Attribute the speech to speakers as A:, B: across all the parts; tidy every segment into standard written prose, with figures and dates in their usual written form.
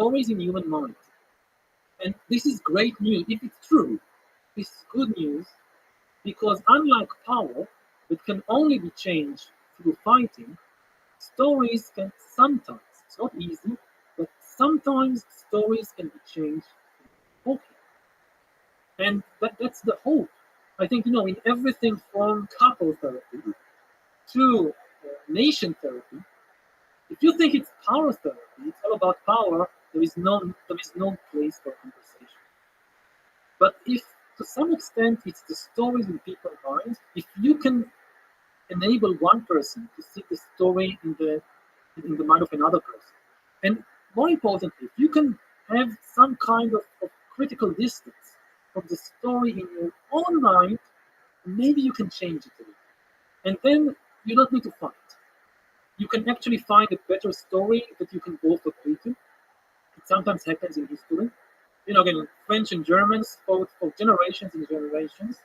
A: stories in human mind. And this is great news. If it's true, this is good news because unlike power, that can only be changed through fighting, stories can sometimes, it's not easy, but sometimes stories can be changed through talking. And that's the hope. I think, in everything from couple therapy to nation therapy, if you think it's power therapy, it's all about power, there is no place for conversation. But if to some extent it's the stories in people's minds, if you can enable one person to see the story in the mind of another person, and more importantly, if you can have some kind of critical distance from the story in your own mind, maybe you can change it a little. And then you don't need to fight. You can actually find a better story that you can both agree to. It sometimes happens in history. Again, French and Germans fought for generations and generations.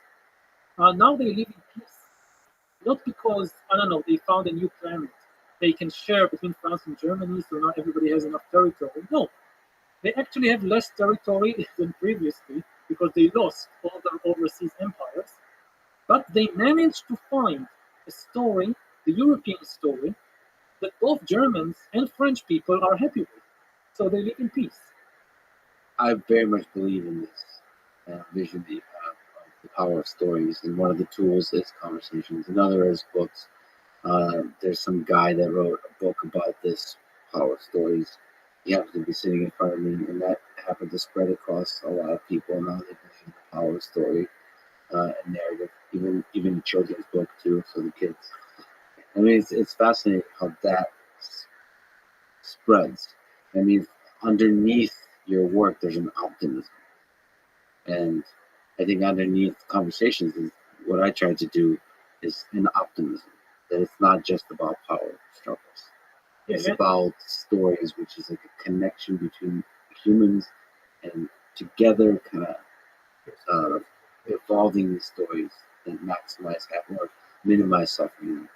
A: Now they live in peace. Not because, I don't know, they found a new planet they can share between France and Germany, so now everybody has enough territory. No, they actually have less territory than previously because they lost all their overseas empires. But they managed to find a story, the European story, that both Germans and French people are happy with. So they live in peace.
B: I very much believe in this vision that you have of the power of stories, and one of the tools is conversations. Another is books. There's some guy that wrote a book about this power of stories. He happens to be sitting in front of me, and that happened to spread across a lot of people. Now they believe in the power of story and narrative, even children's book too, for the kids. I mean, it's fascinating how that spreads. I mean, underneath your work, there's an optimism. And I think underneath conversations is what I try to do is an optimism, that it's not just about power struggles. It's about stories, which is like a connection between humans and together kind of evolving these stories that maximize or minimize suffering.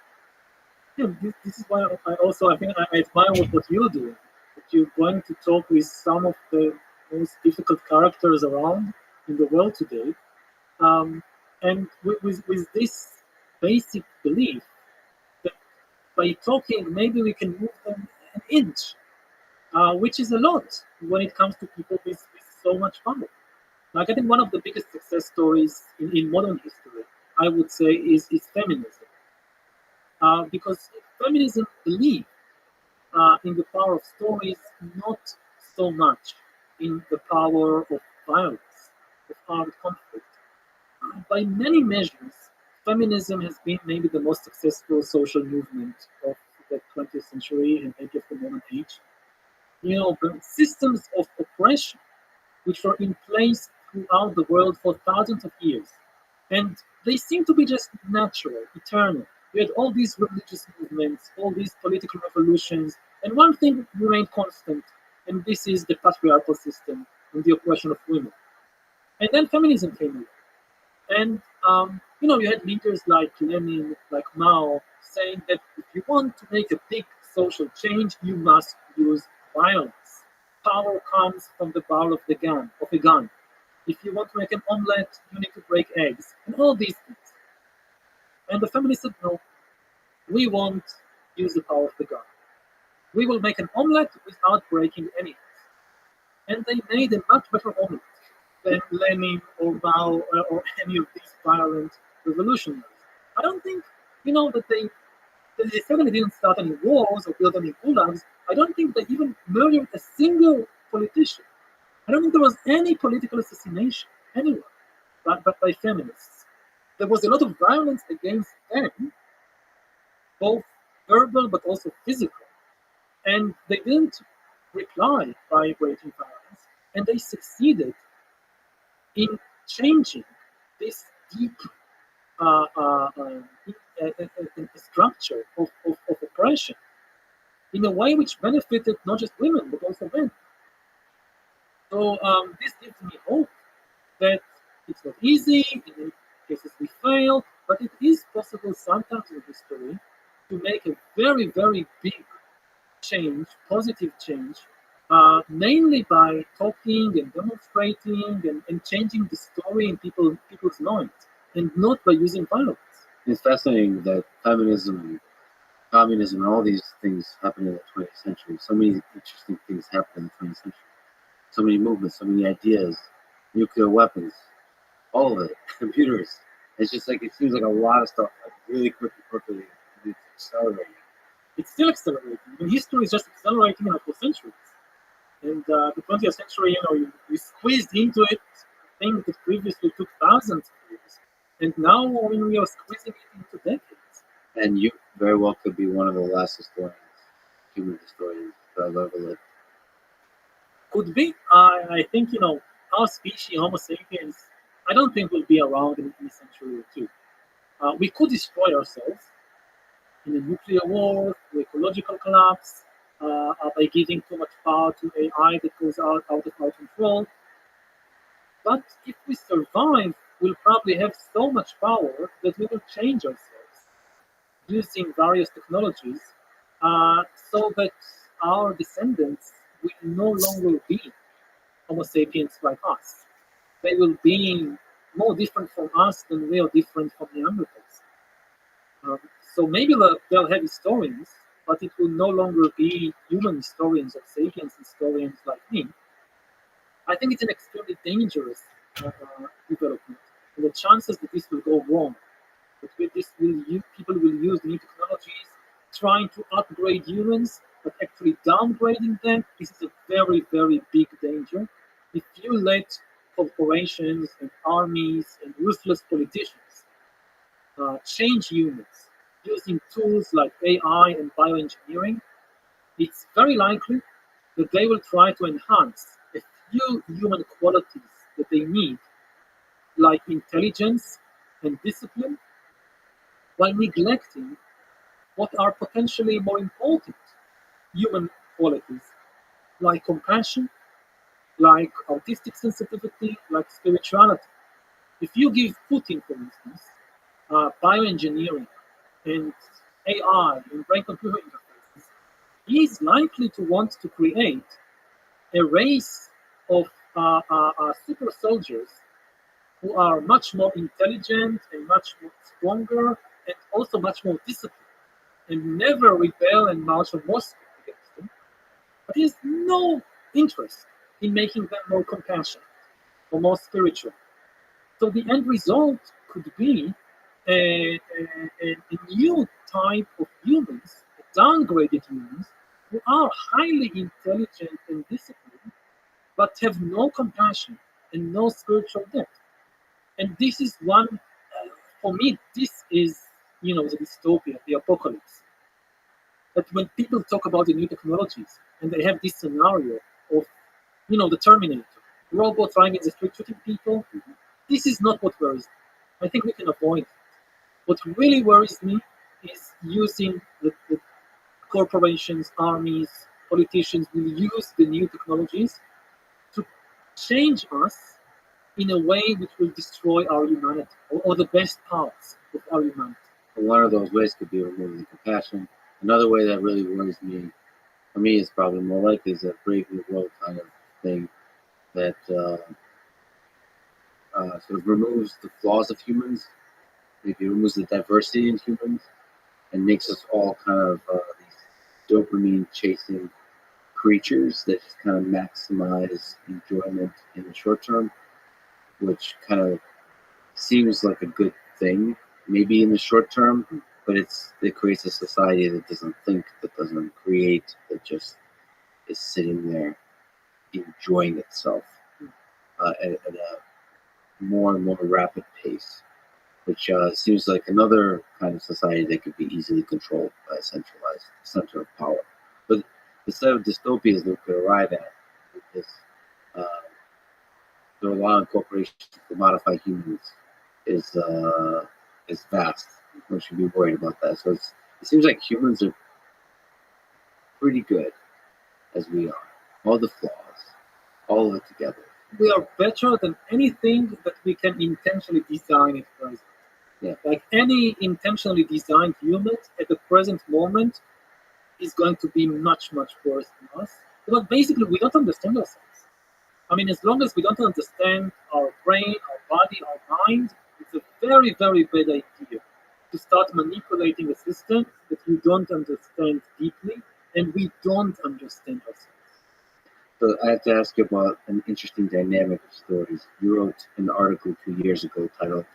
A: Yeah, this is why I think I admire what you're doing. That you're going to talk with some of the most difficult characters around in the world today, and with this basic belief that by talking, maybe we can move them an inch, which is a lot when it comes to people with so much power. Like I think one of the biggest success stories in modern history, I would say, is feminism. Because feminism believes in the power of stories, not so much in the power of violence, of armed conflict. By many measures, feminism has been maybe the most successful social movement of the 20th century and maybe of the modern age. The systems of oppression which were in place throughout the world for thousands of years. And they seem to be just natural, eternal. We had all these religious movements, all these political revolutions, and one thing remained constant, and this is the patriarchal system and the oppression of women. And then feminism came along. And, you had leaders like Lenin, like Mao, saying that if you want to make a big social change, you must use violence. Power comes from the barrel of a gun. If you want to make an omelette, you need to break eggs, and all these things. And the feminists said, no, we won't use the power of the gun. We will make an omelette without breaking any eggs. And they made a much better omelette than Lenin or Mao or any of these violent revolutionaries. I don't think, that they certainly didn't start any wars or build any gulags. I don't think they even murdered a single politician. I don't think there was any political assassination anywhere, but by feminists. There was a lot of violence against them, both verbal but also physical. And they didn't reply by waging violence, and they succeeded in changing this deep structure of oppression in a way which benefited not just women but also men. So this gives me hope that it's not easy, in many cases we fail, but it is possible sometimes in history to make a very, very big change, positive change, mainly by talking and demonstrating and changing the story in people's minds, and not by using violence.
B: It's fascinating that feminism and communism and all these things happened in the 20th century. So many interesting things happened in the 20th century. So many movements, so many ideas, nuclear weapons, all of it, computers. It's just like it seems like a lot of stuff like really quickly, it's accelerating.
A: It's still accelerating. I mean, history is just accelerating for centuries. And the 20th century, we squeezed into it things that previously took thousands of years. And now, we are squeezing it into decades.
B: And you very well could be one of the last historians, human historians that I've ever lived.
A: Could be. I think, our species, Homo sapiens, I don't think will be around in a century or two. We could destroy ourselves in a nuclear war, through ecological collapse, by giving too much power to AI that goes out of our control. But if we survive, we'll probably have so much power that we will change ourselves using various technologies, so that our descendants will no longer be Homo sapiens like us. They will be more different from us than we are different from Neanderthals. So maybe they'll have historians, but it will no longer be human historians or sapiens historians like me. I think it's an extremely dangerous development. And the chances that this will go wrong, that with this people will use new technologies, trying to upgrade humans, but actually downgrading them, this is a very, very big danger. If you let corporations and armies and ruthless politicians change humans using tools like AI and bioengineering, it's very likely that they will try to enhance a few human qualities that they need, like intelligence and discipline, while neglecting what are potentially more important human qualities, like compassion, like artistic sensitivity, like spirituality. If you give Putin, for instance, bioengineering and AI and brain computer interfaces, he is likely to want to create a race of super soldiers who are much more intelligent and much more stronger and also much more disciplined and never rebel and march on Moscow against them. But he has no interest in making them more compassionate or more spiritual. So the end result could be a new type of humans, downgraded humans, who are highly intelligent and disciplined, but have no compassion and no spiritual depth. And this is for me, this is, the dystopia, the apocalypse. But when people talk about the new technologies and they have this scenario of, the Terminator, robots running in the street shooting people, this is not what worries me. I think we can avoid it. What really worries me is using the corporations, armies, politicians will use the new technologies to change us in a way which will destroy our humanity or the best parts of our humanity.
B: And one of those ways could be removing compassion. Another way that really worries me, for me, is probably more likely is a Brave New World kind of thing that sort of removes the flaws of humans, maybe removes the diversity in humans, and makes us all kind of these dopamine chasing creatures that just kind of maximize enjoyment in the short term, which kind of seems like a good thing, maybe in the short term, but it creates a society that doesn't think, that doesn't create, that just is sitting there enjoying itself at a more and more rapid pace, which seems like another kind of society that could be easily controlled by a centralized center of power. But the set of dystopias that we could arrive at with this, they're allowing corporations to modify humans is vast. We should be worried about that. So it seems like humans are pretty good as we are. All the flaws, all of it together.
A: We are better than anything that we can intentionally design at present.
B: Yeah.
A: Like any intentionally designed human at the present moment is going to be much, much worse than us. But basically, we don't understand ourselves. I mean, as long as we don't understand our brain, our body, our mind, it's a very, very bad idea to start manipulating a system that you don't understand deeply, and we don't understand ourselves.
B: So I have to ask you about an interesting dynamic of stories. You wrote an article 2 years ago titled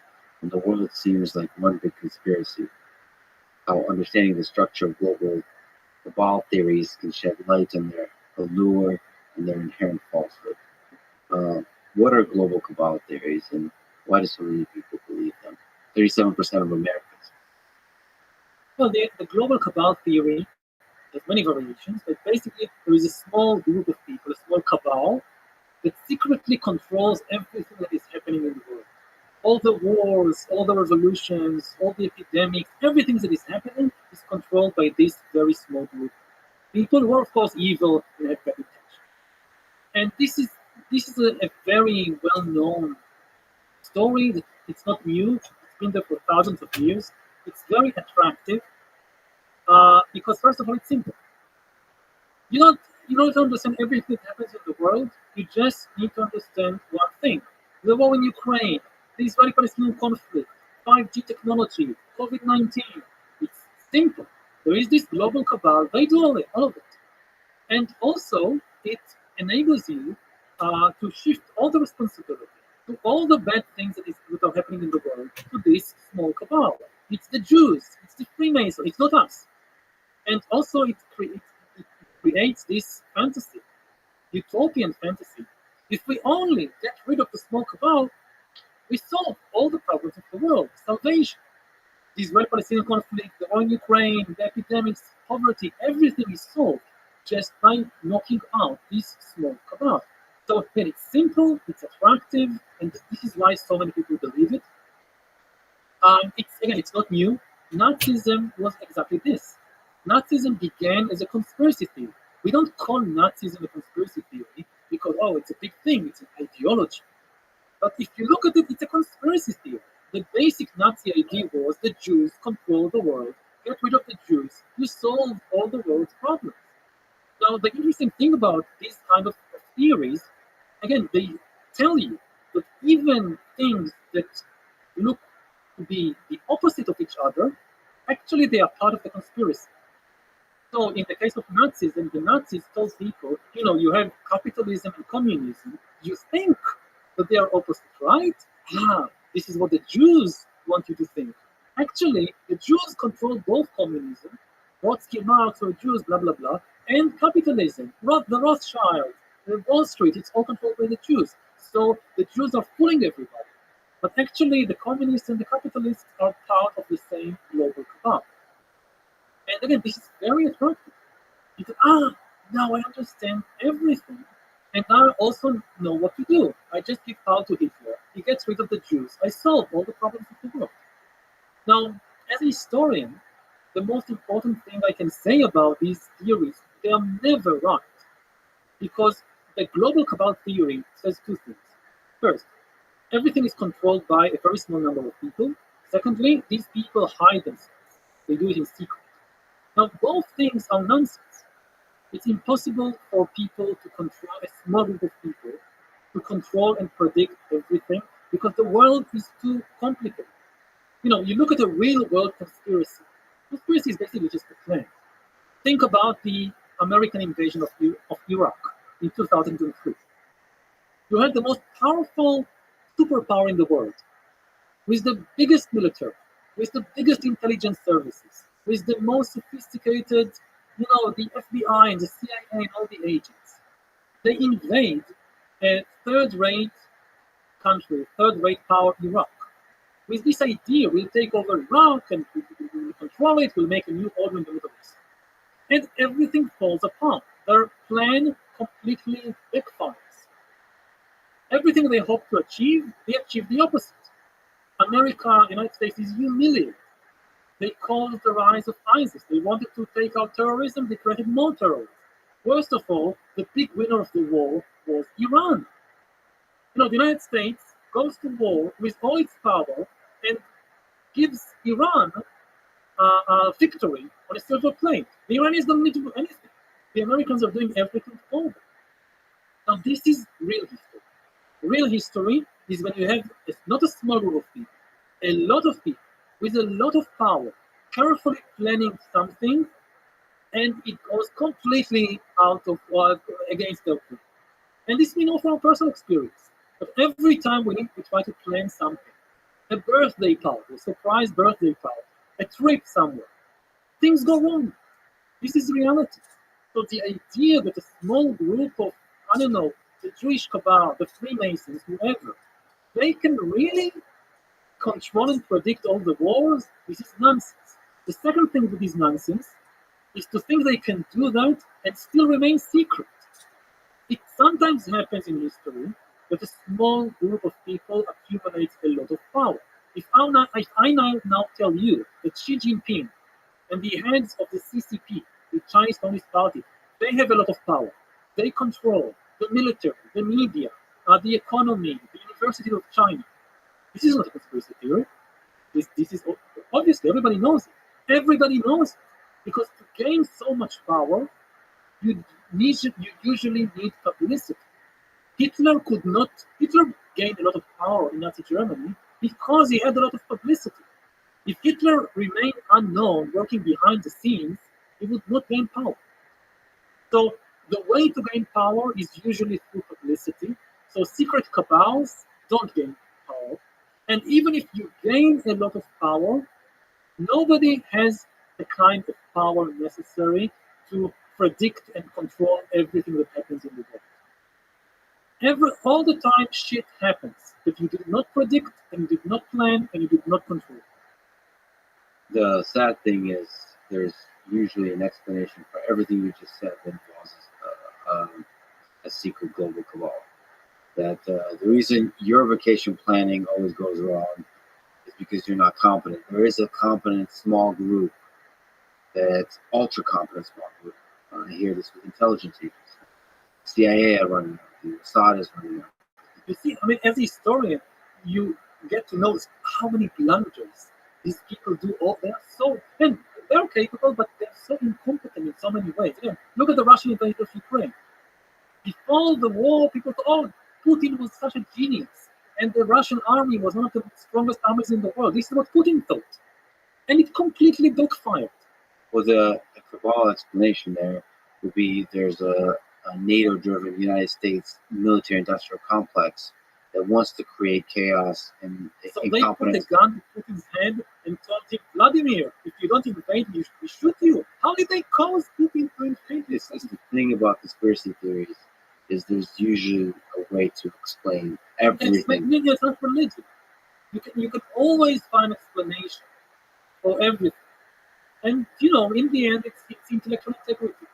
B: "When the World Seems Like One Big Conspiracy: How Understanding the Structure of Global Cabal Theories Can Shed Light on Their Allure and Their Inherent Falsehood." Uh, what are global cabal theories, and why do so many people believe them? 37% of Americans.
A: Well, the global cabal theory has many variations, but basically there is a small group of people, a small cabal, that secretly controls everything that is happening in the world. All the wars, all the revolutions, all the epidemics, everything that is happening is controlled by this very small group. People who are, of course, evil and have bad intentions. And this is a very well-known story. That it's not new. It's been there for thousands of years. It's very attractive because, first of all, it's simple. You don't you don't understand everything that happens in the world. You just need to understand one thing: the war in Ukraine, the Israeli-Palestinian conflict, 5G technology, COVID-19. It's simple. There is this global cabal. They do all of it, and also it enables you to shift all the responsibility to all the bad things that are happening in the world to this small cabal. It's the Jews. It's the Freemasons. It's not us. And also it creates this fantasy, utopian fantasy. If we only get rid of the small cabal, we solve all the problems of the world. Salvation, the Israeli-Palestinian conflict, the war in Ukraine, the epidemics, poverty, everything is solved just by knocking out this small cabal. So again, it's simple, it's attractive, and this is why so many people believe it. It's not new. Nazism was exactly this. Nazism began as a conspiracy theory. We don't call Nazism a conspiracy theory because, oh, it's a big thing, it's an ideology. But if you look at it, it's a conspiracy theory. The basic Nazi idea was the Jews control the world, get rid of the Jews, you solve all the world's problems. Now, the interesting thing about these kind of theories, again, they tell you that even things that look to be the opposite of each other, actually they are part of the conspiracy. So in the case of Nazism, the Nazis told people, you have capitalism and communism. You think that they are opposite, right? This is what the Jews want you to think. Actually, the Jews control both communism, Rothschild, Marx were Jews, blah, blah, blah, and capitalism. The Rothschild, the Wall Street, it's all controlled by the Jews. So the Jews are fooling everybody. But actually, the communists and the capitalists are part of the same global cabal. And again, this is very attractive. Because, now I understand everything. And now I also know what to do. I just give power to Hitler. He gets rid of the Jews. I solve all the problems of the world. Now, as a historian, the most important thing I can say about these theories, they are never right. Because the global cabal theory says two things. First, everything is controlled by a very small number of people. Secondly, these people hide themselves. They do it in secret. Now, both things are nonsense. It's impossible for people to control, a small group of people, to control and predict everything because the world is too complicated. You look at a real world conspiracy. Conspiracy is basically just a plan. Think about the American invasion of Iraq in 2003. You had the most powerful superpower in the world, with the biggest military, with the biggest intelligence services, with the most sophisticated, the FBI and the CIA and all the agents. They invade a third-rate country, third-rate power, Iraq. With this idea, we'll take over Iraq and we'll control it, we'll make a new order in the Middle East. And everything falls apart. Their plan completely backfires. Everything they hope to achieve, they achieve the opposite. America, United States is humiliated. They caused the rise of ISIS. They wanted to take out terrorism, they created more terrorism. Worst of all, the big winner of the war was Iran. The United States goes to war with all its power and gives Iran a victory on a silver plate. The Iranians don't need to do anything. The Americans are doing everything for them. Now, this is real history. Real history is when you have not a small group of people, a lot of people with a lot of power, carefully planning something, and it goes completely out of against their plan. And this we know from personal experience. But every time we try to plan something, a birthday party, a surprise birthday party, a trip somewhere, things go wrong. This is reality. So the idea that a small group of, I don't know, the Jewish Kabbalah, the Freemasons, whoever, they can really control and predict all the wars, this is nonsense. The second thing that is nonsense is to think they can do that and still remain secret. It sometimes happens in history that a small group of people accumulates a lot of power. If I now tell you that Xi Jinping and the heads of the CCP, the Chinese Communist Party, they have a lot of power. They control the military, the media, the economy, the University of China. This is not a conspiracy theory. This is obviously everybody knows it. Everybody knows it. Because to gain so much power, you usually need publicity. Hitler gained a lot of power in Nazi Germany because he had a lot of publicity. If Hitler remained unknown, working behind the scenes, he would not gain power. So the way to gain power is usually through publicity. So secret cabals don't gain power. And even if you gain a lot of power, nobody has the kind of power necessary to predict and control everything that happens in the world. All the time shit happens that you did not predict and you did not plan and you did not control.
B: The sad thing is there's usually an explanation for everything you just said that involves a secret global cabal. That the reason your vacation planning always goes wrong is because you're not competent. There is a competent small group that's ultra competent small group. I hear this with intelligence agencies. CIA are running out. Mossad is running out.
A: You see, I mean, as a historian, you get to know how many blunders these people do. And they're capable, but they're so incompetent in so many ways. Again, look at the Russian invasion of Ukraine. Before the war, people thought, oh, Putin was such a genius, and the Russian army was one of the strongest armies in the world. This is what Putin thought. And it completely backfired.
B: Well, the cabal explanation there would be there's a NATO-driven United States military-industrial complex that wants to create chaos and
A: so they put a gun to Putin's head and told him, Vladimir, if you don't invade, we shoot you. How did they cause Putin to invade?
B: This is the thing about conspiracy theories, is there's usually a way to explain everything.
A: It's not religion. You can always find explanation for everything. And, in the end, it's intellectual integrity.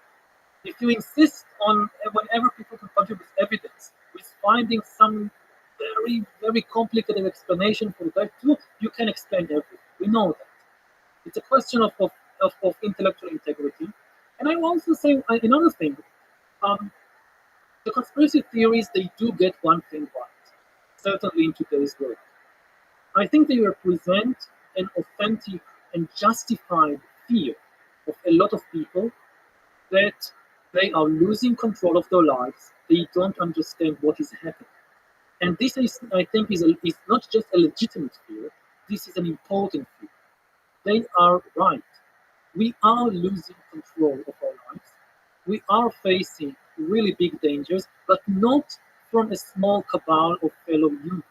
A: If you insist on whenever people can contribute evidence with finding some very, very complicated explanation for that too, you can explain everything. We know that. It's a question of intellectual integrity. And I will also say another thing. The conspiracy theories, they do get one thing right, certainly in today's world. I think they represent an authentic and justified fear of a lot of people that they are losing control of their lives. They don't understand what is happening. And this, I think, is not just a legitimate fear. This is an important fear. They are right. We are losing control of our lives. We are facing really big dangers, but not from a small cabal of fellow humans.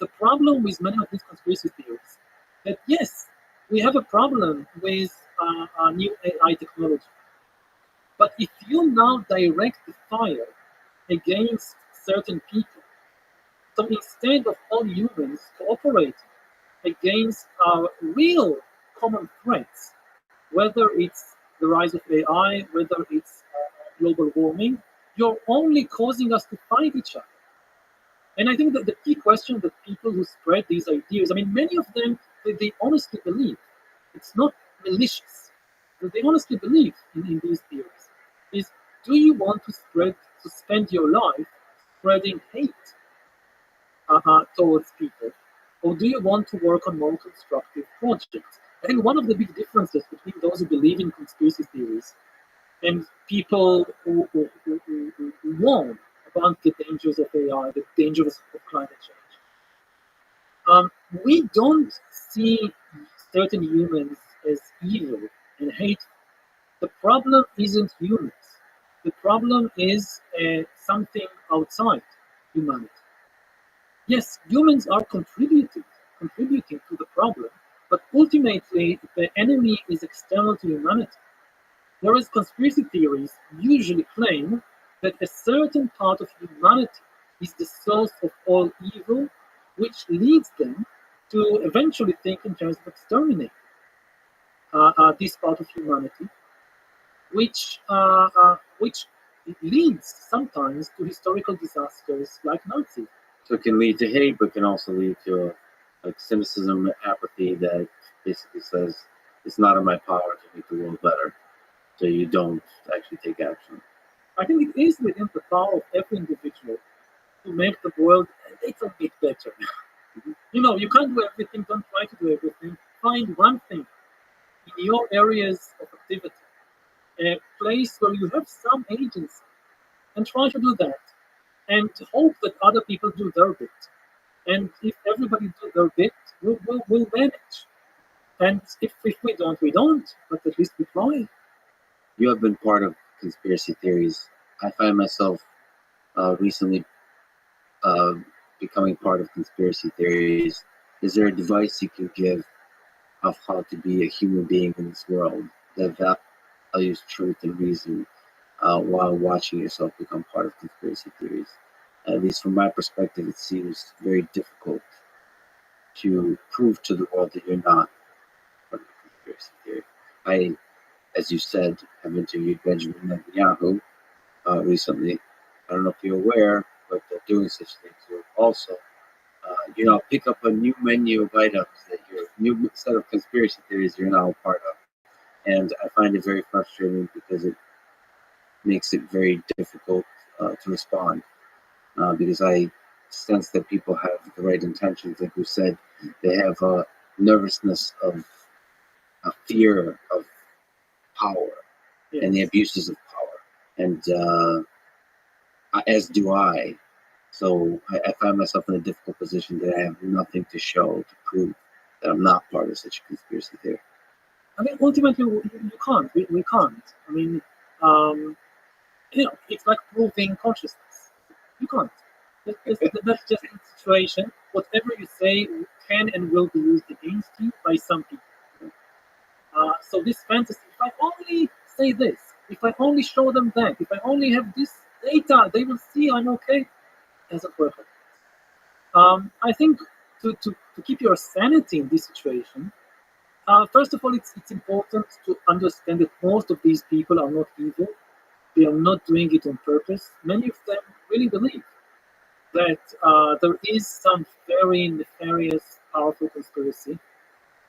A: The problem with many of these conspiracy theories that, yes, we have a problem with new AI technology. But if you now direct the fire against certain people, so instead of all humans cooperating against our real common threats, whether it's the rise of AI, whether it's global warming, you're only causing us to fight each other. And I think that the key question that people who spread these ideas, I mean, many of them, they honestly believe, it's not malicious, but they honestly believe in these theories, is do you want to spend your life spreading hate towards people, or do you want to work on more constructive projects? I think one of the big differences between those who believe in conspiracy theories and people who warn about the dangers of AI, the dangers of climate change. We don't see certain humans as evil and hateful. The problem isn't humans. The problem is something outside humanity. Yes, humans are contributing to the problem, but ultimately the enemy is external to humanity. Whereas conspiracy theories usually claim that a certain part of humanity is the source of all evil, which leads them to eventually think in terms of exterminating this part of humanity, which leads sometimes to historical disasters like Nazi.
B: So it can lead to hate, but can also lead to like cynicism, apathy that basically says it's not in my power to make the world better. So you don't actually take action.
A: I think it is within the power of every individual to make the world a little bit better. You can't do everything, don't try to do everything. Find one thing in your areas of activity, a place where you have some agency, and try to do that. And hope that other people do their bit. And if everybody do their bit, we'll manage. And if we don't, we don't, but at least we try.
B: You have been part of conspiracy theories. I find myself recently becoming part of conspiracy theories. Is there advice you can give of how to be a human being in this world that values truth and reason while watching yourself become part of conspiracy theories? At least from my perspective, it seems very difficult to prove to the world that you're not part of a conspiracy theory. I, as you said, have interviewed Benjamin Netanyahu recently. I don't know if you're aware, but they're doing such things. So also, pick up a new menu of items that your new set of conspiracy theories you're now a part of. And I find it very frustrating because it makes it very difficult to respond. Because I sense that people have the right intentions. Like we said, they have a nervousness of a fear of power and the abuses of power. And as do I. So I find myself in a difficult position that I have nothing to show to prove that I'm not part of such a conspiracy theory.
A: I mean, ultimately, you can't. We can't. I mean, it's like proving consciousness. You can't. That's just the situation. Whatever you say can and will be used against you by some people. So this fantasy, if I only say this, if I only show them that, if I only have this data, they will see I'm okay. Doesn't work like that. I think to keep your sanity in this situation, first of all, it's important to understand that most of these people are not evil. They are not doing it on purpose. Many of them really believe that there is some very nefarious, powerful conspiracy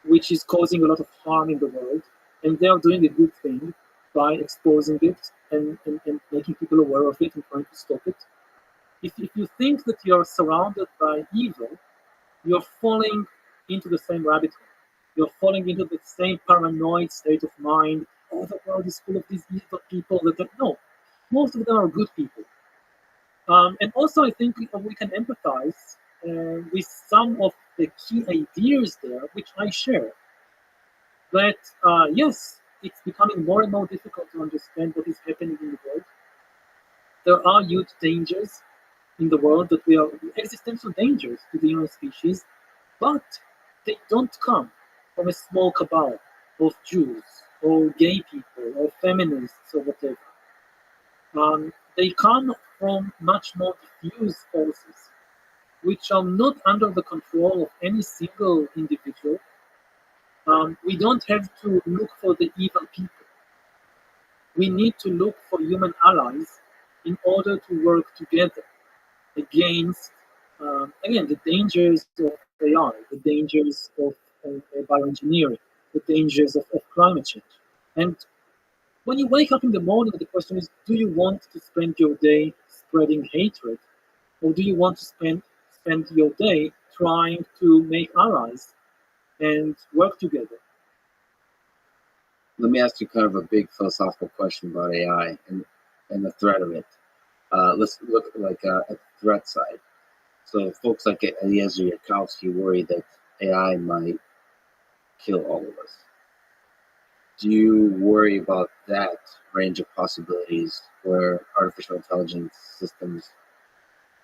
A: which is causing a lot of harm in the world, and they are doing a good thing by exposing it and making people aware of it and trying to stop it. If you think that you're surrounded by evil, you're falling into the same rabbit hole. You're falling into the same paranoid state of mind. Oh, the world is full of these evil people. No, most of them are good people. And also, I think we can empathize with some of the key ideas there, which I share. That yes, it's becoming more and more difficult to understand what is happening in the world. There are huge dangers in the world that we are existential dangers to the human species, but they don't come from a small cabal of Jews or gay people or feminists or whatever. They come from much more diffuse forces, which are not under the control of any single individual. We don't have to look for the evil people. We need to look for human allies in order to work together against, again, the dangers of AI, the dangers of bioengineering, the dangers of climate change. And when you wake up in the morning, the question is, do you want to spend your day spreading hatred? Or do you want to spend your day trying to make allies and work together?
B: let me ask you kind of a big philosophical question about AI and the threat of it. Let's look like at the threat side. So folks like Eliezer Yudkowsky worry that AI might kill all of us. Do you worry about that range of possibilities where artificial intelligence systems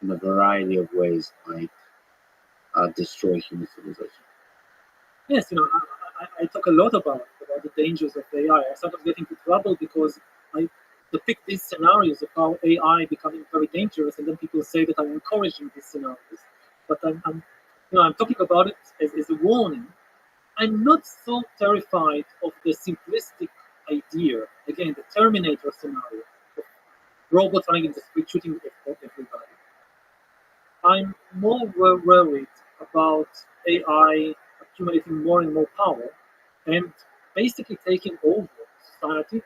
B: in a variety of ways might destroy human civilization?
A: Yes, I talk a lot about the dangers of AI. I sometimes get into trouble because I depict these scenarios of how AI becoming very dangerous, and then people say that I'm encouraging these scenarios. But I'm talking about it as a warning. I'm not so terrified of the simplistic idea, again, the Terminator scenario, of robots running in the street shooting at everybody. I'm more worried about AI accumulating more and more power and basically taking over society,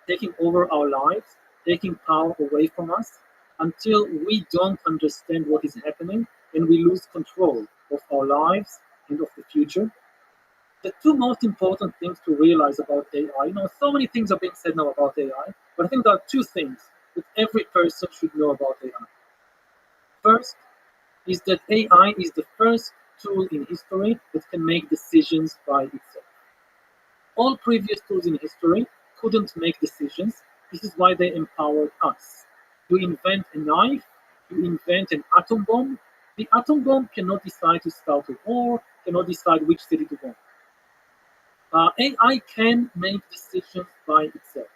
A: taking over our lives, taking power away from us until we don't understand what is happening and we lose control of our lives and of the future. The two most important things to realize about AI, so many things are being said now about AI, but I think there are two things that every person should know about AI. First, is that AI is the first tool in history that can make decisions by itself. All previous tools in history couldn't make decisions. This is why they empowered us. You invent a knife, you invent an atom bomb. The atom bomb cannot decide to start a war, cannot decide which city to bomb. AI can make decisions by itself.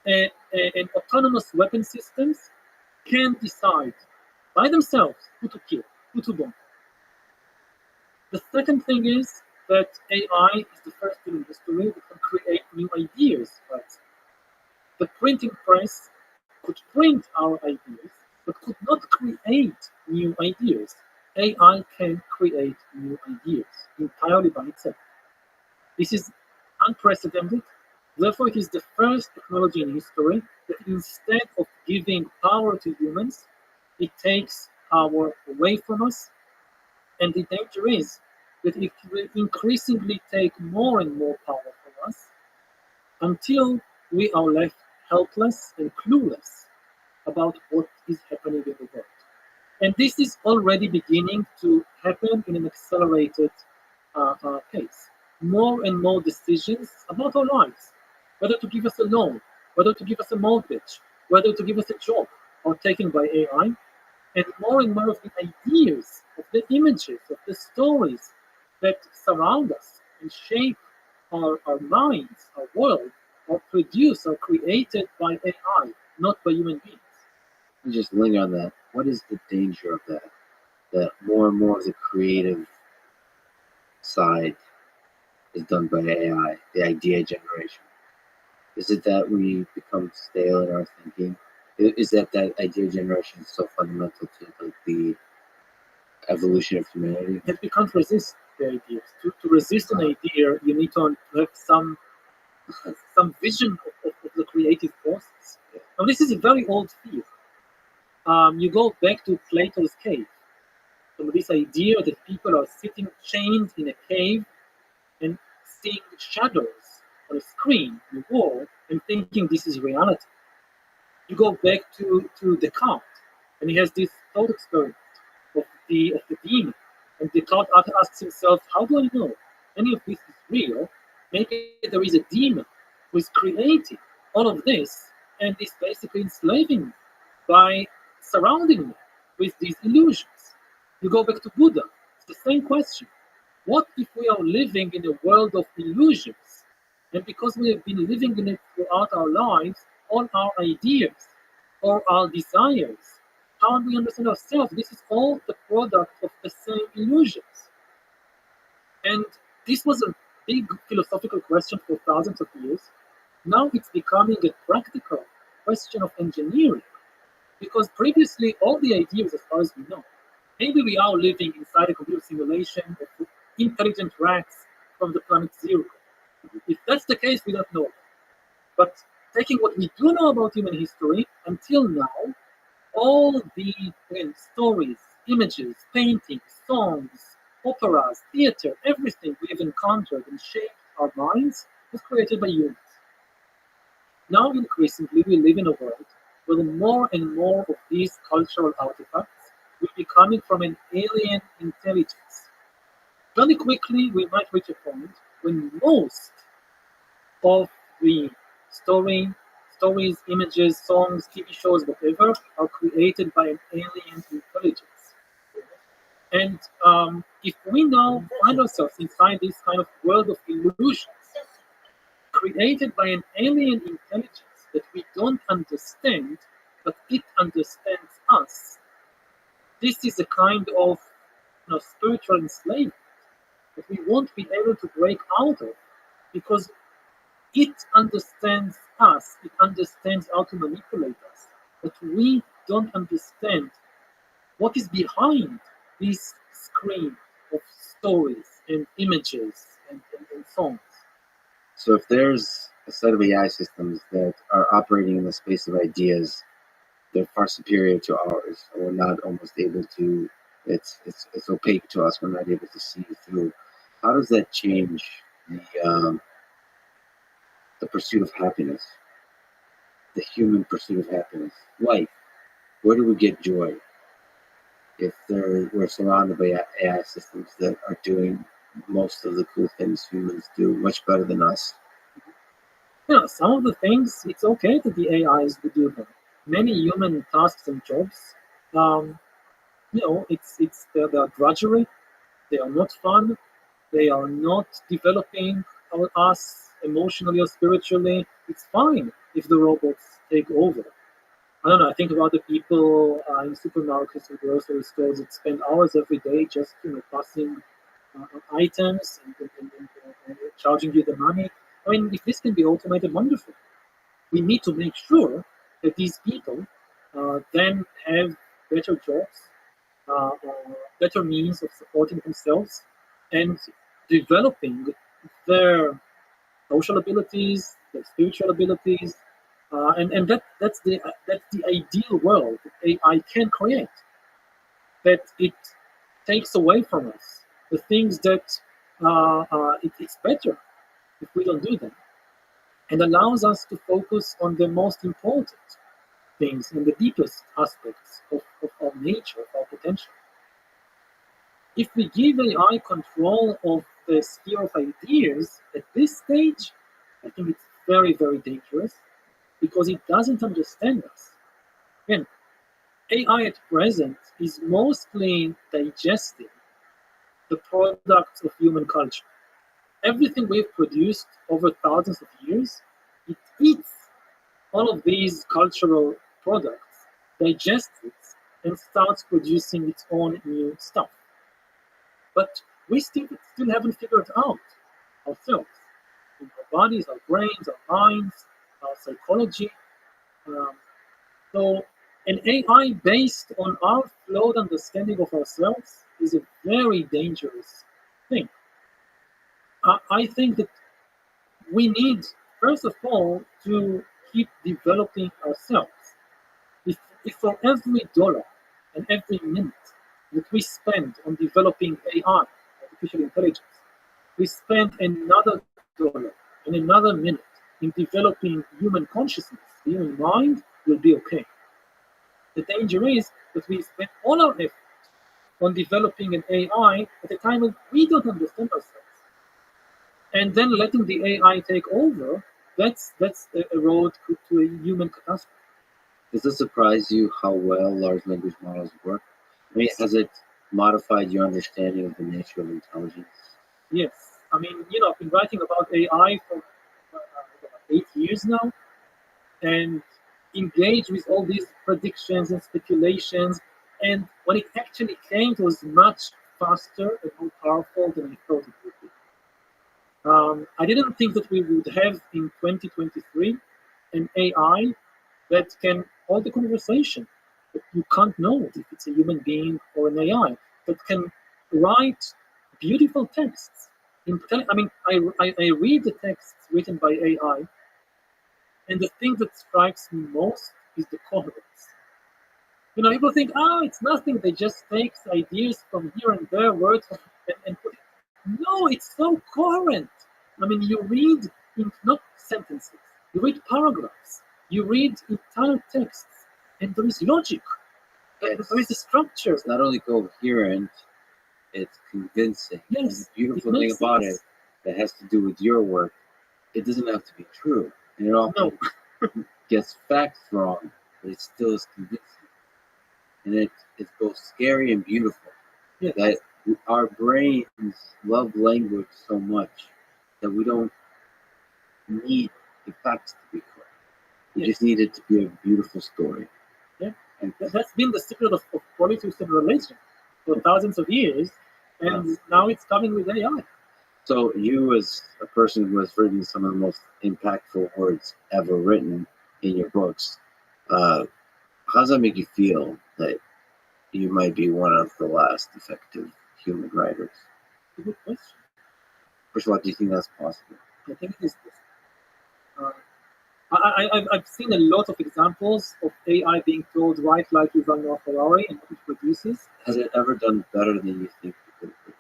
A: And autonomous weapon systems can decide by themselves who to kill, who to bomb. The second thing is that AI is the first tool in history that can create new ideas. Right? The printing press could print our ideas, but could not create new ideas. AI can create new ideas entirely by itself. This is unprecedented. Therefore, it is the first technology in history that instead of giving power to humans, it takes power away from us. And the danger is that it will increasingly take more and more power from us until we are left helpless and clueless about what is happening in the world. And this is already beginning to happen in an accelerated pace. More and more decisions about our lives, whether to give us a loan, whether to give us a mortgage, whether to give us a job, are taken by AI. And more of the ideas, of the images, of the stories that surround us and shape our minds, our world, are produced, are created by AI, not by human beings.
B: And just linger on that. What is the danger of that? That more and more of the creative side is done by AI, the idea generation. Is it that we become stale in our thinking? Is that idea generation is so fundamental to like the evolution of humanity?
A: That we can't resist the ideas. To resist an idea, you need to have some vision of the creative process. Now, this is a very old field. You go back to Plato's cave. So this idea that people are sitting chained in a cave and seeing shadows on a screen, on a wall, and thinking this is reality. You go back to Descartes, and he has this thought experiment of the demon. And Descartes asks himself, how do I know any of this is real? Maybe there is a demon who is creating all of this and is basically enslaving me by surrounding me with these illusions. You go back to Buddha, it's the same question. What if we are living in a world of illusions? And because we have been living in it throughout our lives, all our ideas, all our desires, how we understand ourselves, this is all the product of the same illusions. And this was a big philosophical question for thousands of years. Now it's becoming a practical question of engineering. Because previously, all the ideas, as far as we know, maybe we are living inside a computer simulation of intelligent rats from the planet Zero. If that's the case, we don't know. But taking what we do know about human history until now, all the stories, images, paintings, songs, operas, theater, everything we have encountered and shaped our minds was created by humans. Now, increasingly, we live in a world where more and more of these cultural artifacts will be coming from an alien intelligence. Very quickly, we might reach a point when most of the story, stories, images, songs, TV shows, whatever, are created by an alien intelligence. And if we now find ourselves inside this kind of world of illusions, created by an alien intelligence that we don't understand, but it understands us, this is a kind of spiritual enslavement that we won't be able to break out of because it understands us, it understands how to manipulate us, but we don't understand what is behind this screen of stories and images and songs.
B: So if there's a set of AI systems that are operating in the space of ideas, they're far superior to ours, and we're not almost able to. It's opaque to us. We're not able to see through. How does that change the pursuit of happiness, the human pursuit of happiness, life? Where do we get joy if we're surrounded by AI systems that are doing most of the cool things humans do much better than us?
A: Some of the things it's okay that the AIs would do them. Many human tasks and jobs, um, they're drudgery. They are not fun. They are not developing us emotionally or spiritually. It's fine if the robots take over. I don't know. I think about the people in supermarkets and grocery stores that spend hours every day just passing items and charging you the money. I mean, if this can be automated, wonderful. We need to make sure that these people then have better jobs, uh, better means of supporting themselves, and developing their social abilities, their spiritual abilities, and that's the ideal world that AI can create. That it takes away from us the things that it's better if we don't do them, and allows us to focus on the most important things and the deepest aspects of our nature, of our potential. If we give AI control of the sphere of ideas at this stage, I think it's very, very dangerous because it doesn't understand us. Again, AI at present is mostly digesting the products of human culture. Everything we've produced over thousands of years, it eats all of these cultural products, digests it, and starts producing its own new stuff. But we still haven't figured out ourselves, in our bodies, our brains, our minds, our psychology. Um, so, an AI based on our flawed understanding of ourselves is a very dangerous thing. I think that we need, first of all, to keep developing ourselves. If for every dollar and every minute that we spend on developing AI, artificial intelligence, we spend another dollar and another minute in developing human consciousness, the human mind will be okay. The danger is that we spend all our effort on developing an AI at a time when we don't understand ourselves. And then letting the AI take over, that's a road to a human catastrophe.
B: Does it surprise you how well large language models work? I mean, has it modified your understanding of the nature of intelligence?
A: Yes. I mean, I've been writing about AI for 8 years now and engaged with all these predictions and speculations. And when it actually came, it was much faster and more powerful than I thought it would be. I didn't think that we would have in 2023 an AI that can hold the conversation. That you can't know if it's a human being or an AI that can write beautiful texts. I mean, I read the texts written by AI, and the thing that strikes me most is the coherence. People think, it's nothing. They just take ideas from here and there, words, and put it. No, it's so coherent. I mean, you read not sentences. You read paragraphs. You read entire texts, and there is logic.
B: Yes.
A: There is a structure.
B: It's not only coherent, it's convincing.
A: Yes,
B: And the beautiful
A: it
B: thing
A: makes
B: about
A: sense.
B: it that has to do with your work, it doesn't have to be true. And it often gets facts wrong, but it still is convincing. And it's both scary and beautiful.
A: Yes.
B: That our brains love language so much that we don't need the facts to be correct. We
A: Yes.
B: just need it to be a beautiful story.
A: Yeah.
B: And
A: That's been the secret of quality civilization for thousands of years, and now it's coming with AI.
B: so you, as a person who has written some of the most impactful words ever written in your books, how does that make you feel that you might be one of the last effective human writers?
A: It's a good question.
B: First of all, do you think that's possible?
A: I think it is possible. I've seen a lot of examples of AI being told write like Yuval Noah Harari and what it produces.
B: Has it ever done better than you think it could have?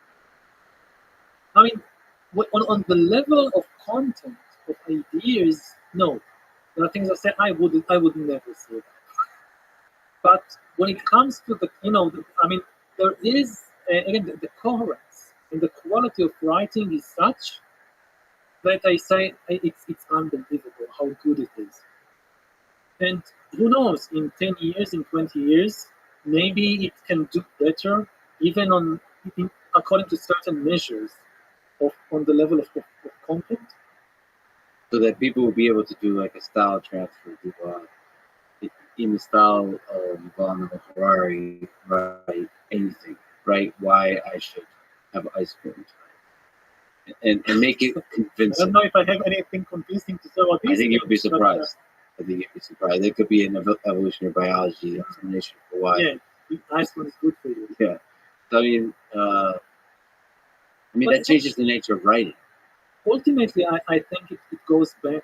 A: I mean, on the level of content, of ideas, no. There are things I said I would never say that. But when it comes to there is again the coherence and the quality of writing is such that I say it's unbelievable how good it is. And who knows, in 10 years, in 20 years, maybe it can do better, even according to certain measures on the level of content.
B: So that people will be able to do like a style transfer, in the style of Yuval Noah Harari, write anything, right? Why I should have ice cream tonight, and make it
A: I
B: convincing.
A: don't know if I have anything convincing to say about this.
B: I think you'll be
A: but,
B: surprised. I think you'll be surprised. There could be an evolutionary biology explanation for why.
A: Yeah, ice cream is good for you.
B: Yeah. So, that changes the nature of writing.
A: Ultimately, I think it goes back.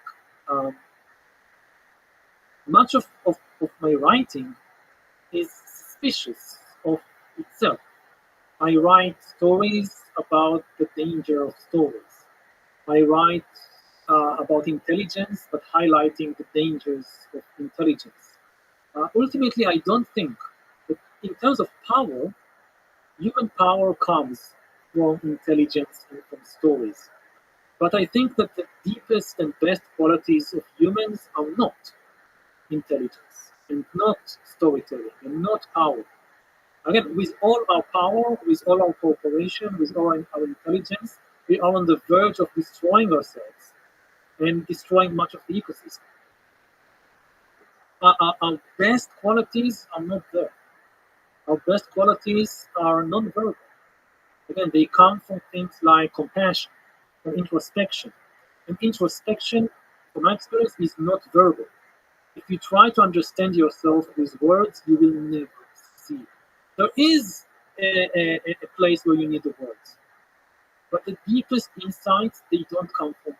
A: Much of my writing is suspicious of itself. I write stories about the danger of stories. I write about intelligence, but highlighting the dangers of intelligence. Ultimately, I don't think that in terms of power, human power comes from intelligence and from stories. But I think that the deepest and best qualities of humans are not intelligence and not storytelling and not power. Again, with all our power, with all our cooperation, with all our intelligence, we are on the verge of destroying ourselves and destroying much of the ecosystem. Our best qualities are not there. Our best qualities are non-verbal. Again, they come from things like compassion, from introspection. And introspection, from my experience, is not verbal. If you try to understand yourself with words, you will never see. There is a place where you need the words. But the deepest insights, they don't come from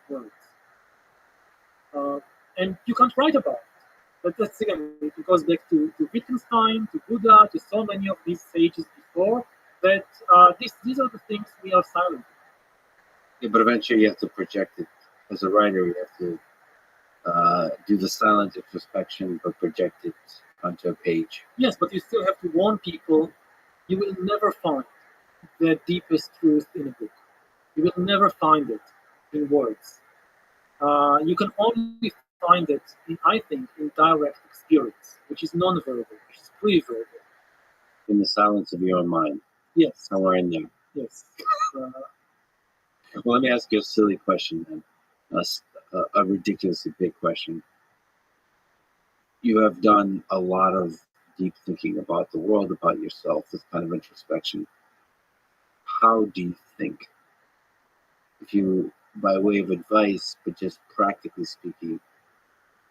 A: words. And you can't write about it. But that's again, it goes back to Wittgenstein, to Buddha, to so many of these sages before, that these are the things we are silent.
B: Yeah, but eventually you have to project it. As a writer, you have to do the silent introspection, but project it onto a page.
A: Yes, but you still have to warn people you will never find the deepest truth in a book. You will never find it in words. You can only find it, I think, in direct experience, which is non-verbal, which is pre-verbal.
B: In the silence of your own mind.
A: Yes.
B: Somewhere in there.
A: Yes.
B: Well, let me ask you a silly question then. A ridiculously big question. You have done a lot of deep thinking about the world, about yourself, this kind of introspection. How do you think? If you, by way of advice, but just practically speaking,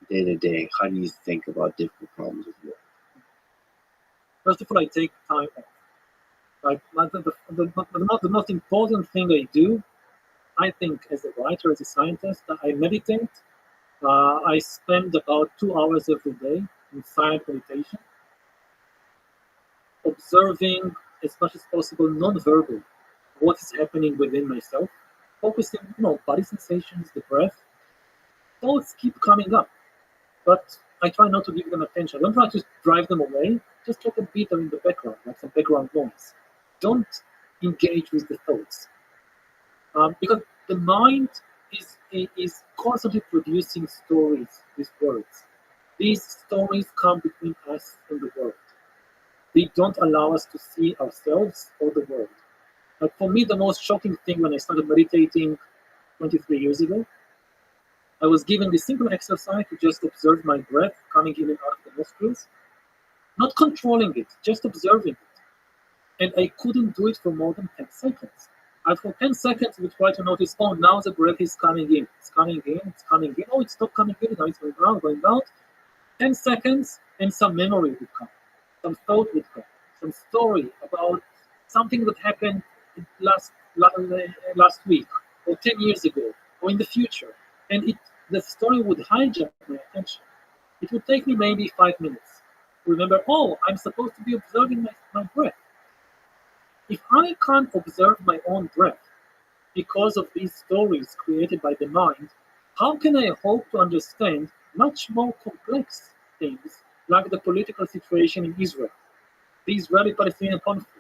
B: day to day, how do you think about difficult problems of life?
A: First of all, I take time off. Like the most important thing I do, I think, as a writer, as a scientist, I meditate. I spend about 2 hours every day in silent meditation, observing as much as possible non-verbal what is happening within myself, focusing, body sensations, the breath, thoughts keep coming up, but I try not to give them attention. I don't try to drive them away. Just let them be there in the background, like some background noise. Don't engage with the thoughts, because the mind is constantly producing stories with words. These stories come between us and the world. They don't allow us to see ourselves or the world. Like for me, the most shocking thing when I started meditating 23 years ago, I was given this simple exercise to just observe my breath coming in and out of the nostrils, not controlling it, just observing it. And I couldn't do it for more than 10 seconds. And for 10 seconds, we try to notice, oh, now the breath is coming in. It's coming in, it's coming in. Oh, it stopped coming in, now it's going out, going out. 10 seconds, and some memory would come. Some thought would come. Some story about something that happened last week, or 10 years ago, or in the future. And the story would hijack my attention. It would take me maybe 5 minutes to remember, oh, I'm supposed to be observing my breath. If I can't observe my own breath because of these stories created by the mind, how can I hope to understand much more complex things like the political situation in Israel, the Israeli-Palestinian conflict,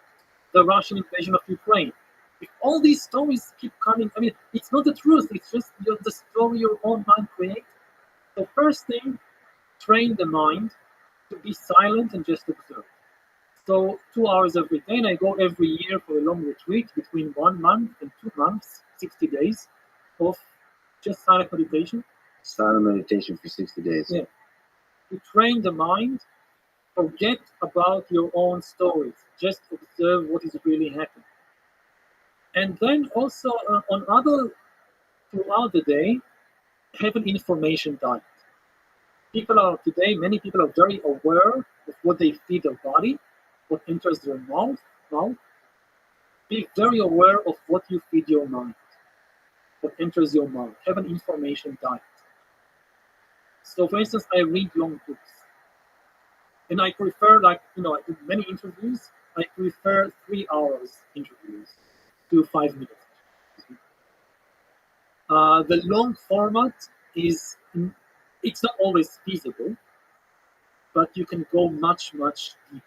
A: the Russian invasion of Ukraine? If all these stories keep coming, I mean, it's not the truth, it's just the story your own mind creates. So first thing, train the mind to be silent and just observe. So 2 hours every day, and I go every year for a long retreat between 1 month and 2 months, 60 days of just silent meditation.
B: Silent meditation for 60 days.
A: Yeah. To train the mind, forget about your own stories. Just observe what is really happening. And then also throughout the day, have an information diet. Many people are very aware of what they feed their body, what enters their mouth. Be very aware of what you feed your mind, what enters your mouth. Have an information diet. So for instance, I read long books. And I prefer, I do many interviews, I prefer 3 hours interviews to 5 minutes. The long format it's not always feasible, but you can go much, much deeper.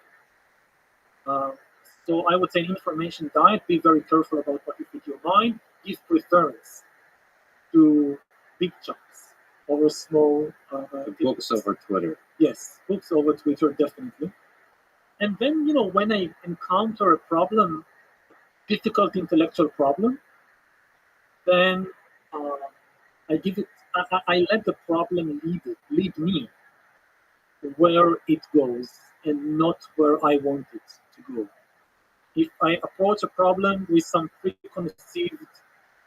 A: So I would say information diet, be very careful about what you feed your mind, give preference to big chunks over small
B: books over Twitter.
A: Yes, books over Twitter, definitely. And then, when I encounter a problem, difficult intellectual problem, then I let the problem lead me where it goes and not where I want it to go. If I approach a problem with some preconceived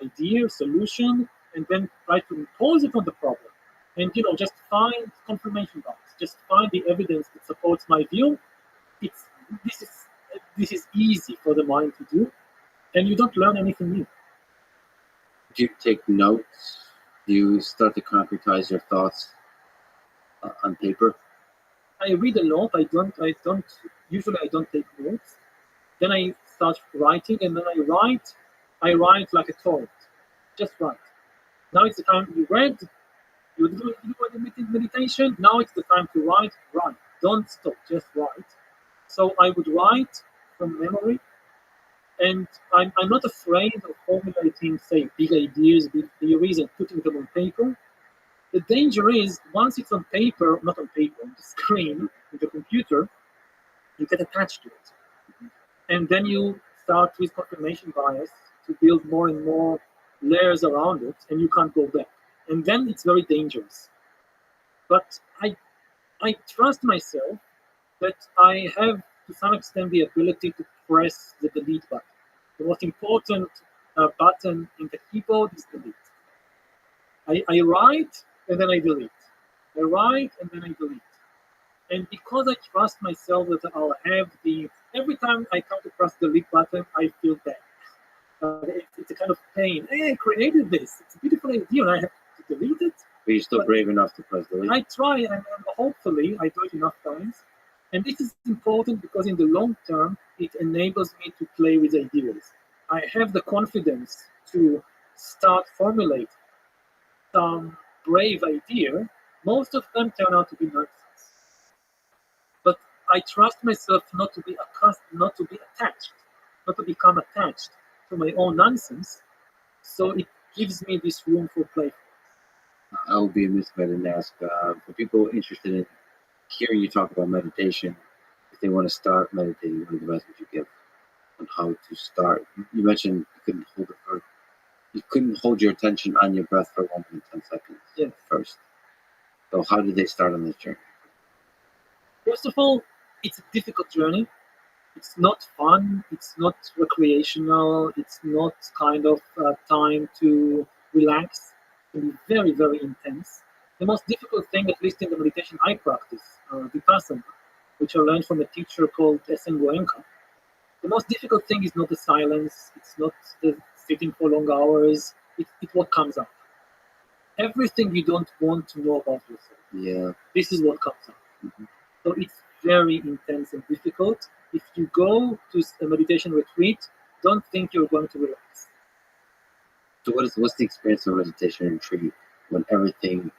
A: idea, solution, and then try to impose it on the problem, and just find confirmation bias, just find the evidence that supports my view, this is easy for the mind to do, and you don't learn anything new.
B: Do you take notes? Do you start to concretize your thoughts on paper?
A: I read a lot. Usually I don't take notes. Then I start writing, and then I write like a torrent. Just write. Now it's the time you read, you do the meditation, now it's the time to write. Don't stop, just write. So I would write from memory, and I'm not afraid of formulating, say, big ideas, big theories, and putting them on paper. The danger is, once it's on paper, not on paper, on the screen, on the computer, you get attached to it. And then you start with confirmation bias to build more and more layers around it, and you can't go back. And then it's very dangerous. But I trust myself that I have, to some extent, the ability to press the delete button. The most important button in the keyboard is delete. I write, and then I delete. I write, and then I delete. And because I trust myself that I'll have every time I come to press the delete button, I feel bad. It's a kind of pain. Hey, I created this. It's a beautiful idea, and I have to delete it.
B: But you're still brave enough to press delete?
A: I try, and hopefully I do it enough times. And this is important because in the long term, it enables me to play with ideas. I have the confidence to start formulate some brave idea, most of them turn out to be nonsense. But I trust myself not to be not to be attached, not to become attached to my own nonsense. So it gives me this room for play.
B: I would be amiss if I didn't ask for people interested in hearing you talk about meditation. If they want to start meditating, what advice would you give on how to start? You mentioned you couldn't hold your attention on your breath for longer than 10 seconds.
A: Yes.
B: First. So how did they start on this journey?
A: First of all, it's a difficult journey. It's not fun. It's not recreational. It's not kind of time to relax. It can be very, very intense. The most difficult thing, at least in the meditation I practice, Vipassana, which I learned from a teacher called S.N. Goenka, the most difficult thing is not the silence. It's not the sitting for long hours. It's what comes up. Everything you don't want to know about yourself.
B: Yeah.
A: This is what comes up.
B: Mm-hmm.
A: So it's very intense and difficult. If you go to a meditation retreat, don't think you're going to relax.
B: So what's the experience of meditation retreat when everything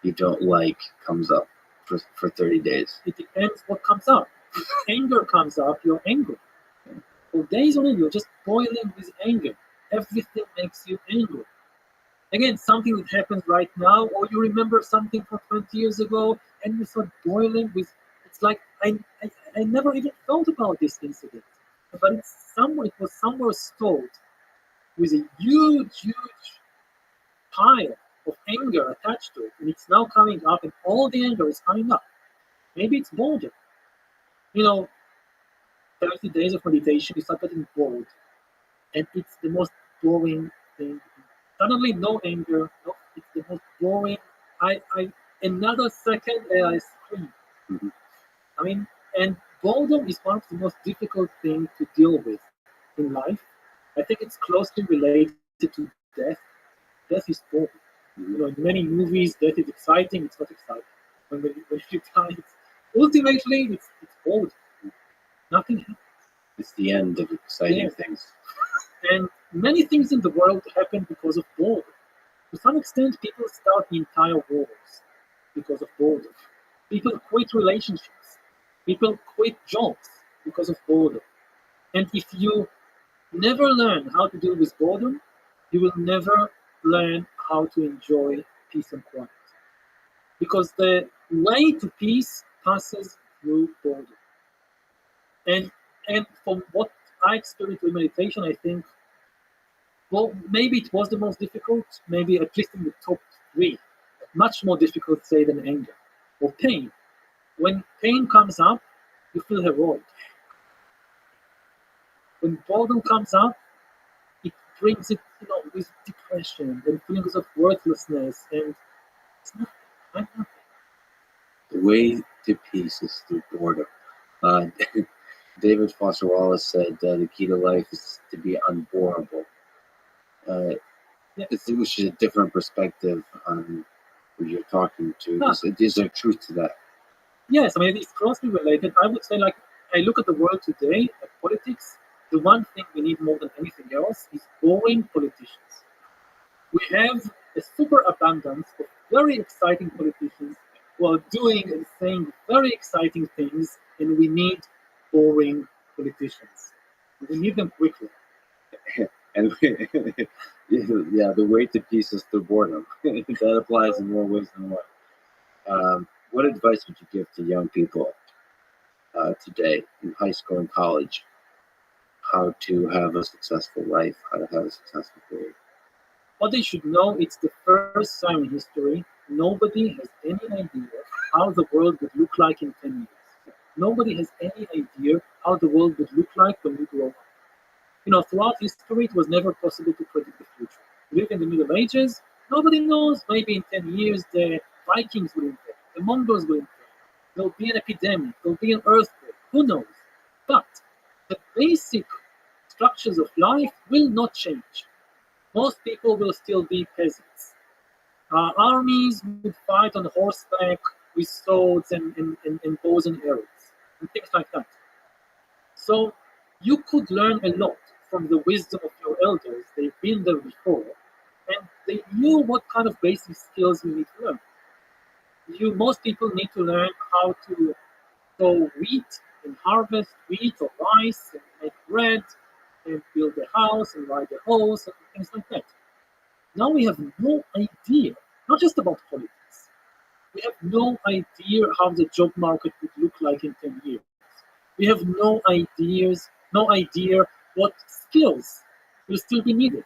B: you don't like comes up for 30 days?
A: It depends what comes up. If anger comes up, you're angry. For days on end, you're just boiling with anger. Everything makes you angry. Again, something that happens right now, or you remember something from 20 years ago, and you start boiling with. It's like I never even thought about this incident, but it was somewhere stored with a huge pile of anger attached to it, and it's now coming up, and all the anger is coming up. Maybe it's boredom. 30 days of meditation, you start getting bored, and it's the most boring thing. Suddenly, no anger. No, it's the most boring. I another second, I scream.
B: Mm-hmm.
A: I mean, and boredom is one of the most difficult things to deal with in life. I think it's closely related to death. Death is boring.
B: Mm-hmm.
A: In many movies, death is exciting. It's not exciting. When you die, ultimately it's bored. Nothing happens.
B: It's the end of exciting things.
A: And many things in the world happen because of boredom. To some extent, people start entire wars because of boredom. People quit relationships. People quit jobs because of boredom. And if you never learn how to deal with boredom, you will never learn how to enjoy peace and quiet. Because the way to peace passes through boredom. And from what I experienced with meditation, I think, well, maybe it was the most difficult, maybe at least in the top three. Much more difficult, say, than anger or pain. When pain comes up, you feel heroic. When boredom comes up, it brings it, with depression and feelings of worthlessness, and it's nothing. I'm nothing.
B: The way to peace is through boredom. David Foster Wallace said the key to life is to be unboreable. Which is a different perspective on who you're talking to. Is there truth to that?
A: Yes, I mean, it's closely related. I would say, like, I look at the world today, at politics, the one thing we need more than anything else is boring politicians. We have a super abundance of very exciting politicians who are doing and saying very exciting things, and we need boring politicians. We need them quickly.
B: And yeah, the way to peace is through boredom. That applies in more ways than one. What advice would you give to young people today in high school and college? How to have a successful life, how to have a successful career?
A: What they should know, it's the first time in history nobody has any idea how the world would look like in 10 years. Nobody has any idea how the world would look like when we grow up. Throughout history, it was never possible to predict the future. We live in the Middle Ages. Nobody knows. Maybe in 10 years, the Vikings will invade, the Mongols will invade. There'll be an epidemic. There'll be an earthquake. Who knows? But the basic structures of life will not change. Most people will still be peasants. Armies would fight on horseback with swords and bows and arrows and things like that. So you could learn a lot from the wisdom of your elders. They've been there before, and they knew what kind of basic skills you need to learn. Most people need to learn how to sow wheat and harvest wheat or rice and make bread and build a house and ride a horse and things like that. Now we have no idea, not just about politics. We have no idea how the job market would look like in 10 years. We have no idea what skills will still be needed.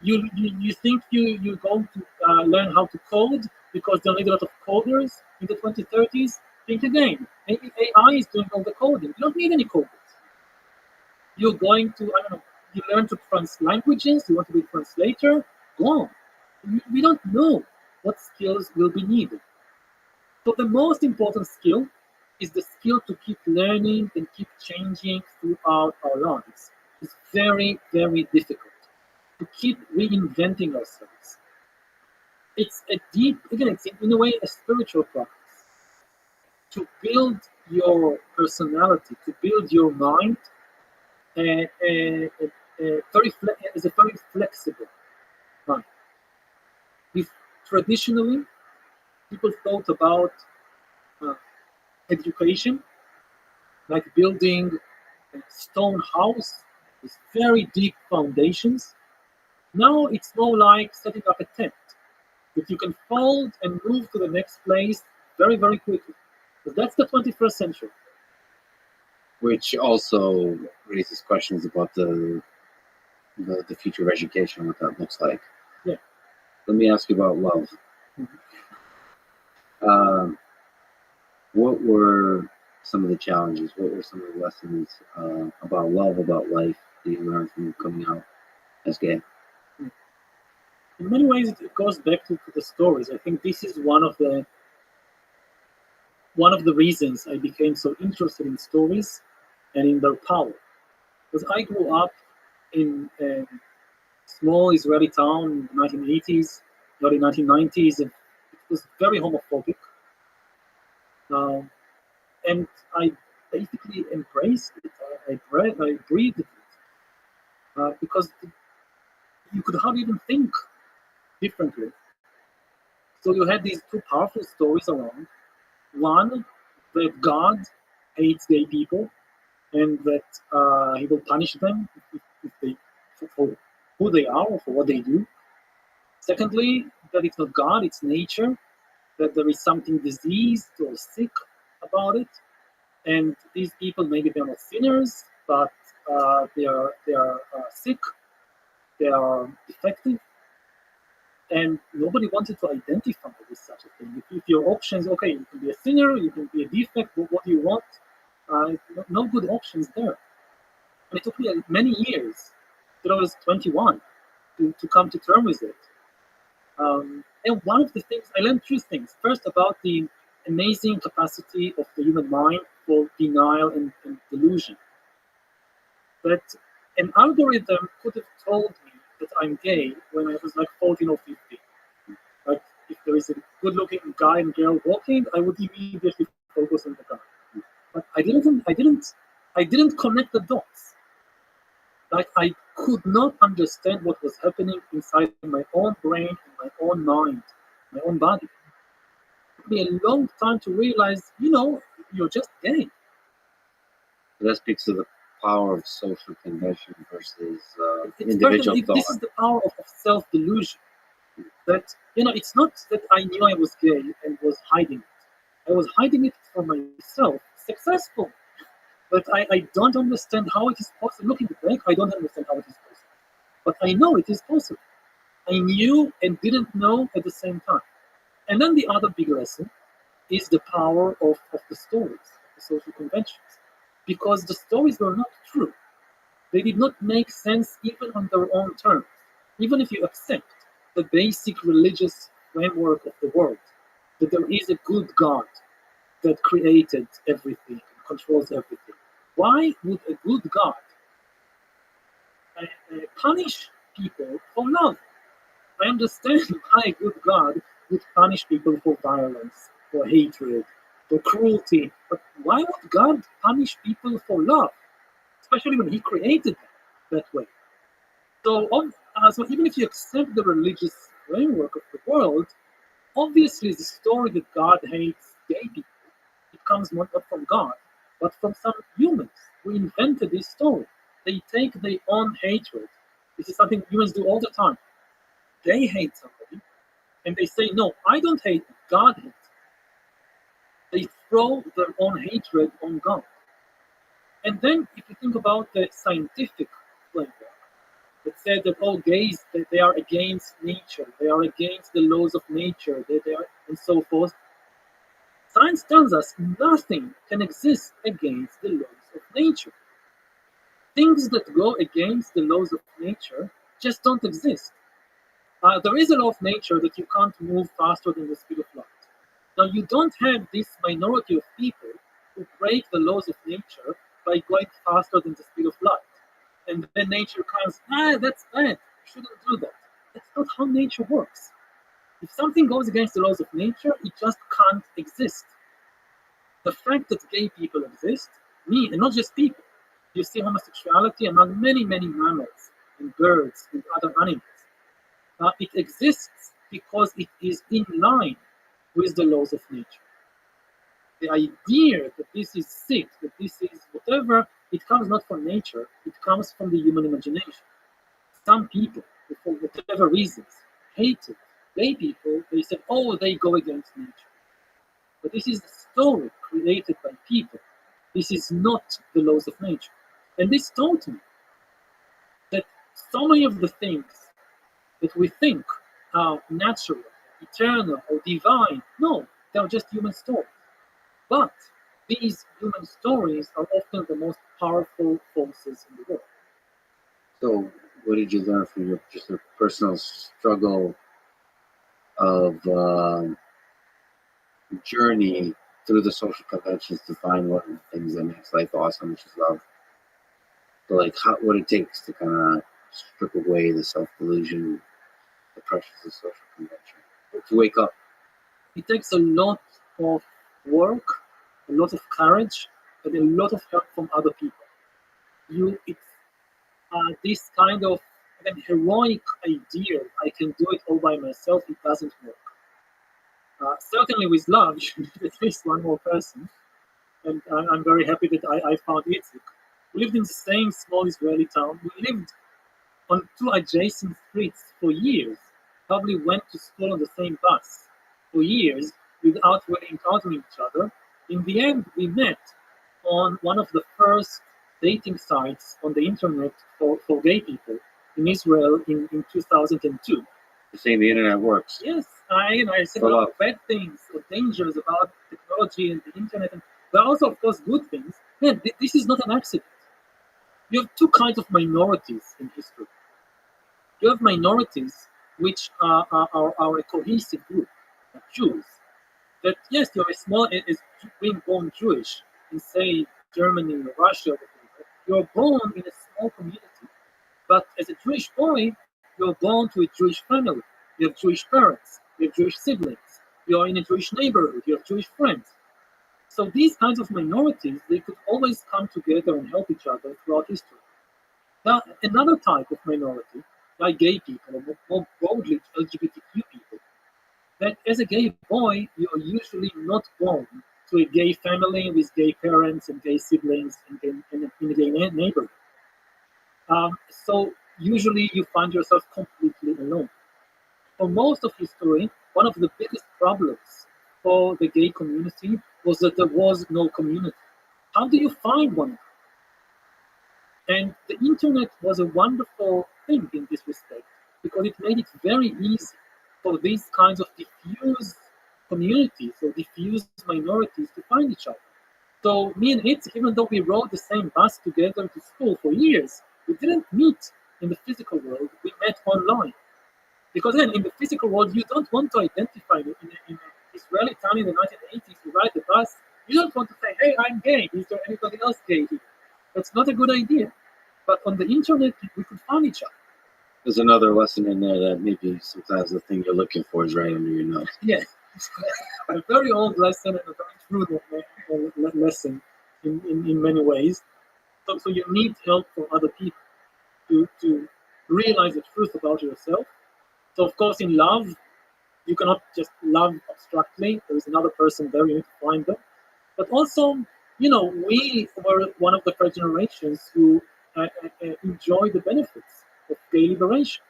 A: You think you're going to learn how to code because they'll need a lot of coders in the 2030s? Think again. Maybe AI is doing all the coding. You don't need any coders. You're going to, I don't know, you learn to translate languages, you want to be a translator, go on. We don't know what skills will be needed. So the most important skill is the skill to keep learning and keep changing throughout our lives. It's very, very difficult to keep reinventing ourselves. It's a deep, again, it's in a way a spiritual practice. To build your personality, to build your mind, is a very flexible mind. Traditionally, people thought about education like building a stone house with very deep foundations. Now it's more like setting up a tent that you can fold and move to the next place very, very quickly. Because that's the 21st century.
B: Which also raises questions about the future of education, what that looks like.
A: Yeah.
B: Let me ask you about love. What were some of the challenges? What were some of the lessons about love, about life that you learned from coming out as gay?
A: In many ways, it goes back to the stories. I think this is one of the reasons I became so interested in stories and in their power. Because I grew up in a small Israeli town in the 1980s, early 1990s, and it was very homophobic. And I basically embraced it. I breathed it because you could hardly even think differently. So you had these two powerful stories around. One, that God hates gay people and that he will punish them if they, for who they are or for what they do. Secondly, that it's not God, it's nature, that there is something diseased or sick about it. And these people, maybe they're not sinners, but they are sick, they are defective, and nobody wanted to identify with such a thing. If your options, okay, you can be a sinner, you can be a defect, but what do you want? No good options there. And it took me many years, till I was 21, to come to terms with it. And one of the things, I learned two things. First, about the amazing capacity of the human mind for denial and delusion. That an algorithm could have told me that I'm gay when I was like 14 or 15. Like, if there is a good-looking guy and girl walking, I would immediately focus on the guy. But I didn't connect the dots. Like, I could not understand what was happening inside my own brain and my own mind, my own body. It took me a long time to realize, you're just gay.
B: That speaks to the power of social convention versus individual thought.
A: This is the power of self-delusion. That, it's not that I knew I was gay and was hiding it. I was hiding it for myself, successful. But I don't understand how it is possible. Looking back, I don't understand how it is possible. But I know it is possible. I knew and didn't know at the same time. And then the other big lesson is the power of the stories, the social conventions. Because the stories were not true. They did not make sense even on their own terms. Even if you accept the basic religious framework of the world, that there is a good God that created everything, controls everything. Why would a good God punish people for love? I understand why a good God would punish people for violence, for hatred, for cruelty. But why would God punish people for love? Especially when he created them that way. So So even if you accept the religious framework of the world, obviously the story that God hates gay people, it comes not from God, but from some humans who invented this story. They take their own hatred. This is something humans do all the time. They hate somebody, and they say, no, I don't hate, God hates. They throw their own hatred on God. And then if you think about the scientific framework, that said that all gays that they are against nature, they are against the laws of nature, they are, and so forth. Science tells us nothing can exist against the laws of nature. Things that go against the laws of nature just don't exist. There is a law of nature that you can't move faster than the speed of light. Now, you don't have this minority of people who break the laws of nature by going faster than the speed of light. And then nature comes, that's bad, you shouldn't do that. That's not how nature works. If something goes against the laws of nature, it just can't exist. The fact that gay people exist, and not just people, you see homosexuality among many, many mammals and birds and other animals. It exists because it is in line with the laws of nature. The idea that this is sick, that this is whatever, it comes not from nature, it comes from the human imagination. Some people, for whatever reasons, hated gay people. They said, oh, they go against nature. But this is a story created by people. This is not the laws of nature. And this taught me that so many of the things that we think are natural, eternal, or divine, no, they're just human stories. But these human stories are often the most powerful forces in the world.
B: So, what did you learn from your just a personal struggle of journey through the social conventions to find what things that makes life awesome, which is love? So, like, what it takes to kind of strip away the self-delusion, the pressures of social convention, to wake up.
A: It takes a lot of work, a lot of courage, and a lot of help from other people. It's this kind of heroic idea, I can do it all by myself, it doesn't work. Certainly with love, you need at least one more person. And I'm very happy that I found Itzik. We lived in the same small Israeli town. We lived on two adjacent streets for years. Probably went to school on the same bus for years without really encountering each other. In the end, we met on one of the first dating sites on the internet for gay people in Israel in 2002.
B: You're saying the internet works?
A: Yes, I said a lot of bad things or dangers about technology and the internet. And there are also, of course, good things. Man, this is not an accident. You have two kinds of minorities in history. You have minorities which are a cohesive group, like Jews. That yes, you're a small, is being born Jewish in say Germany or Russia, or whatever. You're born in a small community, but as a Jewish boy, you're born to a Jewish family. You have Jewish parents. You have Jewish siblings. You are in a Jewish neighborhood. You have Jewish friends. So these kinds of minorities, they could always come together and help each other throughout history. Now, another type of minority, like gay people, or more broadly LGBTQ people, that as a gay boy, you are usually not born to a gay family with gay parents and gay siblings in a gay neighborhood. So usually you find yourself completely alone. For most of history, one of the biggest problems for the gay community was that there was no community. How do you find one? And the internet was a wonderful thing in this respect because it made it very easy for these kinds of diffuse communities or diffuse minorities to find each other. So me and it, even though we rode the same bus together to school for years, we didn't meet in the physical world, we met online. Because then in the physical world, you don't want to identify in an Israeli town in the 1980s, you ride the bus, you don't want to say, hey, I'm gay, is there anybody else gay here? That's not a good idea. But on the internet, we could find each other.
B: There's another lesson in there that maybe sometimes the thing you're looking for is right under your nose.
A: Yes. A very old lesson and a very true lesson in many ways. So you need help from other people to realize the truth about yourself. So, of course, in love, you cannot just love abstractly. There is another person there, you need to find them. But also, we were one of the first generations who enjoy the benefits of gay liberation,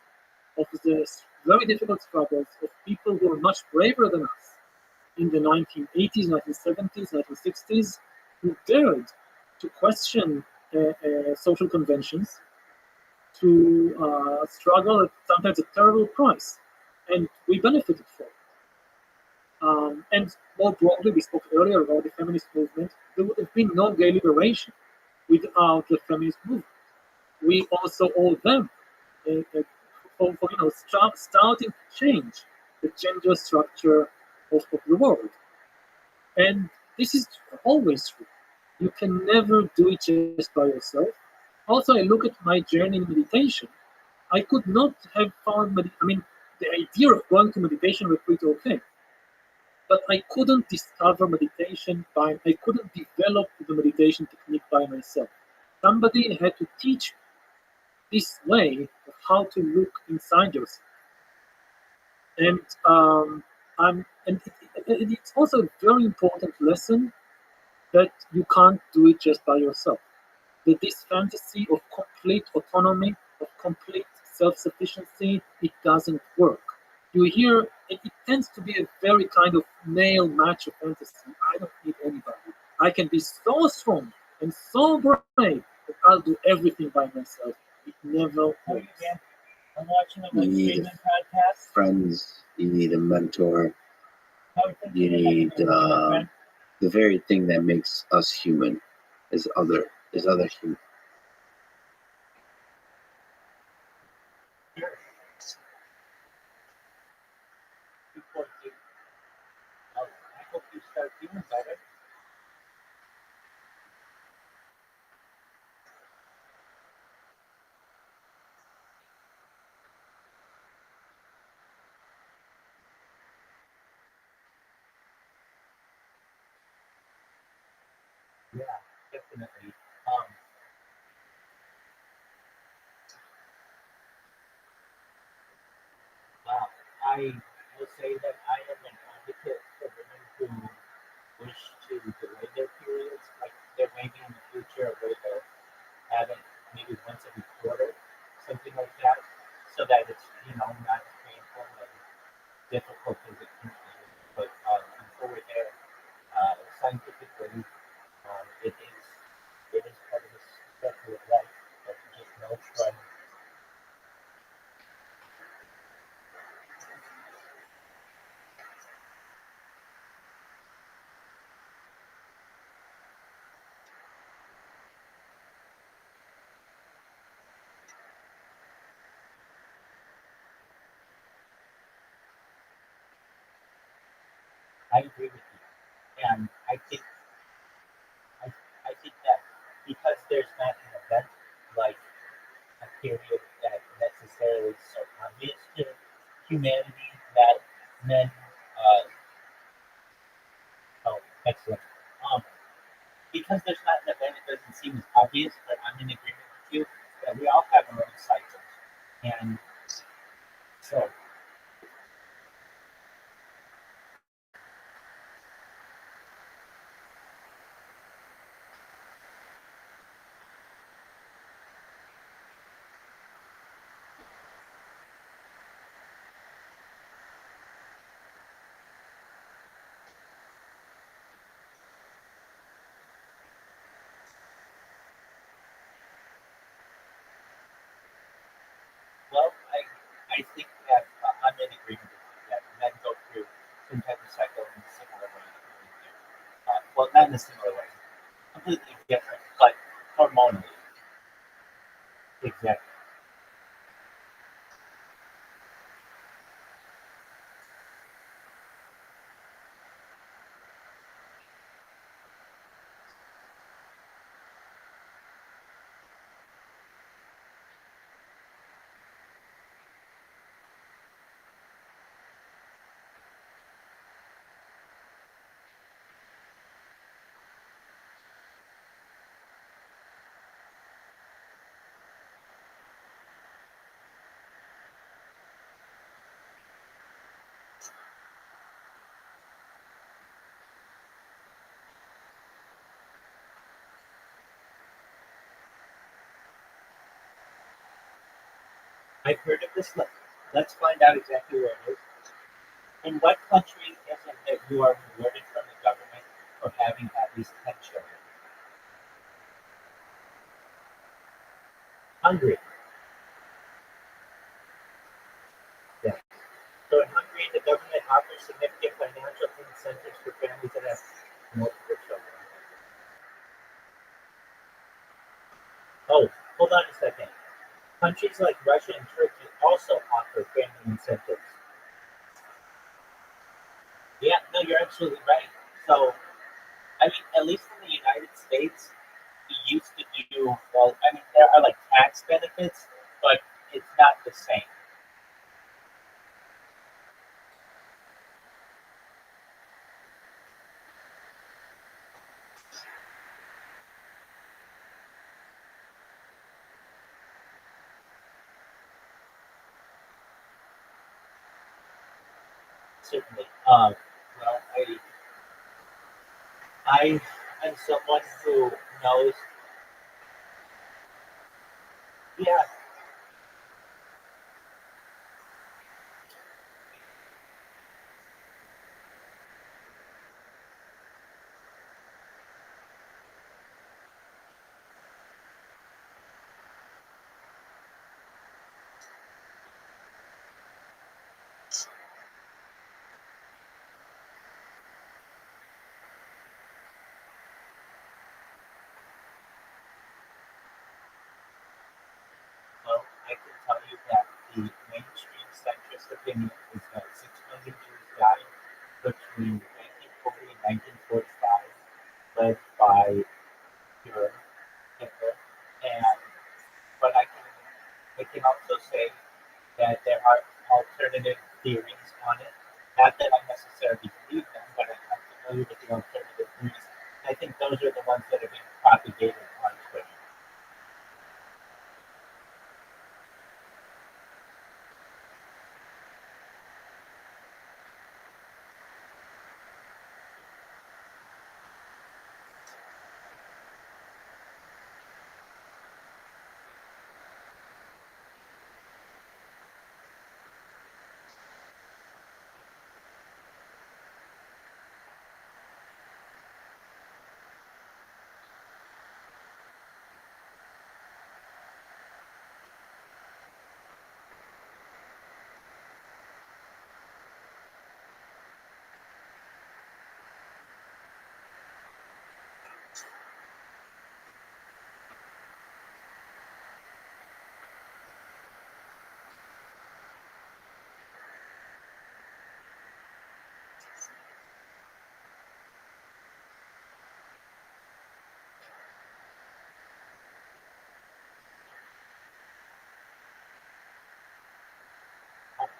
A: of the very difficult struggles of people who are much braver than us in the 1980s, 1970s, 1960s, who dared to question social conventions, to struggle at sometimes a terrible price. And we benefited from it. And more broadly, we spoke earlier about the feminist movement. There would have been no gay liberation without the feminist movement. We also owe them for starting to change the gender structure of the world. And this is always true. You can never do it just by yourself. Also, I look at my journey in meditation. I could not have found, the idea of going to meditation retreat, okay, but I couldn't discover meditation I couldn't develop the meditation technique by myself. Somebody had to teach this way of how to look inside yourself. And it's also a very important lesson that you can't do it just by yourself. That this fantasy of complete autonomy, of complete self-sufficiency, it doesn't work. You hear it tends to be a very kind of male macho fantasy. I don't need anybody. I can be so strong and so brave that I'll do everything by myself. It never works.
C: I'm watching a
B: You need
C: treatment podcast.
B: friends. You need a mentor.
C: How are things
B: You
C: going,
B: need
C: my friend?
B: the very thing that makes us human is other human.
C: Sure. 2:14. Oh, I hope you start feeling better. Yeah, definitely. Wow. I will say that I am an advocate for women who wish to delay their periods. Like there may be in the future a way to have it maybe once every quarter, something like that, so that it's not as painful and difficult as it can be. But until we're there, scientifically, it is part of the cycle of life. But just know from I agree with you, and I, I think that because there's not an event like a period that necessarily is so obvious to humanity that men. Oh, excellent. Um, because there's not an event, it doesn't seem as obvious, but I'm in agreement with you that we all have our own cycles, and so well, I think that I'm in agreement with you that men go through some type of cycle in a similar way that women do. Well, not in a similar way, completely different, but hormonally, exactly. I've heard of this. Let's find out exactly where it is. In what country is it that you are rewarded from the government for having at least 10 children? Hungary. Yeah. So in Hungary, the government offers significant financial incentives for families that have multiple children. Oh, hold on a second. Countries like Russia and Turkey also offer family incentives. Yeah, no, you're absolutely right. So, I mean, at least in the United States, we used to do, well, I mean, there are like tax benefits, but it's not the same. Certainly. Well, I am someone who knows, yeah, well, I can tell you that the mainstream centrist opinion is that 6 million Jews died between 1940 and 1945, led by Führer, Hitler. And but I can also say that there are alternative theories on it. Not that I necessarily believe them, but I'm familiar with the alternative theories. I think those are the ones that are being propagated on Twitter.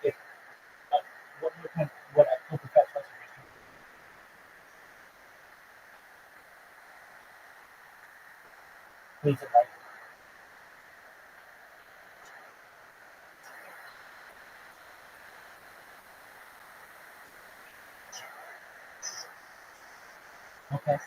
C: If, one more time, what I told the best please invite. Okay.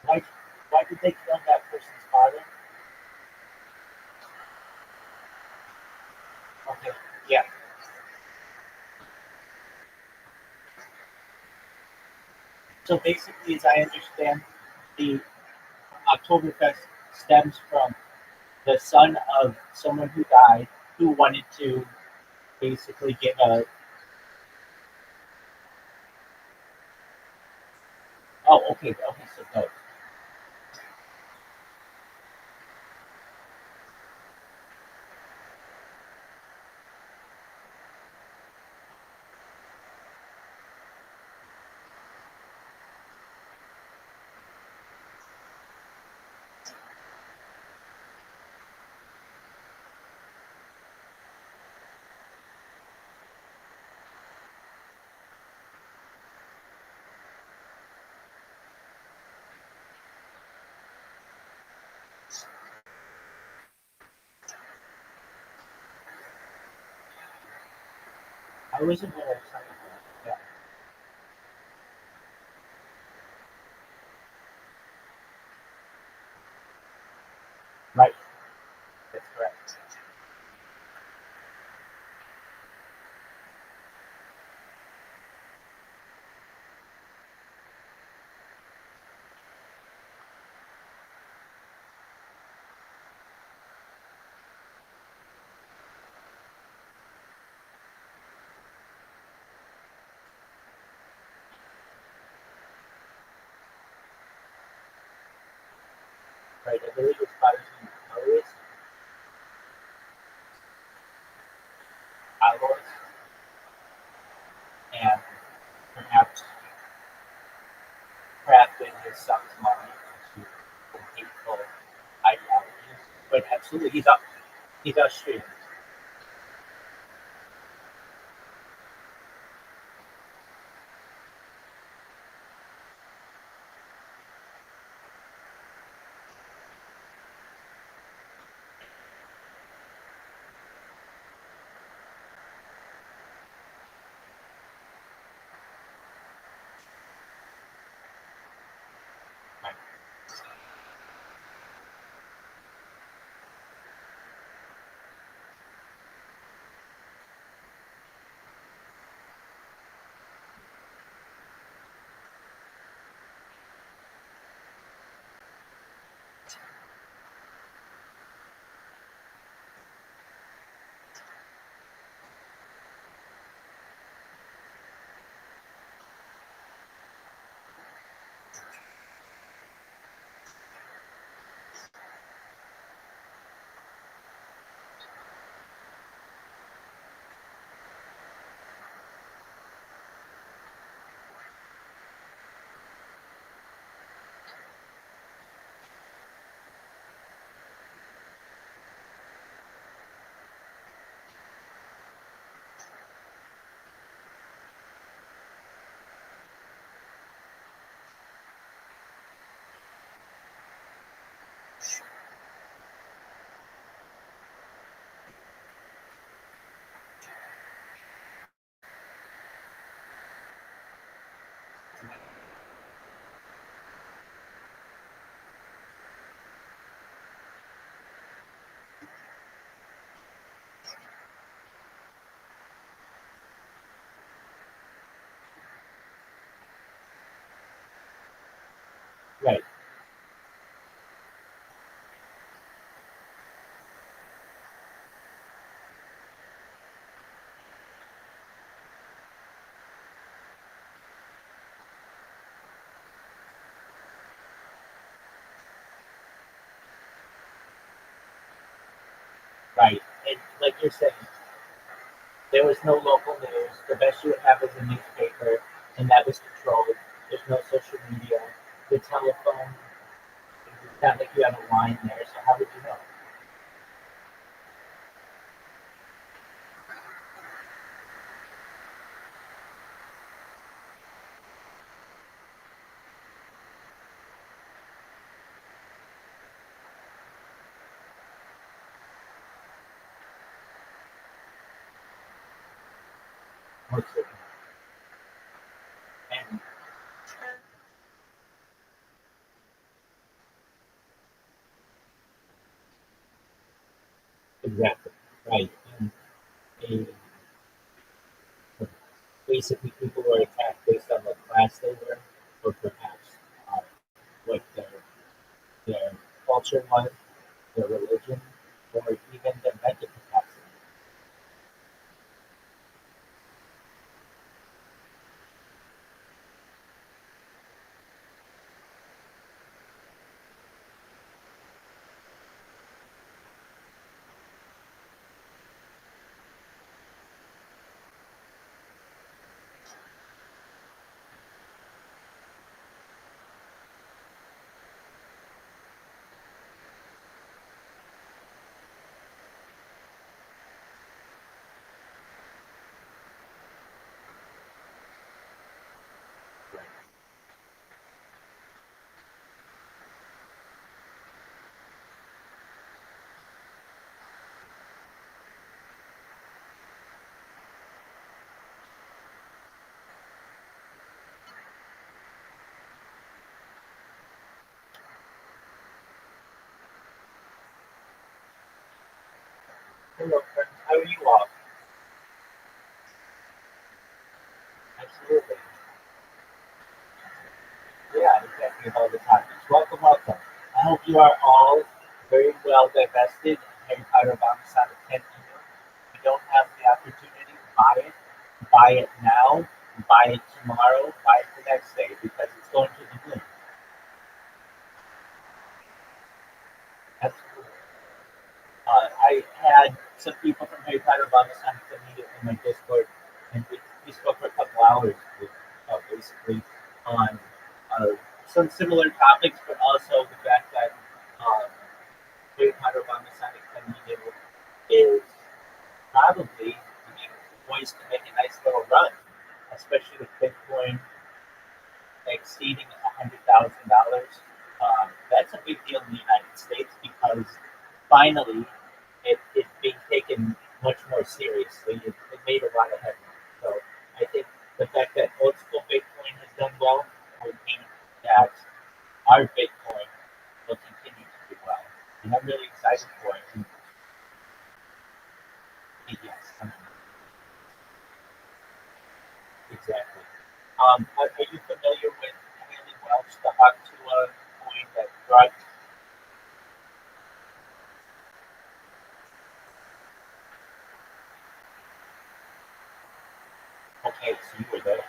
C: Why, why did they kill that person's father? Okay, yeah. So basically, as I understand, the Oktoberfest stems from the son of someone who died who wanted to basically get a. Oh, okay, okay, so no. I wasn't aware of something like that. Right, that's correct. Right, I believe it's by using colors, alloys, and perhaps crafting his son's mind into some hateful ideologies. But absolutely, he's Austrian. Right, right, right. And like you're saying, there was no local news. The best you would have was a newspaper, and that was controlled. There's no social media. The telephone, it's not like you have a line there, so how would you know? Most of it. And culture was, their religion, or even their mental capacity. Right. Hello, friends. How are you all? Absolutely. Yeah, exactly all the time. Welcome, welcome. I hope you are all very well divested in Harry Potter Bounce out of 10 email. If you don't have the opportunity, buy it now, buy it tomorrow, buy it the next day because it's going to the moon. Absolutely. I had some people from Harry Potter Bible Science meet in my Discord, and we spoke for a couple hours, basically on uh, some similar topics, but also the fact that um, Harry Potter Bible Science is probably poised to make a nice little run, especially with Bitcoin exceeding $100,000. That's a big deal in the United States because finally it's being taken much more seriously. It made a lot of headlines. So I think the fact that old school Bitcoin has done well would mean that our Bitcoin will continue to do well. And I'm really excited for it. And yes, exactly. Are you familiar with Haley Welch, the Hot Tua coin that brought? Okay, so you were there.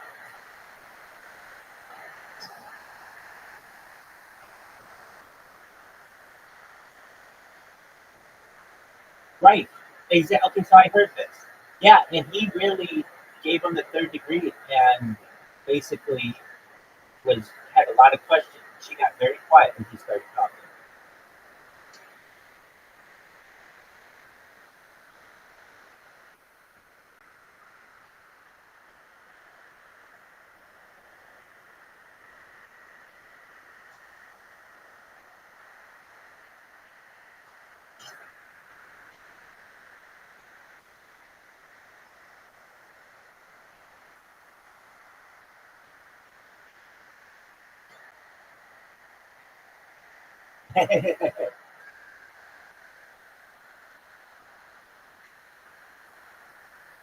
C: Right. Exactly. Okay, so I heard this. Yeah, and he really gave him the third degree and basically was had a lot of questions. She got very quiet when he started talking.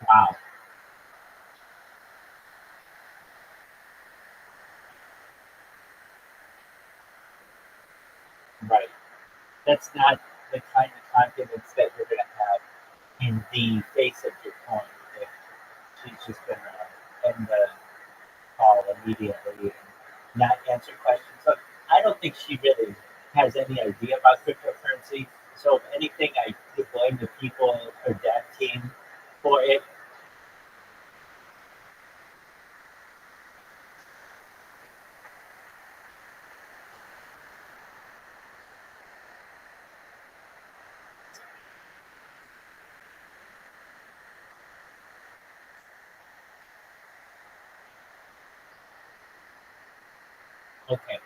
C: Wow. Right. That's not the kind of confidence that you're going to have in the face of your coin if she's just going to end the call immediately and not answer questions. So I don't think she really has any idea about cryptocurrency. So if anything, I would blame the people, her dev team, for it. Okay.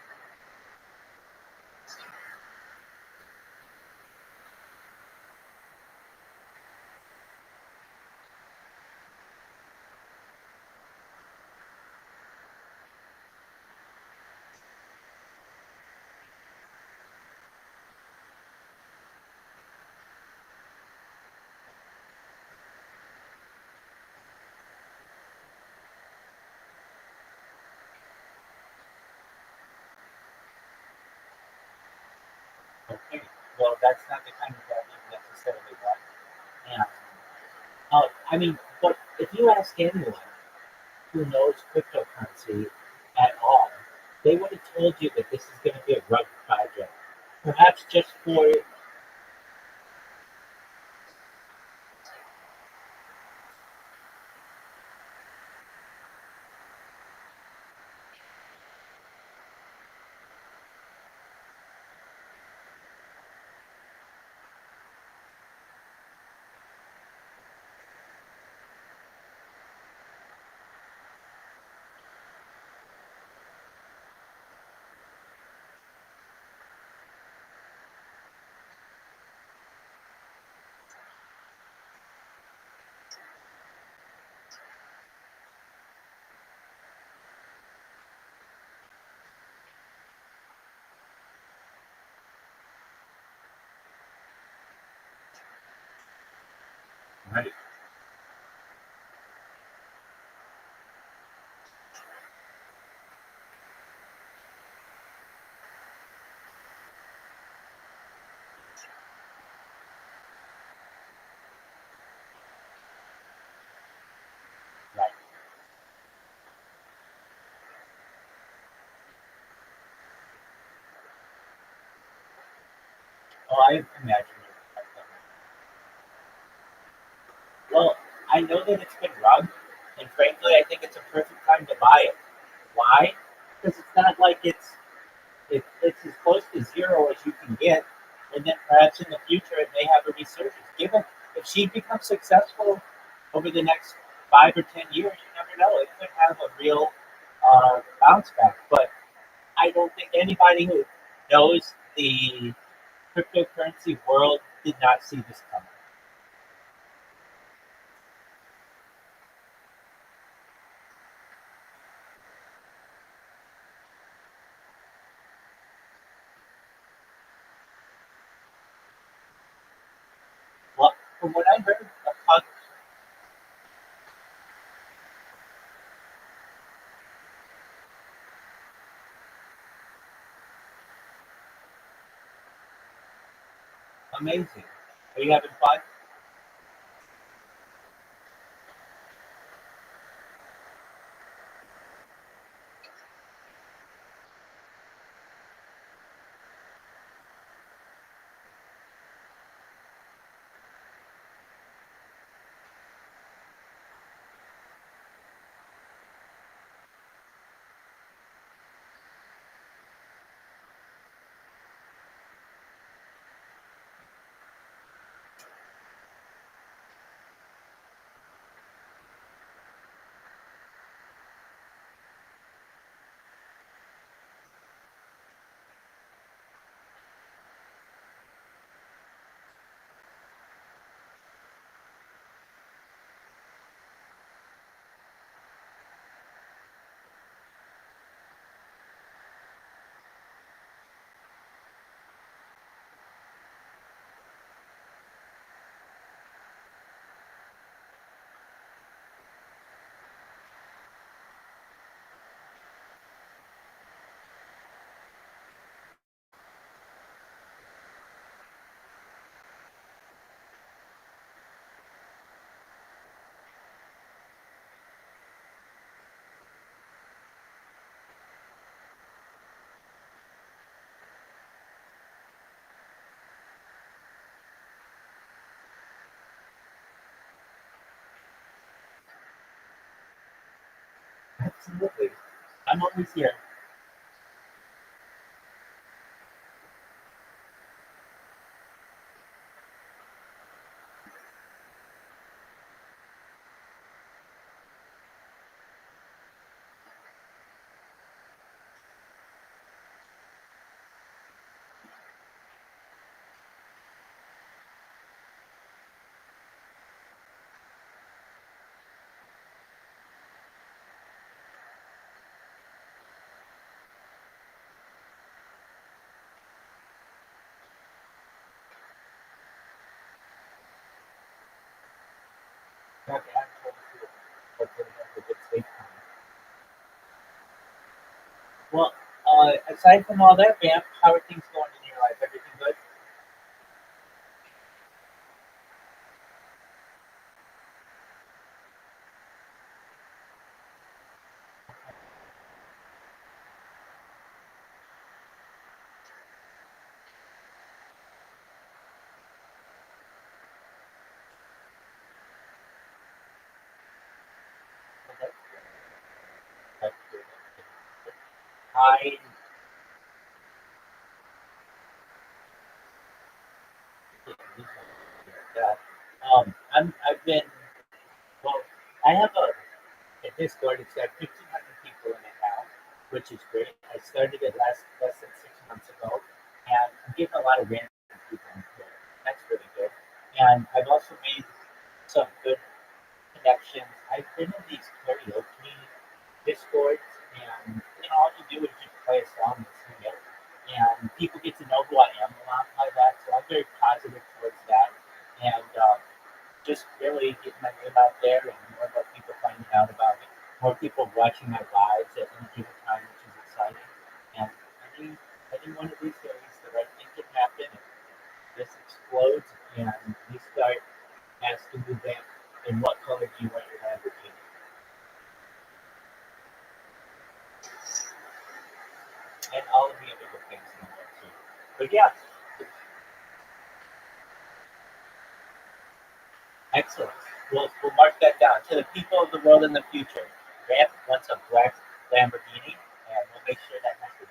C: Okay, well, that's not the kind of job you necessarily want. And I mean, but if you ask anyone who knows cryptocurrency at all, they would have told you that this is going to be a rough project. Perhaps just for right, right. Oh, I imagine it. Well, I know that it's been rugged, and frankly, I think it's a perfect time to buy it. Why? Because it's not like it's as close to zero as you can get, and then perhaps in the future it may have a resurgence. Given if she becomes successful over the next 5 or 10 years, you never know. It could have a real bounce back. But I don't think anybody who knows the cryptocurrency world did not see this coming. Well, from what I heard, amazing. Are you having fun? Absolutely. I'm always here. Okay, I'm totally cool. Hopefully, have a good sleep time. Well, aside from all that, Vamp, how are things going in your life? Everything good? I I've been well. I have a Discord. It's got 1,500 people in it now, which is great. I started it less than 6 months ago, and I'm getting a lot of random people in here. That's really good. And I've also made some good connections. I've been in these karaoke discords, and all you do is just play a song and sing it, and people get to know who I am a lot by that. So I'm very positive towards that, and just really getting my name out there, and more about people finding out about me, more people watching my lives at any given time, which is exciting. And any any one of these days, the right thing can happen, and this explodes, and we start asking you then, in what color do you want your Lamborghini? And all of the other good things in there too. But yeah, excellent. We'll mark that down. To the people of the world in the future, Grant wants a black Lamborghini, and we'll make sure that happens.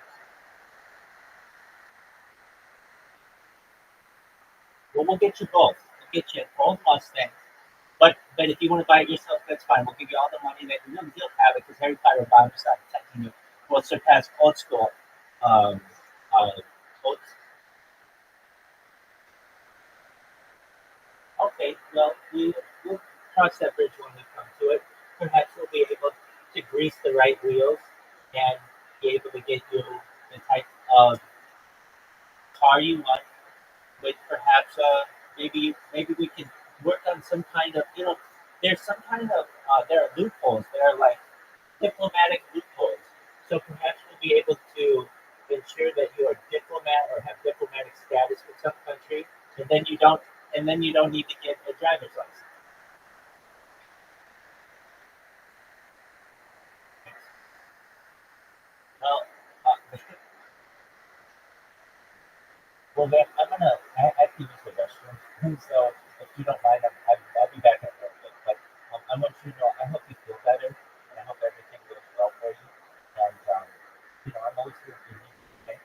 C: Well, we'll get you both. We'll get you both Mustangs. But if you want to buy it yourself, that's fine. We'll give you all the money that you'll have it because Harry Potter Bound is not protecting you. Will surpass old school. Um, uh, old, okay, well, we'll cross that bridge when we come to it. Perhaps we'll be able to grease the right wheels and be able to get you the type of car you want. With perhaps maybe we can work on some kind of there's some kind of there are loopholes. There are like diplomatic loopholes. So perhaps we'll be able to ensure that you are diplomat or have diplomatic status with some country, and then you don't need to get a driver's license. Well, well, then I have to use the restroom, so if you don't mind, I'll be back in a little bit. But I want you to know I hope you feel better, and I hope everything goes well for you. And I'm always here for you. Okay,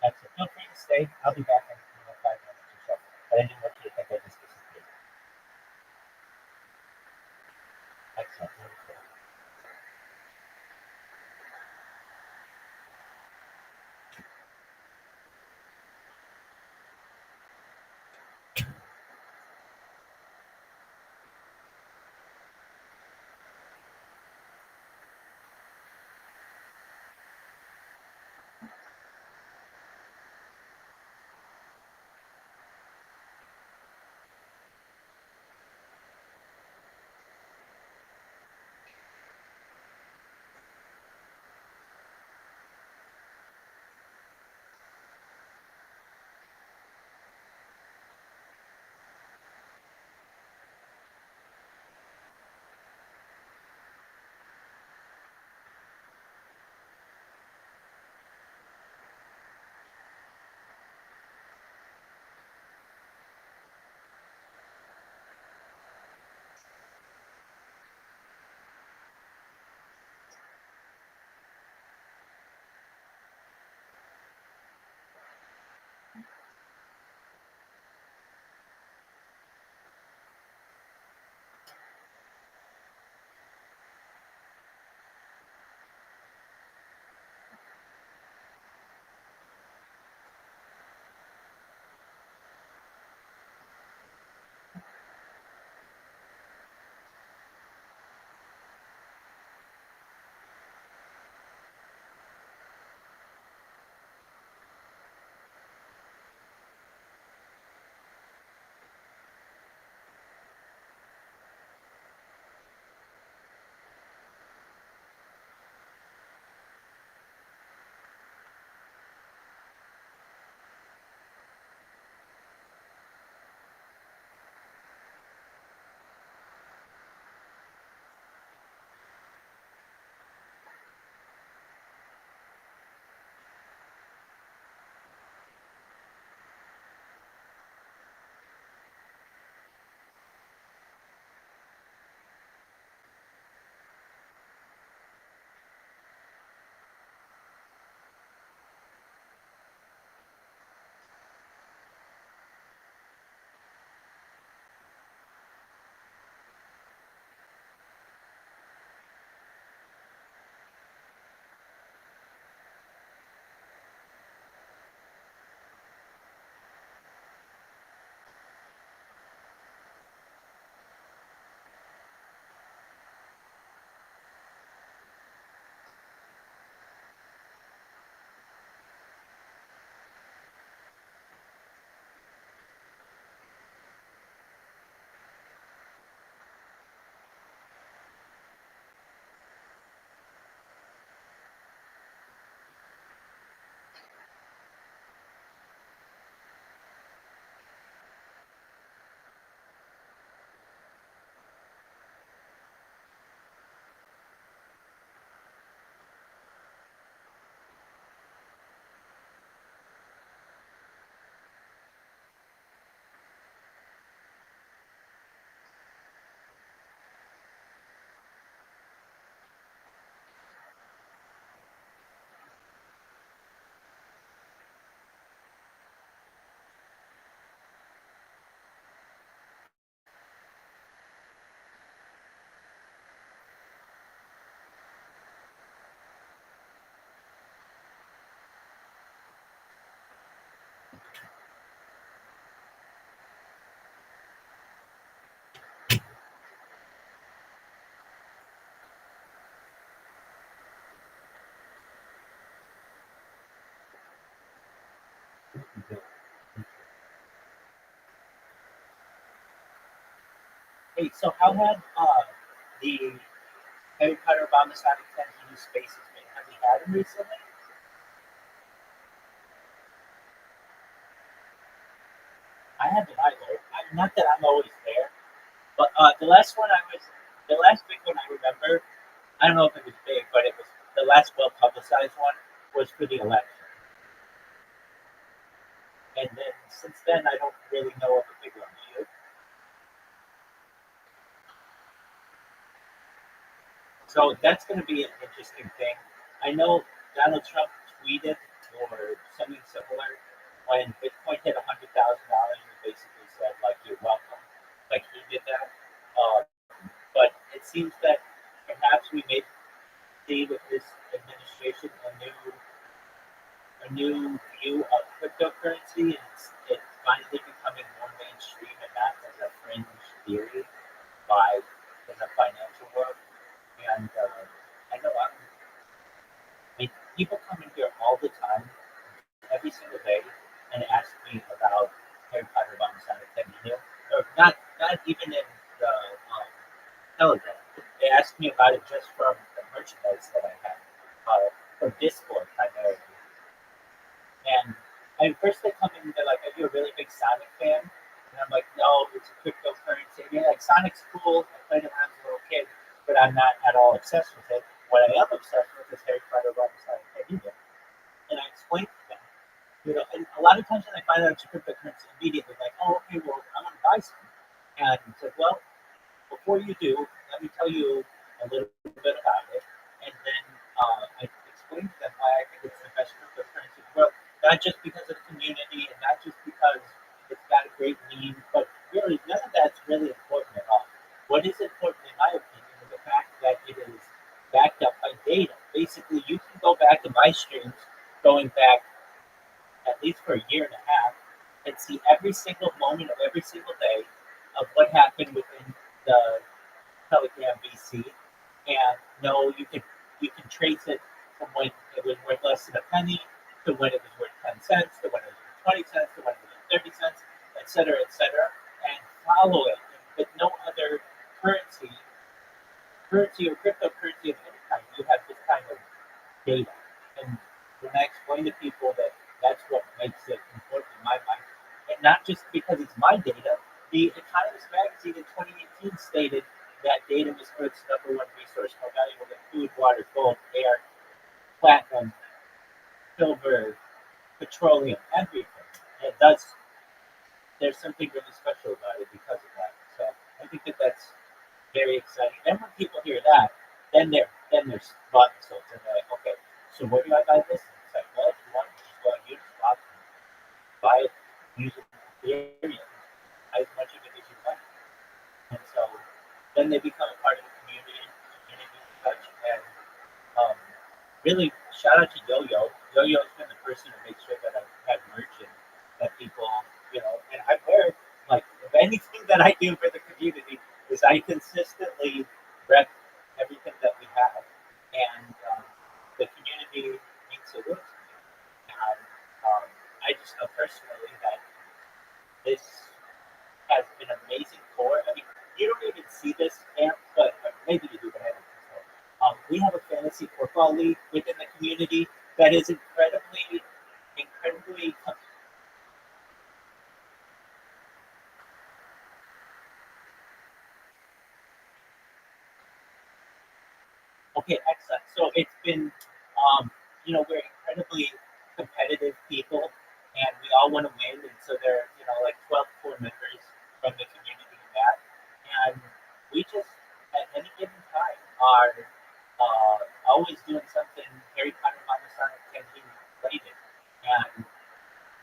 C: that's it. Feel free to stay. I'll be back in 5 minutes or so. But I didn't want you to think I just disappeared. Excellent. Wonderful. community build. Hey, so how have the Harry Potter Bomb the Sonic 10 new spaces been? Have we had them recently? I haven't either. Not that I'm always there, but the last big one I remember. I don't know if it was big, but it was the last well publicized one was for the election. And then since then, I don't really know of a big one. Do you? So that's going to be an interesting thing. I know Donald Trump tweeted or something similar when Bitcoin hit $100,000. He basically said like "You're welcome," like he did that. Uh, but it seems that perhaps we may see with this administration a new view of cryptocurrency, and it's finally becoming more mainstream and not as a fringe theory by in the financial world. And I know I mean, people come in here all the time, every single day, and ask me about Harry Potter Bomb Sonic 10 email, or not even in the Telegram. They ask me about it just from the merchandise that I have, from Discord primarily. And first they come in and they're like, "Are you a really big Sonic fan?" And I'm like, "No, it's a cryptocurrency." And they're like, "Sonic's cool. I played it when I was a little kid, but I'm not at all obsessed with it. What I am obsessed with is Harry Potter Robin Sonic Eden." And I explained to them, and a lot of times when I find out it's a cryptocurrency, immediately like, "Oh, okay, well, I'm gonna buy some." And I said, "Well, before you do, let me tell you a little bit about it." And then I explained to them why I think it's the best cryptocurrency in the world, not just because of the community and not just because it's got a great meme, but really none of that's really important at all. What is important, in my opinion, is the fact that it is backed up by data. Basically, you can go back to my streams going back at least for a year and a half and see every single moment of every single day of what happened within the Telegram VC, and no, you can trace it from when it was worth less than a penny to when it was worth 10 cents to when it was worth 20 cents to when it was worth 30 cents, etc., and follow it. With no other currency, currency or cryptocurrency of any kind, you have this kind of data. And when I explain to people that that's what makes it important in my mind, and not just because it's my data, the Economist magazine in 2018 stated that data was Earth's number one resource, more valuable than food, water, gold, air, platinum, silver, petroleum, everything. And thus, there's something really special about it because of that. So I think that that's very exciting. And when people hear that, then they're bought and sold. And they're like, okay, so where do I buy this? And it's like, well, if you want, you just go on Uniswap and buy it using Ethereum, as much of it as you want. And so then they become a part of the community touch. And um, really, shout out to Yo-Yo. Yo-Yo's been the person who makes sure that I've had merch and that people, and I wear, like, if anything that I do for the community is I consistently rep everything that we have. And the community means a lot to me. And I just know personally that this has been amazing for. I mean, you don't even see this camp, but maybe you do, but I don't think so. We have a fantasy football league within the community that is incredibly. Okay, excellent. So it's been, we're incredibly competitive people, and we all want to win. And so there are, like 12 core members from the community in that. And we just, at any given time, are always doing something Harry Potter Mama Sonic campaign related. And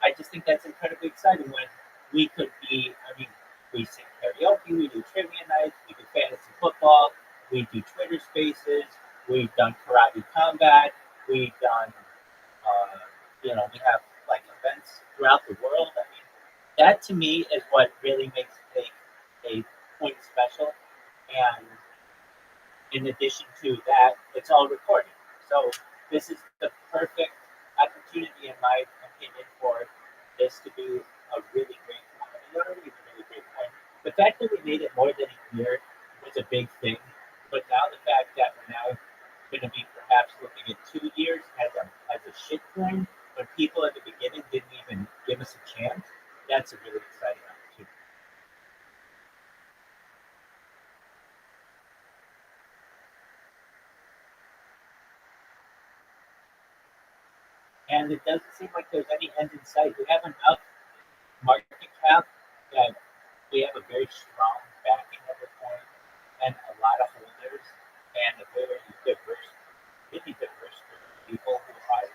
C: I just think that's incredibly exciting when we could be, I mean, we sing karaoke, we do trivia nights, we do fantasy football, we do Twitter spaces, we've done karate combat, we've done, we have like events throughout the world. I mean, that to me is what really makes a point special. And in addition to that, it's all recorded. So this is the perfect opportunity, in my opinion, for this to be a really great point. I mean, not only a really great point, the fact that we made it more than a year was a big thing. But now the fact that we're now going to be perhaps looking at 2 years as a shit coin when people at the beginning didn't even give us a chance, that's a really exciting opportunity. And it doesn't seem like there's any end in sight. We have enough market cap that we have a very strong backing of the coin and a lot of holders and a very diverse, really diverse group of people who are.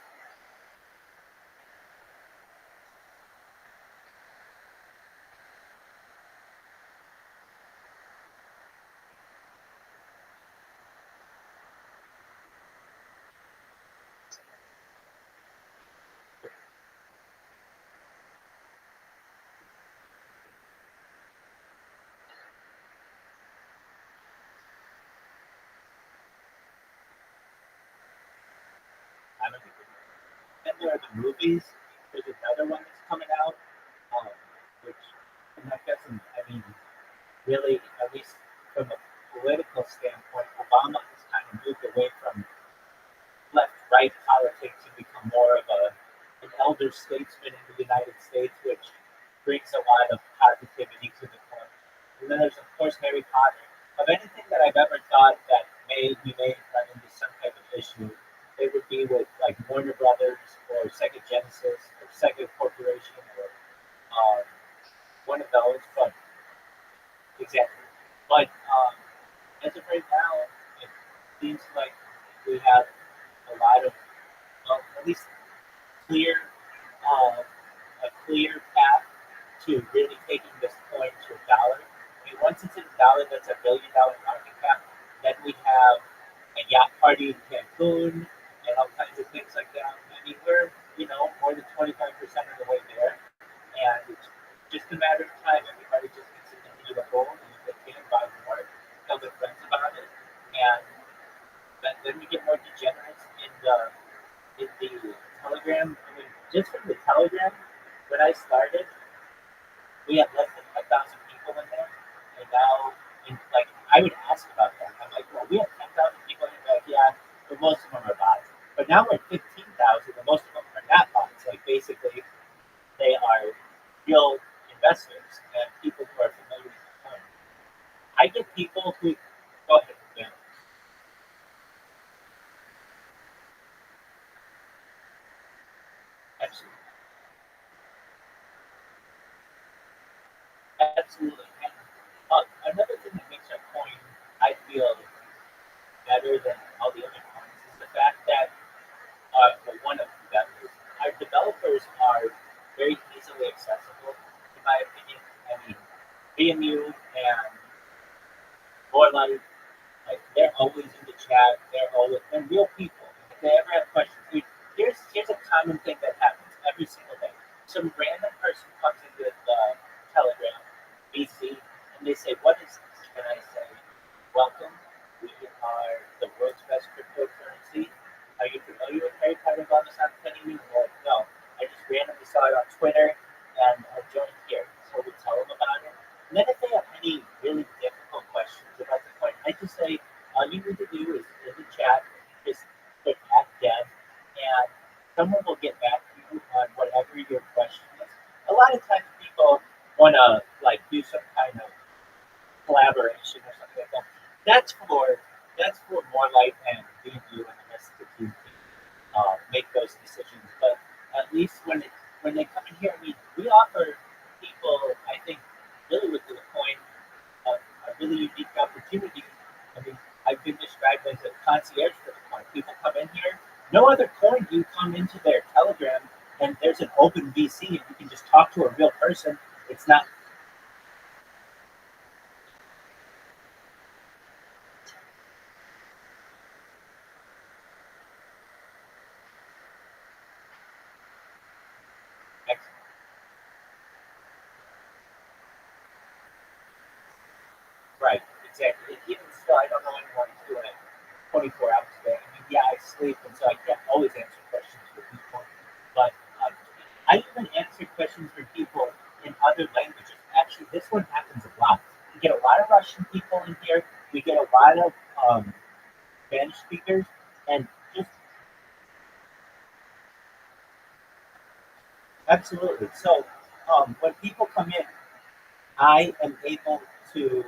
C: I don't even know. Then there are the movies. There's another one that's coming out, um, which I'm not guessing. I mean, really, at least from a political standpoint, Obama has kind of moved away from left-right politics and become more of an elder statesman in the United States, which brings a lot of positivity to the point. And then there's of course Harry Potter. Of anything that I've ever thought that we may run into some type of issue, it would be with like Warner Brothers or Sega Genesis or Sega Corporation or um, one of those. But exactly. But as of right now, it seems like we have a lot of, well, at least clear, a clear path to really taking this coin to a dollar. I mean, once it's at a dollar, that's $1 billion market cap. Then we have a yacht party in Cancun and all kinds of things like that. I mean, we're more than 25% of the way there, and it's just a matter of time. Everybody just needs to continue to hold, and if they can buy more, tell their friends about it, and then we get more degenerates in the Telegram. I mean, just from the Telegram, when I started, we had less than 1,000 people in there, and now, like, I would ask about that. I'm like, well, we have 10,000 people in there. Like, yeah, but most of them are bots. But now we're at 15,000, and most of them are not bots. Like, basically, they are real investors and people who are familiar with the coin. I get people who go ahead. Yeah, absolutely, absolutely. And another thing that makes our coin, I feel, better than all the other coins is the fact that well, one of them is our developers are very easily accessible, in my opinion. I mean, BMU and more like they're always in the chat. They're real people. If they ever have questions, here's a common thing that happens every single day. Some random person comes into the Telegram, VC, and they say, "What is this?" And I say, "Welcome. We are the world's best cryptocurrency. Are you familiar with Harry Potter Bonus Opportunity?" And they're like, "No. I just randomly saw it on Twitter and I joined here." So we tell them about it. And then if they have any really difficult questions about the coin, I just say, all you need to do is in the chat, just click at dev, and someone will get back to you on whatever your question is. A lot of times people want to like do some kind of collaboration or something like that. That's for more light and being you and the rest of the team make those decisions. But at least when they come in here, I mean, we offer people, I think, really with the coin, a really unique opportunity. I mean, I've been described as a concierge for the coin. People come in here. No other coin do you come into their Telegram and there's an open VC and you can just talk to a real person. It's not right, exactly. Even still, I don't know anyone who's doing it 24 hours a day. I mean, yeah, I sleep, and so I can't always answer questions for people. But I I even answer questions for people in other languages. Actually, this one happens a lot. We get a lot of Russian people in here. We get a lot of Spanish speakers, and just absolutely. So when people come in, I am able to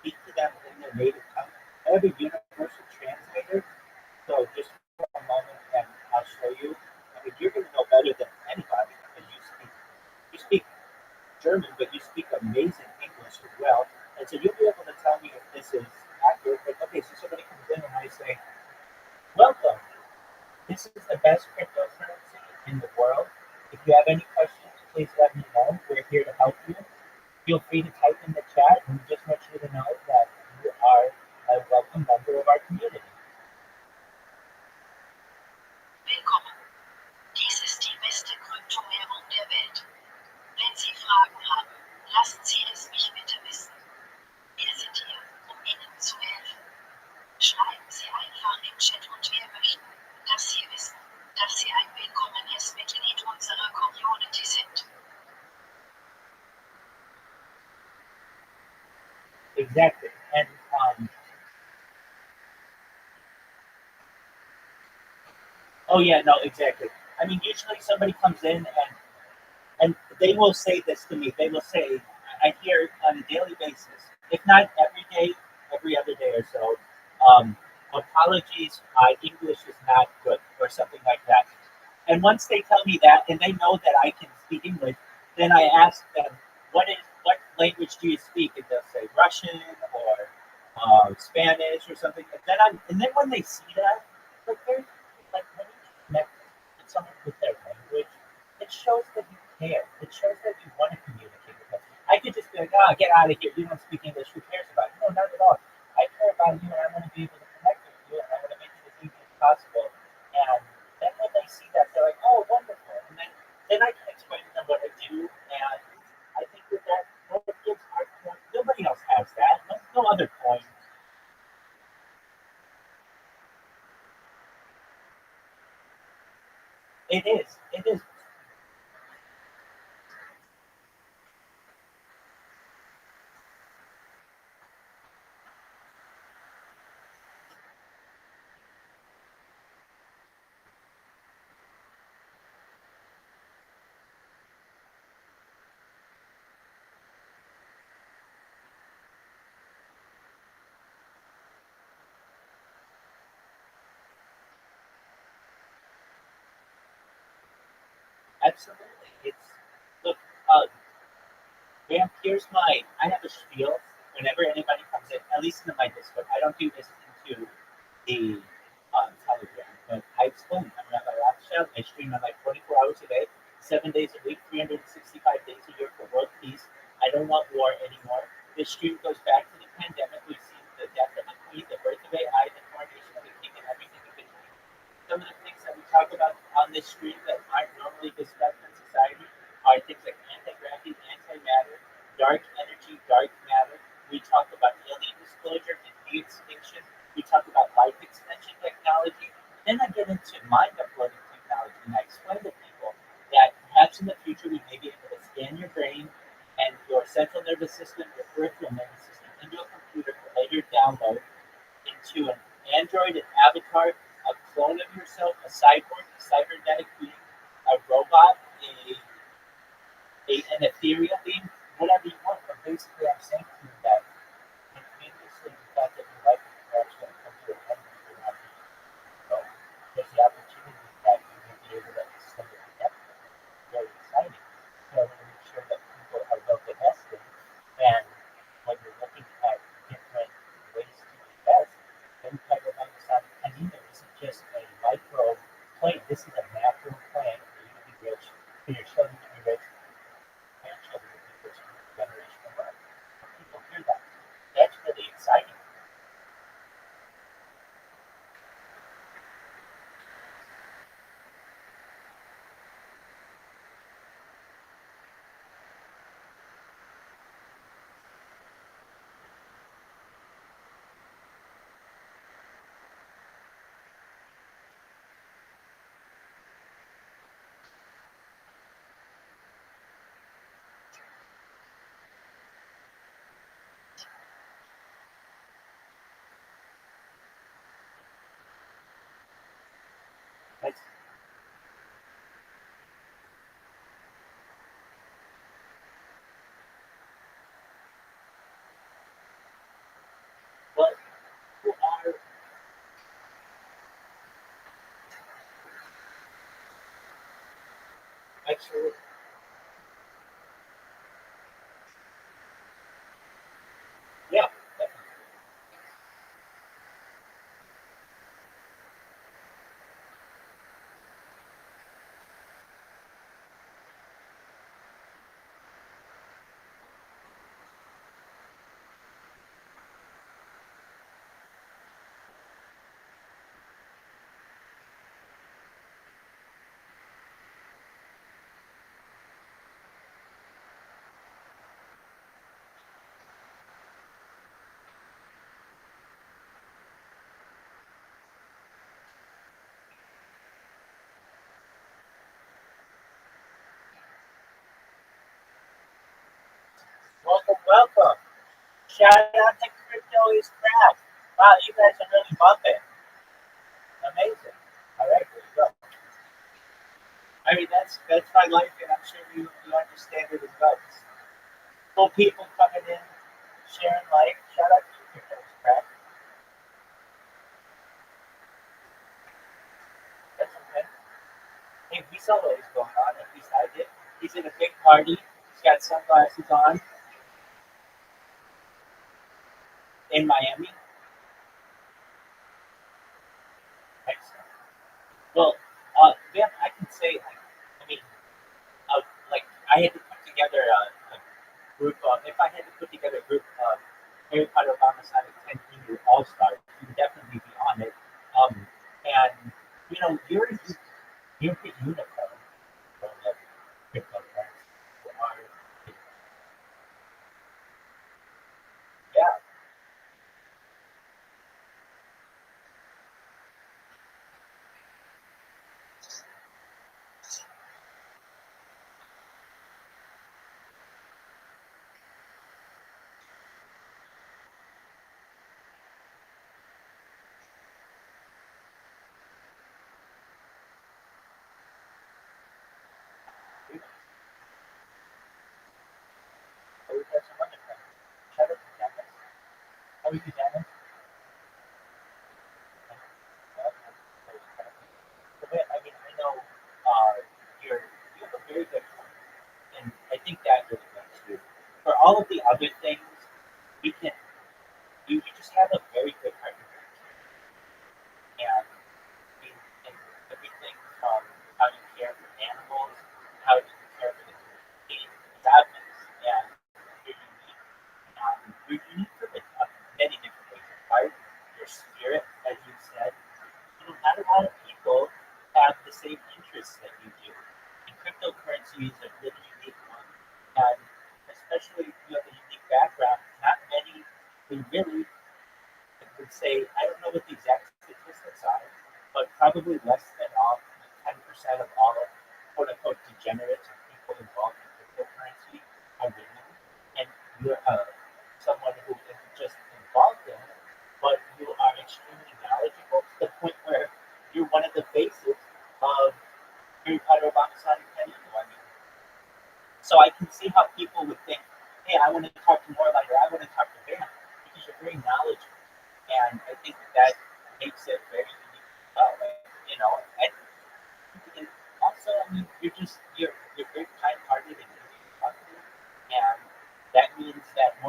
C: speak to them in their native tongue. I have a universal translator, so just for a moment, and I'll show you. I mean, you're going to know better than anybody because you speak German, but you speak amazing English as well, and so you'll be able to tell me if this is accurate. But okay, so somebody comes in and I say, "Welcome. This is the best cryptocurrency in the world. If you have any questions, please let me know. We're here to help you. Feel free to type in the chat, and we just want you to know that you are a welcome member of our community."
D: Willkommen. Dies ist die beste Kryptowährung der Welt. Wenn Sie Fragen haben, lassen Sie es mich bitte wissen. Wir sind hier, um Ihnen zu helfen. Schreiben Sie einfach im Chat und wir möchten, dass Sie wissen, dass Sie ein willkommenes Mitglied unserer Community sind.
C: Exactly. And oh yeah, no, exactly. I mean, usually somebody comes in and they will say this to me. They will say, I hear it on a daily basis, if not every day, every other day or so. Apologies, my English is not good, or something like that. And once they tell me that, and they know that I can speak English, then I ask them, what language do you speak? And they'll say Russian or Spanish or something. And then when they see that, like they're like when you connect with someone with their language, it shows that you care. It shows that you want to communicate with them. I could just be like, oh, get out of here. You don't speak English. Who cares about you? No, not at all. I care about you, and I want to be able to connect with you, and I want to make it as easy as possible. And then when they see that, they're like, oh, wonderful. And then I can explain to them what I do. And I think that gives our coin. Nobody else has that. No other coin. It is. It is. Absolutely. It's look. Ma'am, here's I have a spiel whenever anybody comes in, at least into my Discord. I don't do this into the Telegram, but I explain. I'm Rabbi Rothschild. I stream on like 24 hours a day, 7 days a week, 365 days a year for world peace. I don't want war anymore. This stream goes back to the pandemic. We've seen the death of the Queen, the birth of AI, the coronation of the king, and everything in between. Some of the things that we talk about on this stream that aren't normally discussed in society are things like anti-gravity, antimatter, dark energy, dark matter. We talk about alien disclosure and de-extinction. We talk about life extension technology. Then I get into mind uploading technology, and I explain to people that perhaps in the future we may be able to scan your brain and your central nervous system, your peripheral nervous system into a computer for later download into an android, an avatar, a clone of yourself, a cyborg, a cybernetic being, a robot, an ethereal being, whatever you want. But basically, I'm saying to you that when previously you thought that your life was perhaps going to come to an end, you're not being so there's the opportunity that you may be able to extend it indefinitely. Very exciting. So I want to make sure that people are well invested, and when you're looking at different ways to invest, then kind of understand Canino isn't just a micro plan. This is a macro plan for you to be rich, for your children to be rich, grandchildren to be rich, generation of wealth. People Absolutely. Yeah. Welcome, welcome. Shout out to Crypto is Crap. Wow, you guys are really bumping. Amazing. All right, here we go. I mean, that's my life, and I'm sure you understand it as well. Cool people coming in, sharing life. Shout out to you, Crypto is Crap. That's okay. Hey, we saw what was going on. At least I did. He's in a big party. He's got sunglasses on in Miami. Excellent. Well, Ben, I can say, I mean, like I had to put together a group of, if I had to put together a group of Harry Potter Obama Sonic 10 Senior All Stars, you would definitely be on it. And you're the unicorn from the cryptocurrency. You are, yeah, you always have some other friends. Shout out to Dennis. How are you, Dennis? So, Ben, I mean, I know you have a very good point, and I think that really makes you. For all of the other things, you can you just have a very good heart and in everything from how you care for animals, how you care for the community, sadness, and you're unique. You're unique for many different ways. Your heart, your spirit, as you said. Not a lot of people have the same interests that you do. And cryptocurrency is a really unique one. And especially if you have a unique background, not many who really would say, I don't know what the exact statistics are, but probably less than 10% of all quote unquote degenerates or people involved in cryptocurrency are women. And you're someone who isn't just involved in it, but you are extremely knowledgeable to the point where you're one of the faces of Harry Potter Obama Sonic Penny. I mean, so I can see how people would think, hey, I want to talk to more about her. I want to talk to Bam because you're very knowledgeable. And I think that makes it very unique. And also, I mean, you're very kind-hearted and easy to talk to, and that means that more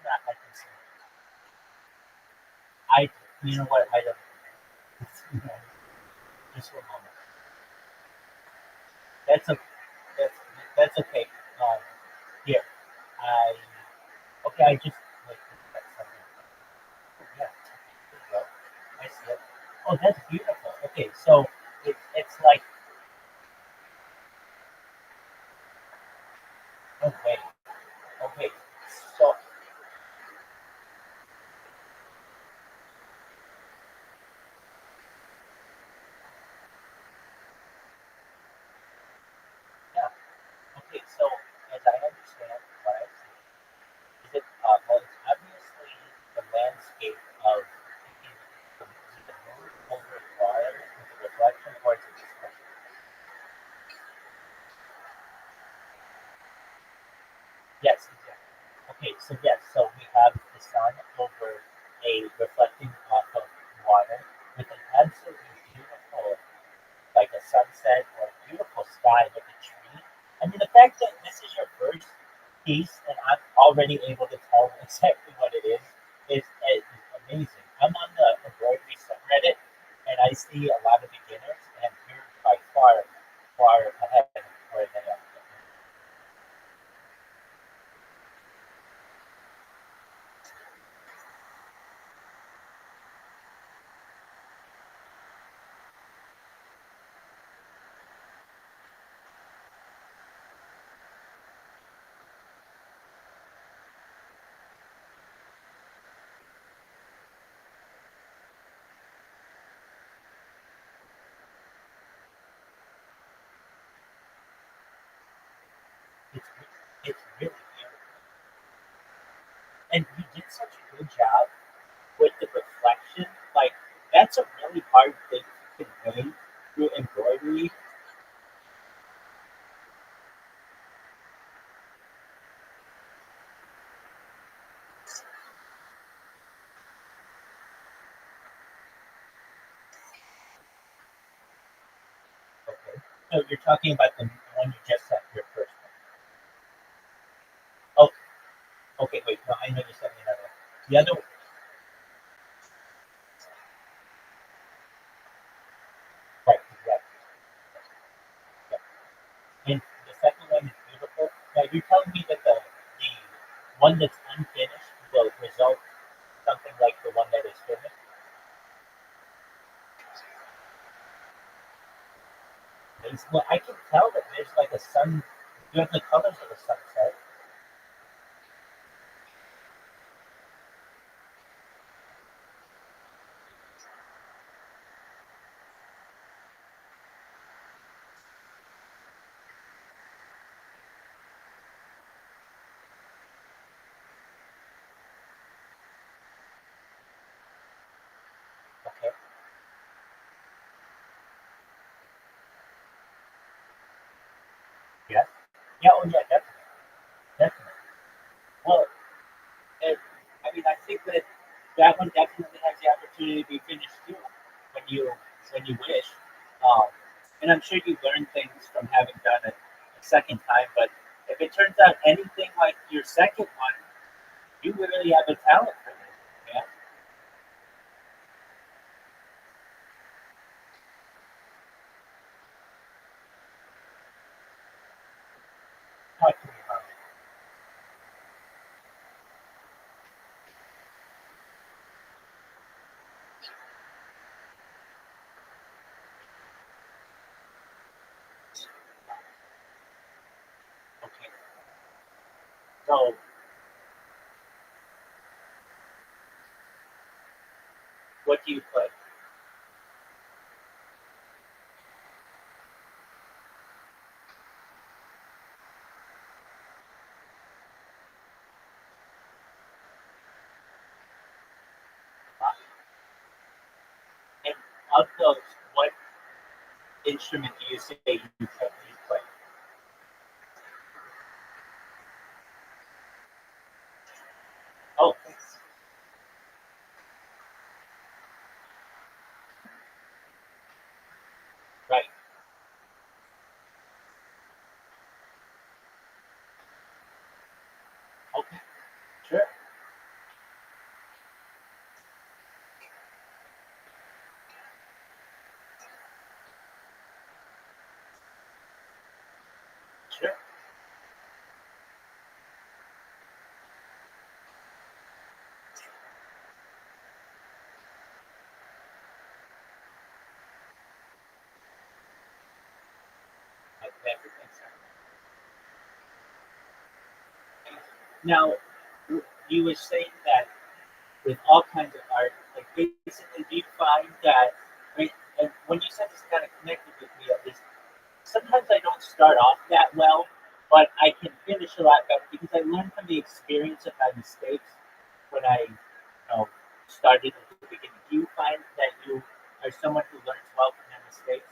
C: I can see. I, you know what? I don't. Just one moment. That's a that's that's okay. Um, Here, I okay. I just wait. That's something. Oh, yeah. There you go. I see it. Oh, that's beautiful. Okay, so it's like oh wait. Okay, so yeah. Okay, so as I understand what I see, is it well, it's obviously the landscape of the moon over water with the reflection, or is it just yes, exactly. Okay, so yes, so we have the sun over a reflecting off of water with an absolutely beautiful, like a sunset or a beautiful sky with a tree. I mean, the fact that this is your first piece and I'm already able to tell exactly what it is amazing. I'm on the embroidery subreddit and I see a lot of beginners, and you're by far, far ahead of where they are. It's it's really beautiful, and you did such a good job with the reflection. Like that's a really hard thing to convey through embroidery. Okay, so you're talking about the one you just sent your first one. Oh, okay. Wait, no, I know you sent me another one. The other, right? Exactly. Yeah. And the second one is beautiful. Now you're telling me that the one that's unfinished will result something like the one that is finished. Well, I can tell that there's like a sun. You have the colors of a sunset. Okay. Yes. Yeah. Oh, yeah. Definitely. Definitely. Well, and, I mean, I think that that one definitely has the opportunity to be finished too when you wish. Um, and I'm sure you learn things from having done it a second time. But if it turns out anything like your second one, you really have a talent for this. Yeah. Talk to me about it. Okay. So, what do you play? And of those, what instrument do you say you play? Oh, right. Okay. Sure. Yes, it makes sense. Now, you were saying that with all kinds of art, like basically, do you find that, I mean, and when you said this kind of connected with me at least, sometimes I don't start off that well, but I can finish a lot better because I learn from the experience of my mistakes when I, started at the beginning. Do you find that you are someone who learns well from their mistakes?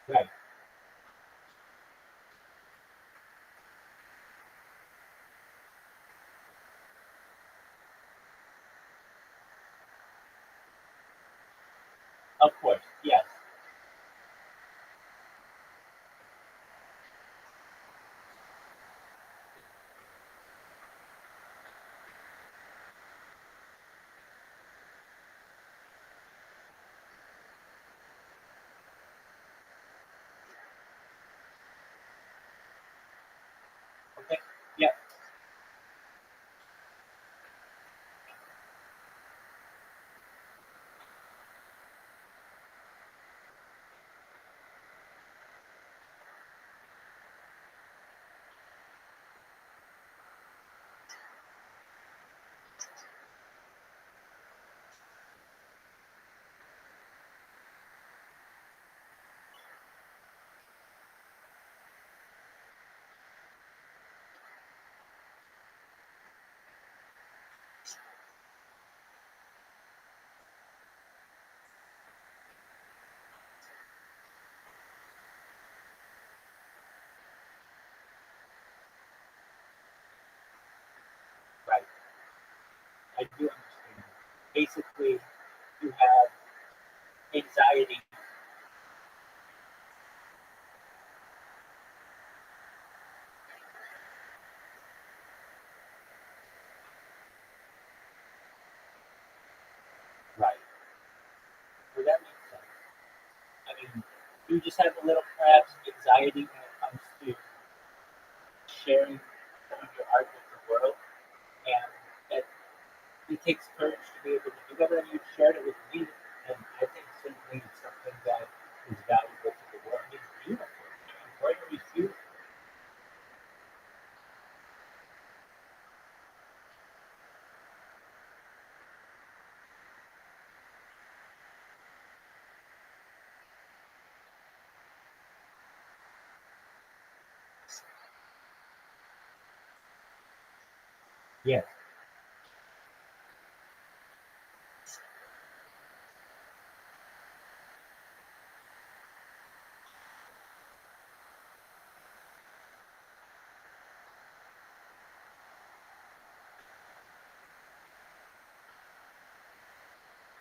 C: Right. Of course. Yes. Okay. Yeah. Right. I do understand. Basically, you have anxiety. Right. So that makes sense. I mean, you just have a little perhaps anxiety when it comes to sharing some of your art with the world, and that it takes courage to be able to do that. And you shared it with me, and I think certainly it's something that is valuable to the world. It's beautiful. Embroidery is beautiful. Yes.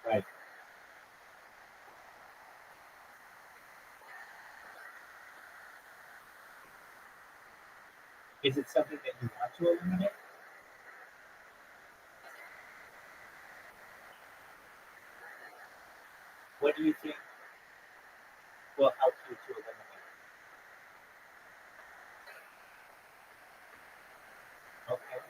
C: Right. Is it something that you want to eliminate? What do you think will help you to eliminate? Okay.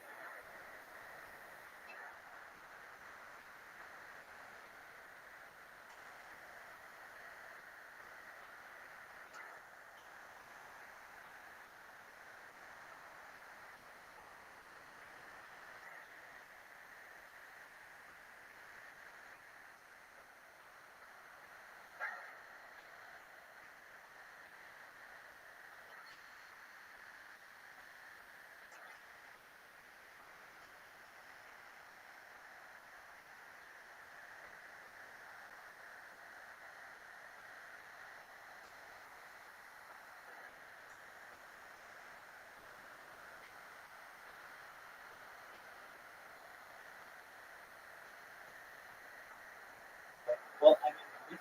C: Well, I mean, this,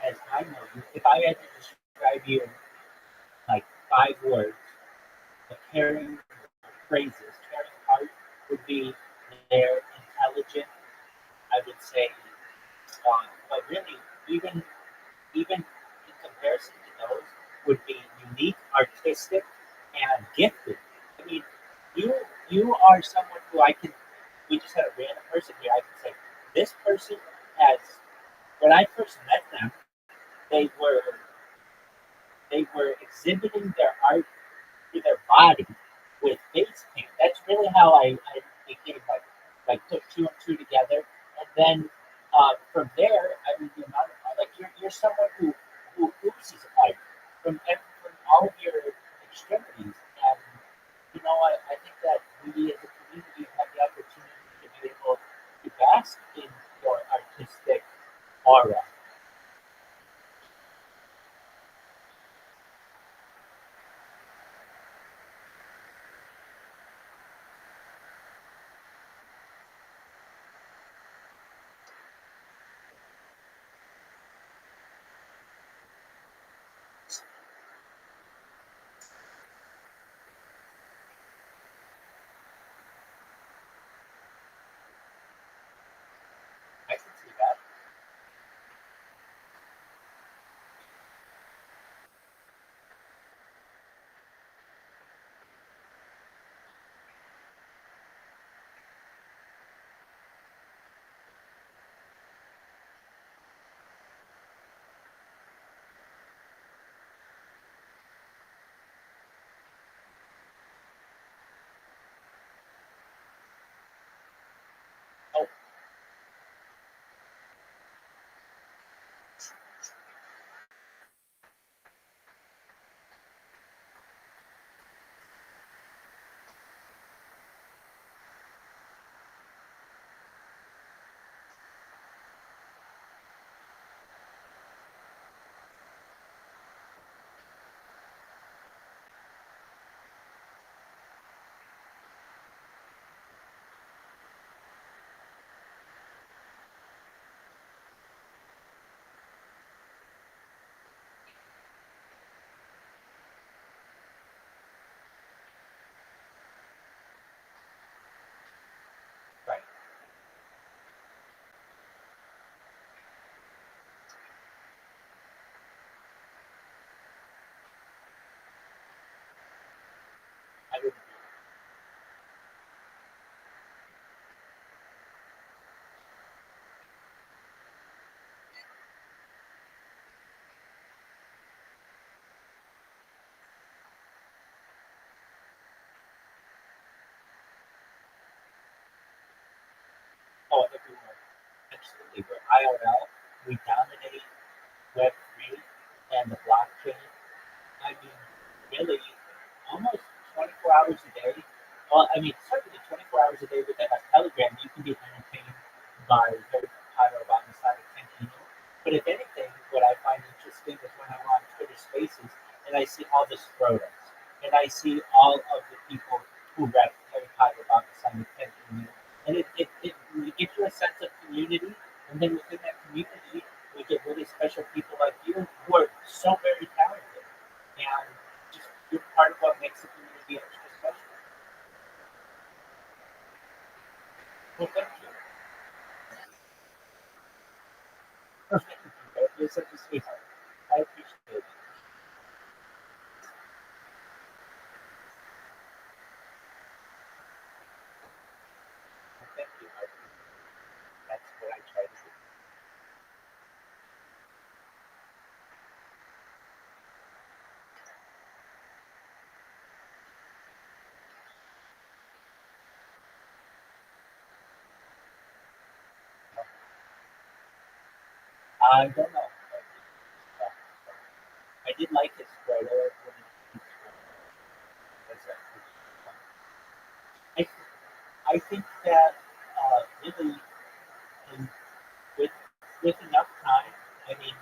C: as I know you, if I had to describe you in like 5 words, the caring phrases, caring heart would be they're intelligent, I would say, but really, even even in comparison to those, would be unique, artistic, and gifted. I mean, you you are someone who I can. We just had a random person here. I can say this person has. When I first met them, they were they were exhibiting their art to their body with face paint. That's really how I became like put two and two together. And then from there, I mean, the amount of like you're someone who oozes art from all of your extremities. And you know, I think that we as a community have the opportunity to be able to bask in your artistic aura. I can see that. Oh, right. I would. Oh, everywhere. Absolutely. We're IRL. We dominate Web3 and the blockchain. I mean, really, almost 24 hours a day. Well, I mean, certainly 24 hours a day within a Telegram, you can be entertained by very Pyro about the side of 10 people. But if anything, what I find interesting is when I'm on Twitter Spaces and I see all the scrotums and I see all of the people who rep Harry Potter about the side of 10 people. And it gives you a sense of community. And then within that community, we get really special people like you who are so very talented and just you're part of what makes the community extra special. Well, thank you. Thank you. You're such a sweetheart. I appreciate it. Well, thank you. That's what I try to do. I don't know. I did like his photo when he was I, I think that really in, with with enough time, I mean,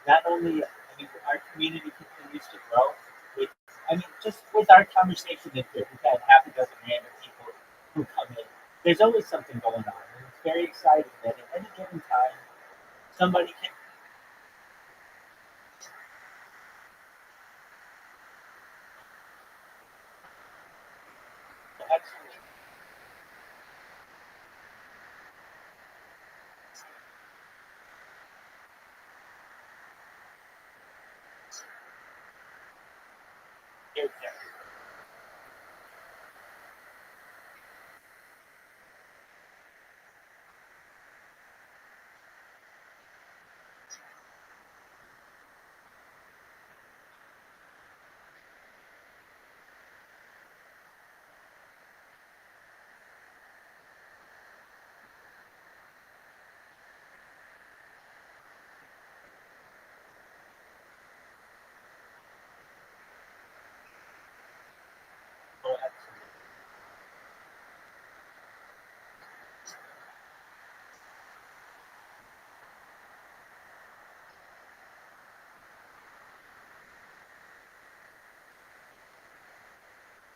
C: not only I mean our community continues to grow. With I mean, just with our conversation this year, we've had half a dozen random people who come in. There's always something going on, and it's very exciting that at any given time somebody can actually. Exactly. Oh, absolutely.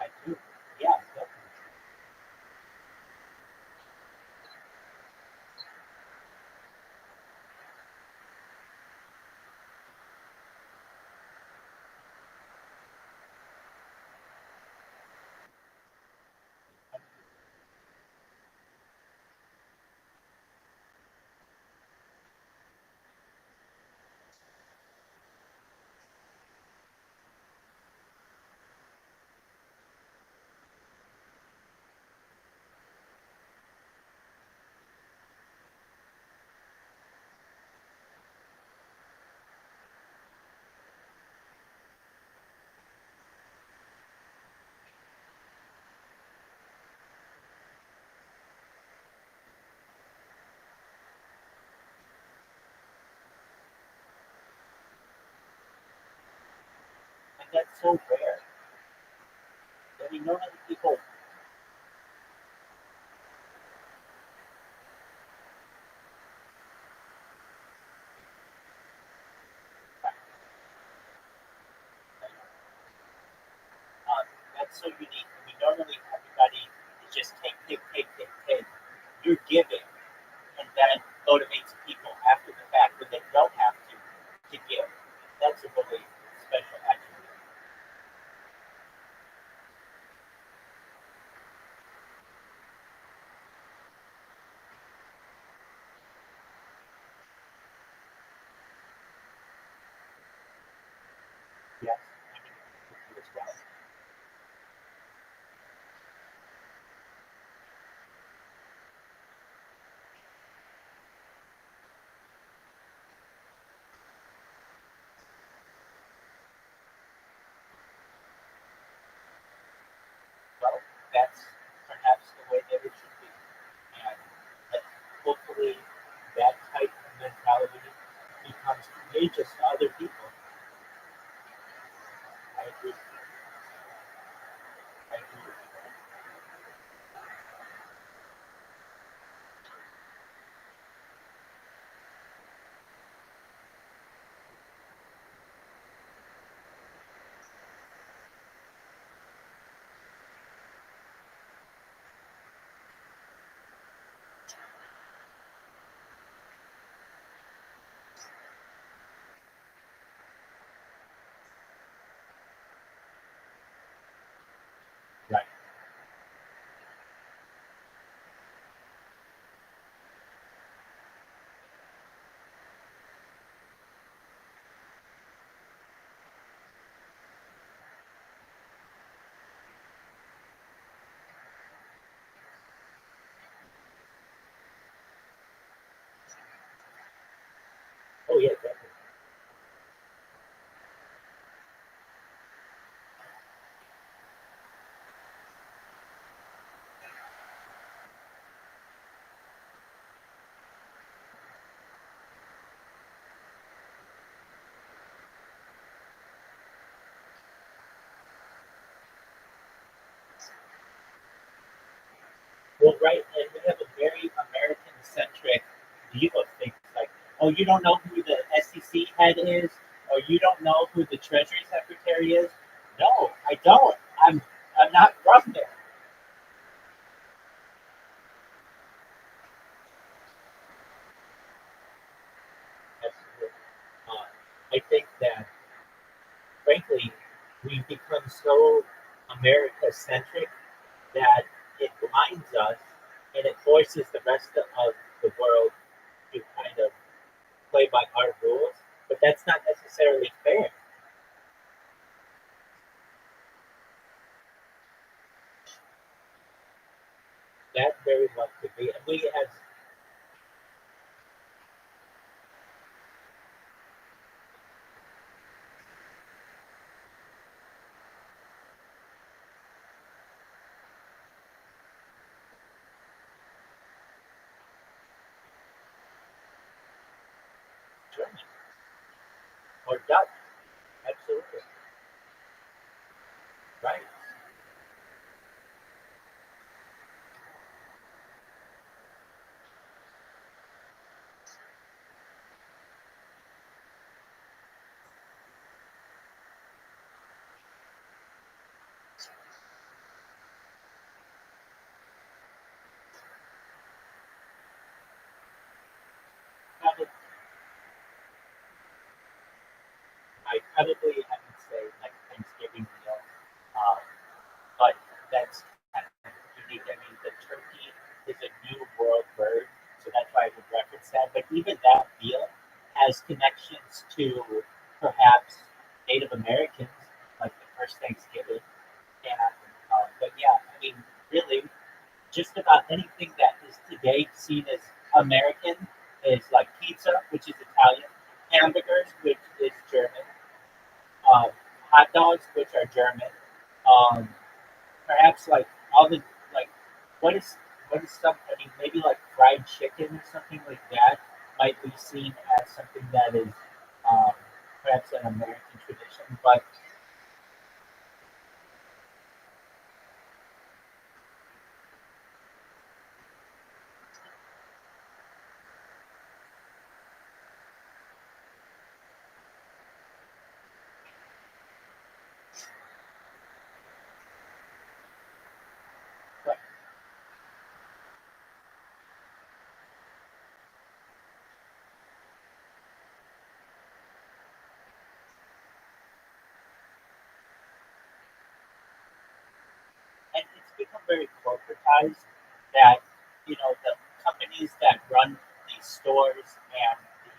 C: I do. Yeah, definitely. And that's so rare. I mean, normally people, that's so unique. I mean, normally everybody is just take, take, take, take, take. You're giving, and that motivates people after the fact when they don't have to give. That's a really special attribute. Yes, I mean, as well. Well, that's perhaps the way that it should be. And that hopefully that type of mentality becomes contagious to other people. I agree. I agree with you. Right. Oh, yeah, definitely. Well, right, and we have a very American-centric view of things. Like, oh, you don't know who the SEC head is, or you don't know who the Treasury Secretary is. No, I don't. I'm not from there. Absolutely. I think that, frankly, we've become so America-centric that it blinds us and it forces the rest of the world to kind of play by our rules. But that's not necessarily fair. that very well could be. And we have German or Dutch, absolutely right. Probably, I probably I would say like Thanksgiving meal, um, but that's kind of unique. I mean, the turkey is a new world bird, so that's why I would reference that. But even that meal has connections to perhaps Native Americans, like the first Thanksgiving. And but yeah, I mean, really, just about anything that is today seen as American is like pizza, which is Italian, hamburgers, which is German, um, hot dogs, which are German, um, perhaps like all the like what is some I mean maybe like fried chicken or something like that might be seen as something that is um, perhaps an American tradition, but but and it's become very corporatized that the companies that run these stores and the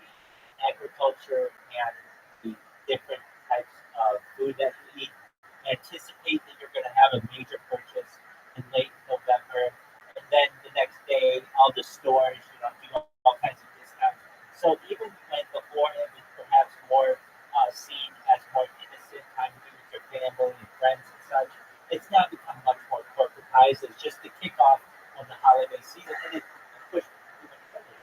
C: agriculture and the different types of food that you eat anticipate that you're going to have a major purchase in late November, and then the next day all the stores do all kinds of discounts. So even when before it was perhaps more seen as more innocent time to be with your family and friends and such, it's now become much more corporatized. It's just the kickoff of the holiday season, and it pushed even further.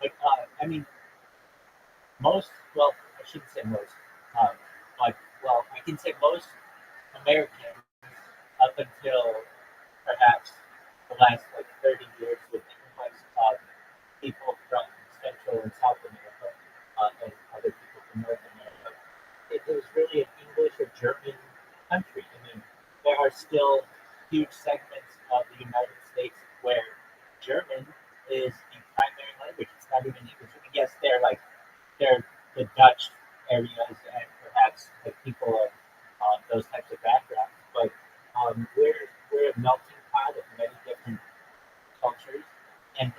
C: But I mean, most, well, I shouldn't say most, um, but well, I can say most Americans up until perhaps the last like 30 years with the influx of people from Central and South America and other people from North America. It was really an English or German country. I mean, there are still huge segments of the United States where German is the primary language. It's not even English. I mean, yes, they're the Dutch areas and perhaps like people of those types of backgrounds, but we're a melting pot of many different cultures and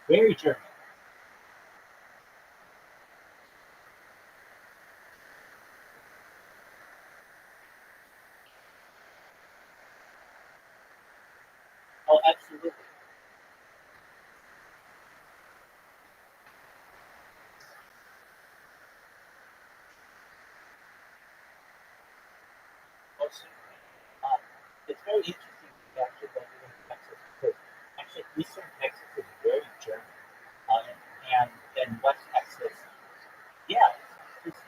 C: very German. Oh, absolutely. Most, uh, it's very interesting actually that you're in Texas because actually Eastern Texas is very German, and then West Texas, yeah, it's, it's,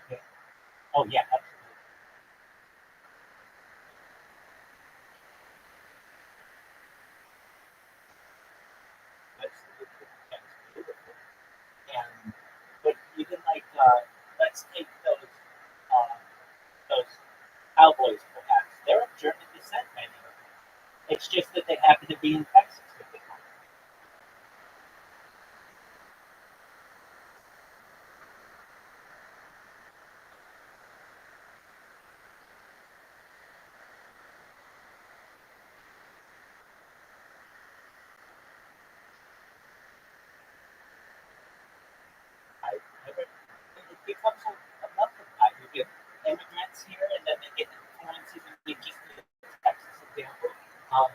C: okay. Oh yeah, absolutely. That's beautiful. And but even like let's take uh, those be in Texas at the time. It becomes a month of that. You get immigrants here, and then they get influences, and they just the Texas example. Um,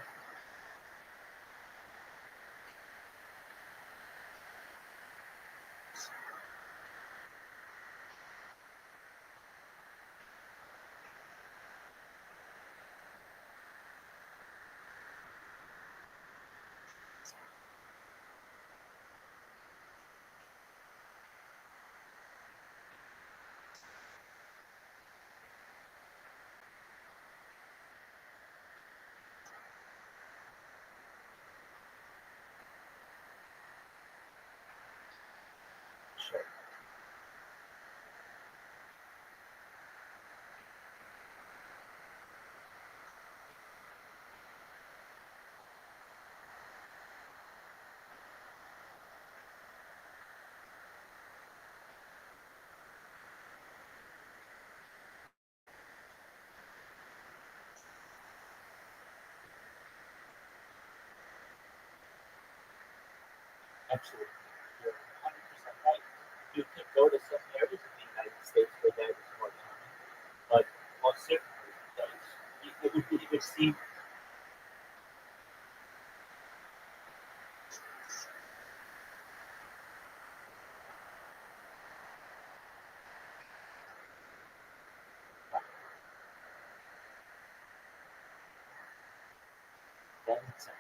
C: sure. Absolutely. You're 100% right. You could go to some areas of the United States where that is more common, but most certainly, it would seem that makes sense.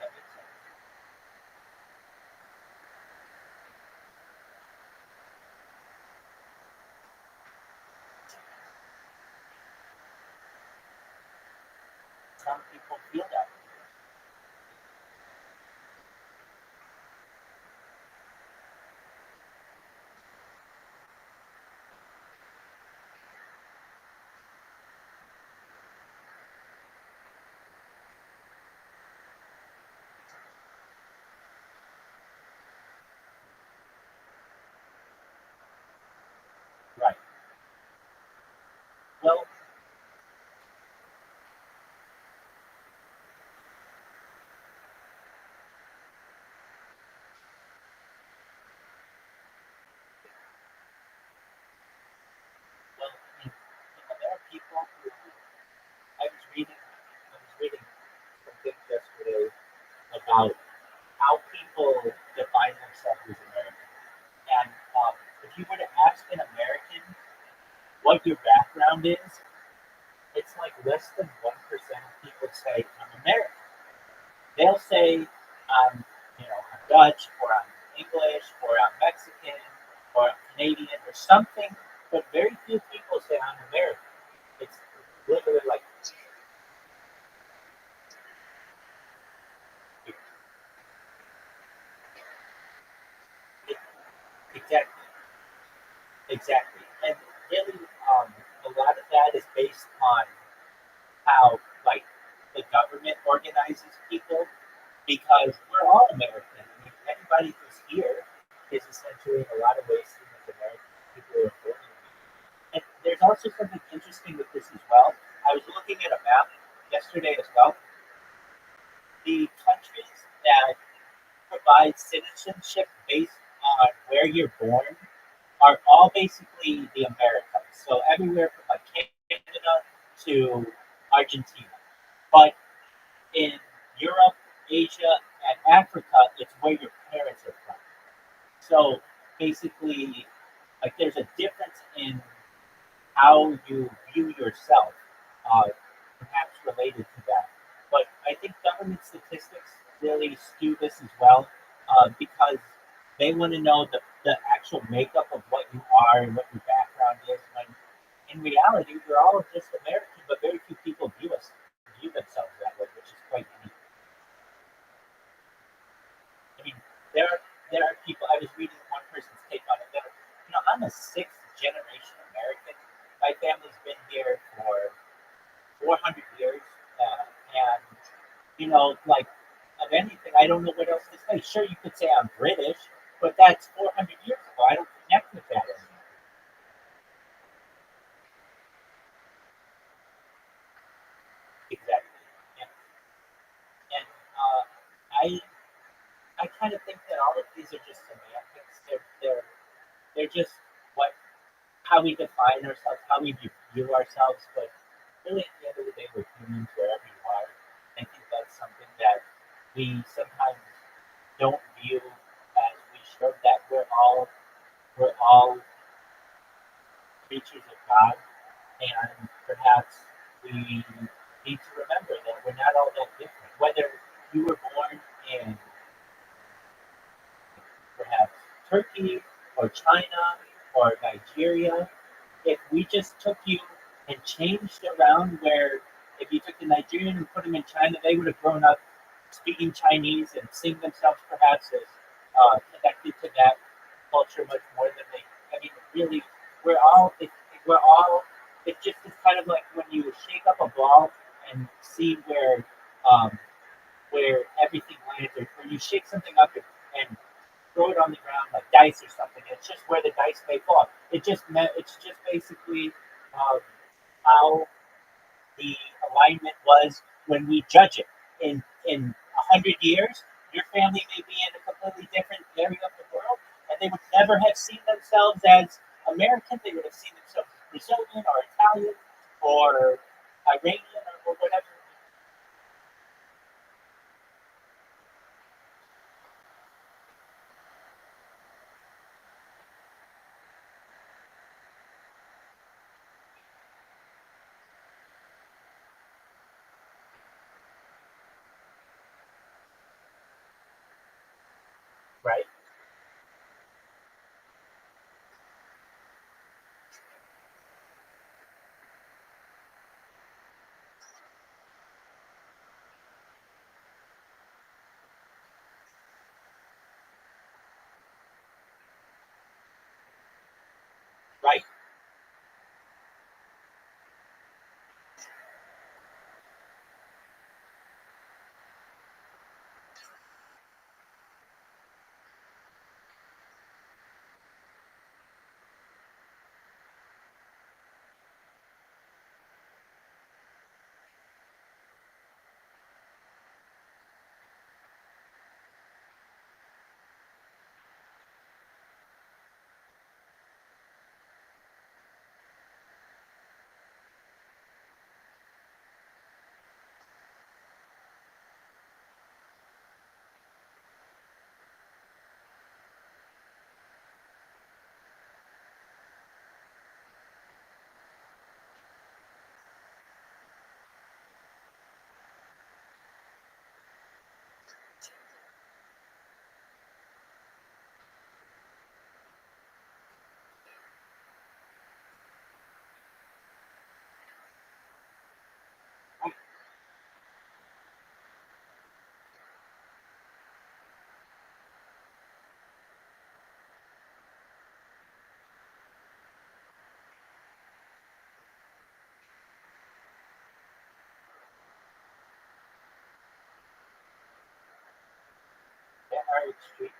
C: That makes sense. Some people feel that way. Right. Well, there are people who I was reading some things yesterday about how people define themselves as American. And if you were to ask an American what your background is, it's like less than 1% of people say I'm American. They'll say I'm Dutch, or I'm English, or I'm Mexican, or I'm Canadian, or something. But very few people say I'm American. It's literally like exactly, exactly. And really, a lot of that is based on how like the government organizes people, because we're all American. I mean, anybody who's here is essentially in a lot of ways seen as American. People who are born here. And there's also something interesting with this as well. I was looking at a map yesterday as well. The countries that provide citizenship based on where you're born are all basically the Americas. So everywhere from like Canada to Argentina. But in Europe, Asia, and Africa, it's where your parents are from. So basically, like there's a difference in how you view yourself, uh, perhaps related to that. But I think government statistics really skew this as well, because they want to know the actual makeup of what you are and what your background is. When in in reality, we're all just American, but very few people view themselves that way, which is quite unique. I mean, there are people. I was reading one person's take on it. That I'm a sixth generation American. My family's been here for 400 years, and like of anything, I don't know what else to say. Sure, you could say I'm British, but that's 400 years ago. I don't connect with that anymore. Exactly. Yeah. And I I kind of think that all of these are just semantics. They're just what how we define ourselves, how we view ourselves. But really, at the end of the day, we're humans wherever you are. I think that's something that we sometimes don't view as we should. That we're all creatures of God, and perhaps we need to remember that we're not all that different. Whether you were born in perhaps Turkey or China or Nigeria, if we just took you and changed around where if you took the Nigerian and put them in China, they would have grown up speaking Chinese and seeing themselves perhaps as connected to that culture much more than they. I mean, really, we're all. We're all. It just is kind of like when you shake up a ball and see um, where everything lands, or you shake something up and throw it on the ground like dice or something. It's just where the dice may fall. It's just basically um, how the alignment was when we judge it. In 100 years, your family may be in a completely different area of the world, and they would never have seen themselves as American. They would have seen themselves as Brazilian or Italian or Iranian or whatever. Right? Right? There are extremes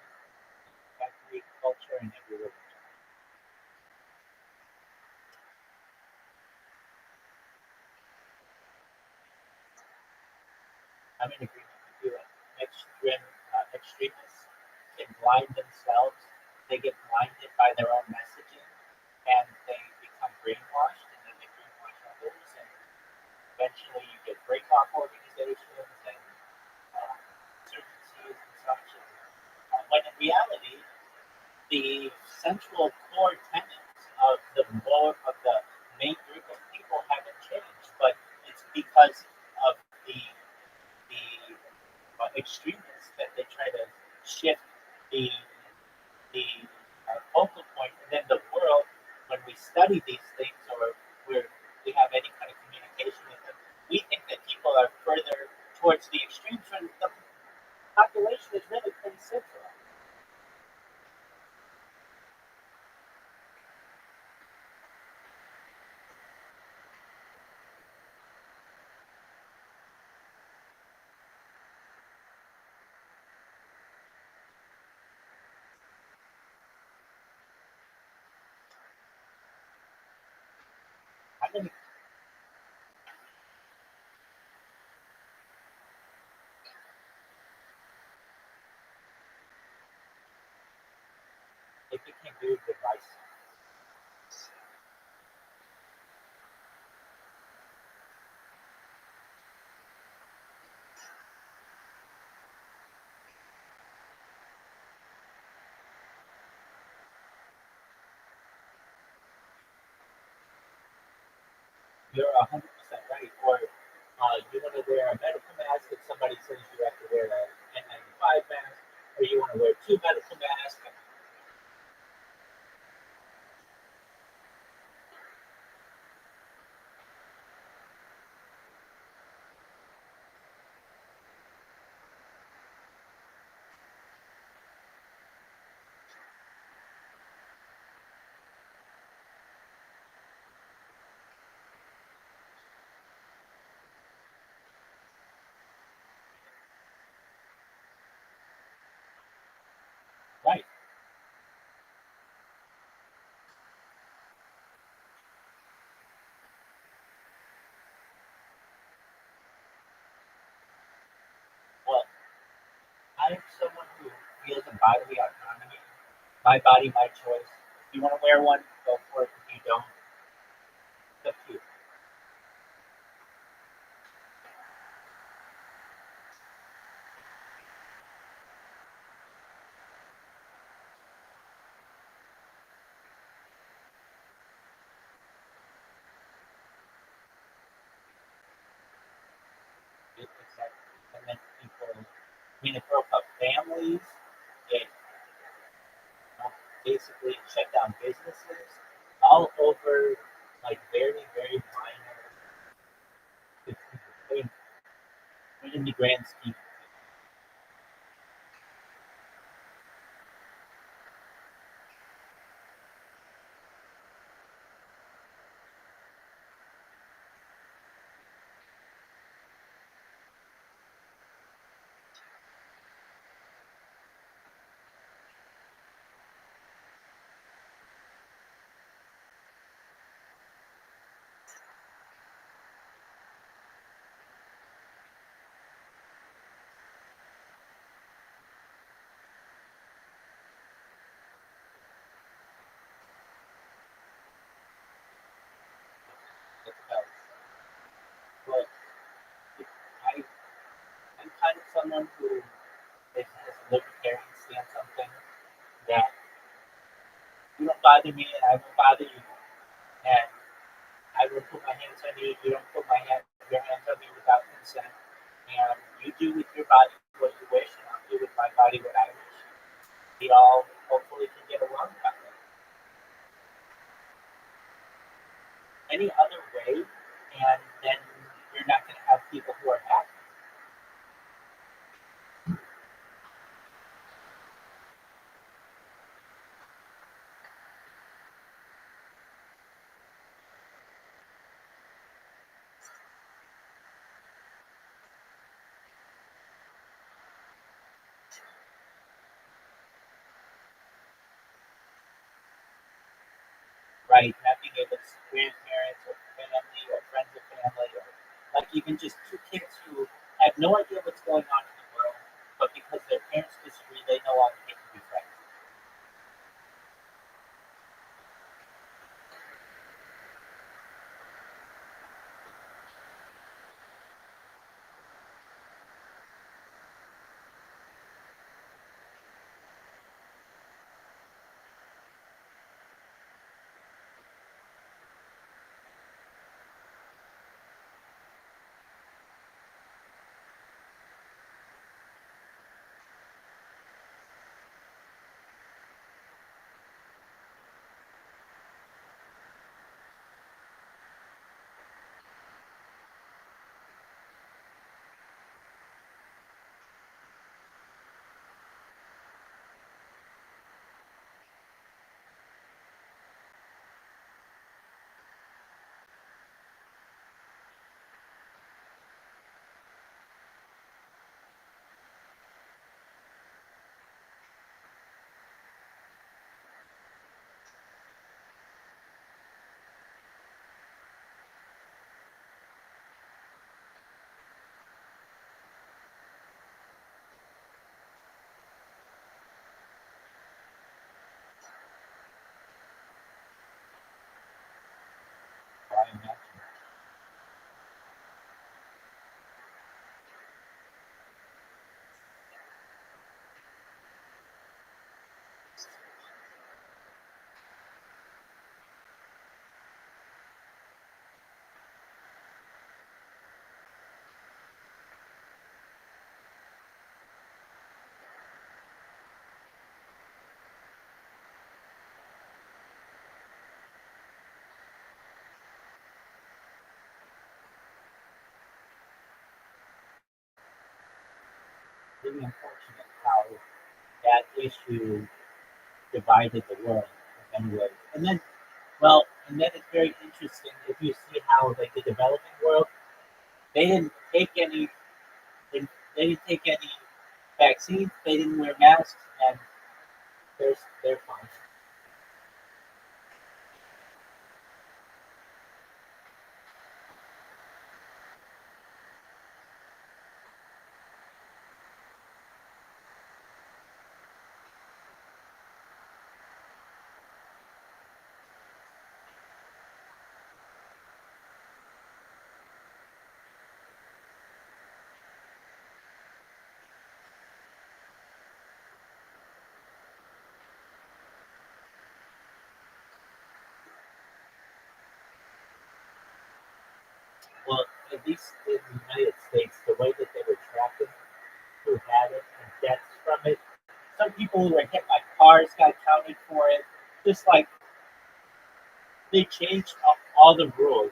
C: in every culture and every religion. I'm in agreement with you. Extremists can blind themselves. They get blinded by their own messaging, and they become brainwashed, and then they brainwash others, and eventually you get break-off organizations and insurgencies and such. When in reality, the central core tenets of the main group of people haven't changed, but it's because of the extremists that they try to shift the the focal point, and then the world, when we study these things or where we have any kind of communication with them. We think that people are further towards the extremes when the population is really pretty central. I mean, it became very divisive. You're 100% right. Or you want to wear a medical mask and somebody says you have to wear an N95 mask, or you want to wear two medical masks. Right. Well, I'm someone who feels in bodily autonomy. My body, my choice. If you want to wear one, go for it. If you don't, it's up to you. Exactly. And then people, I mean, it broke up families. It basically shut down businesses all over, like very, very minor. I mean, in the grand scheme. It's about, but I, I'm kind of someone who has a libertarian stance on things that you don't bother me and I won't bother you. And I will put my hands on you. You don't put your hands on me without consent. And you do with your body what you wish, and I'll do with my body what I wish. We all hopefully can get along that way. Any other way, and then you're not going to have people who are happy. Right? Not being able to see grandparents or family or friends of family, or like even just two kids who have no idea what's going on in the world, but because their parents disagree, they no longer get to be friends. really unfortunate how that issue divided the world in many ways. And then it's very interesting if you see how like the developing world, they didn't take any, they, they didn't take any vaccines, they didn't wear masks, and they're fine. Well, at least in the United States, the way that they were tracking who had it and deaths from it, some people who were hit by cars got counted for it. Just like they changed all the rules.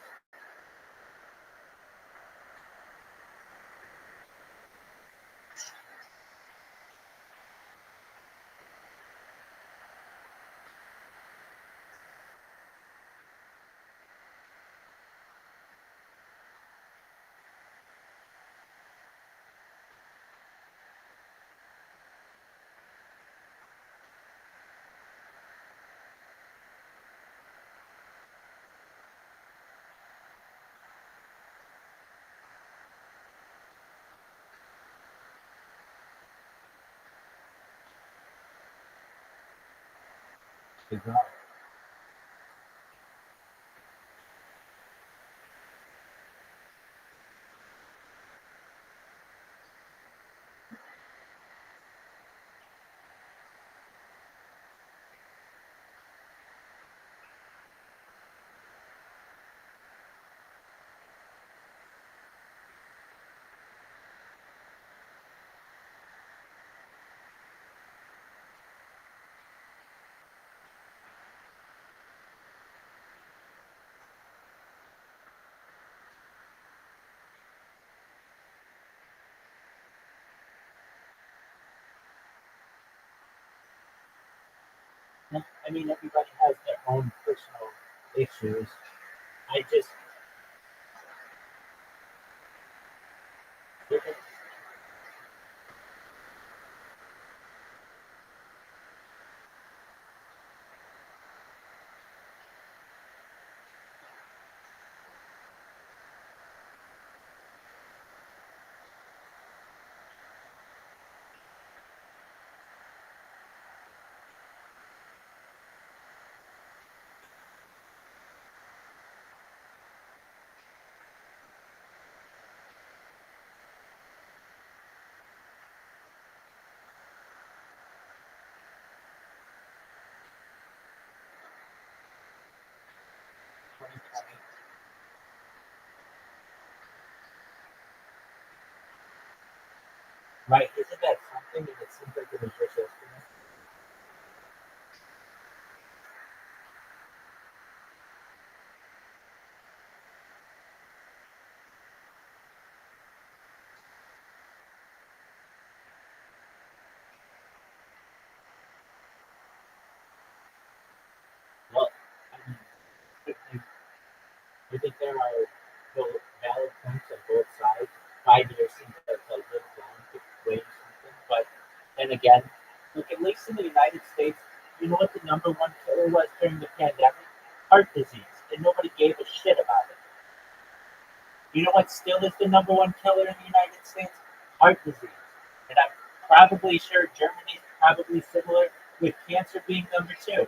C: Bizarre. I mean, everybody has their own personal issues. I just, right? Isn't that something? And it seems like it was just yesterday. Well, I mean, I think there are still valid points on both sides. 5 years seems like a little long to wait something, but then again, look, at least in the United States, you know what the number one killer was during the pandemic? Heart disease, and nobody gave a shit about it. You know what still is the number one killer in the United States? Heart disease. And I'm probably sure Germany's probably similar, with cancer being number two.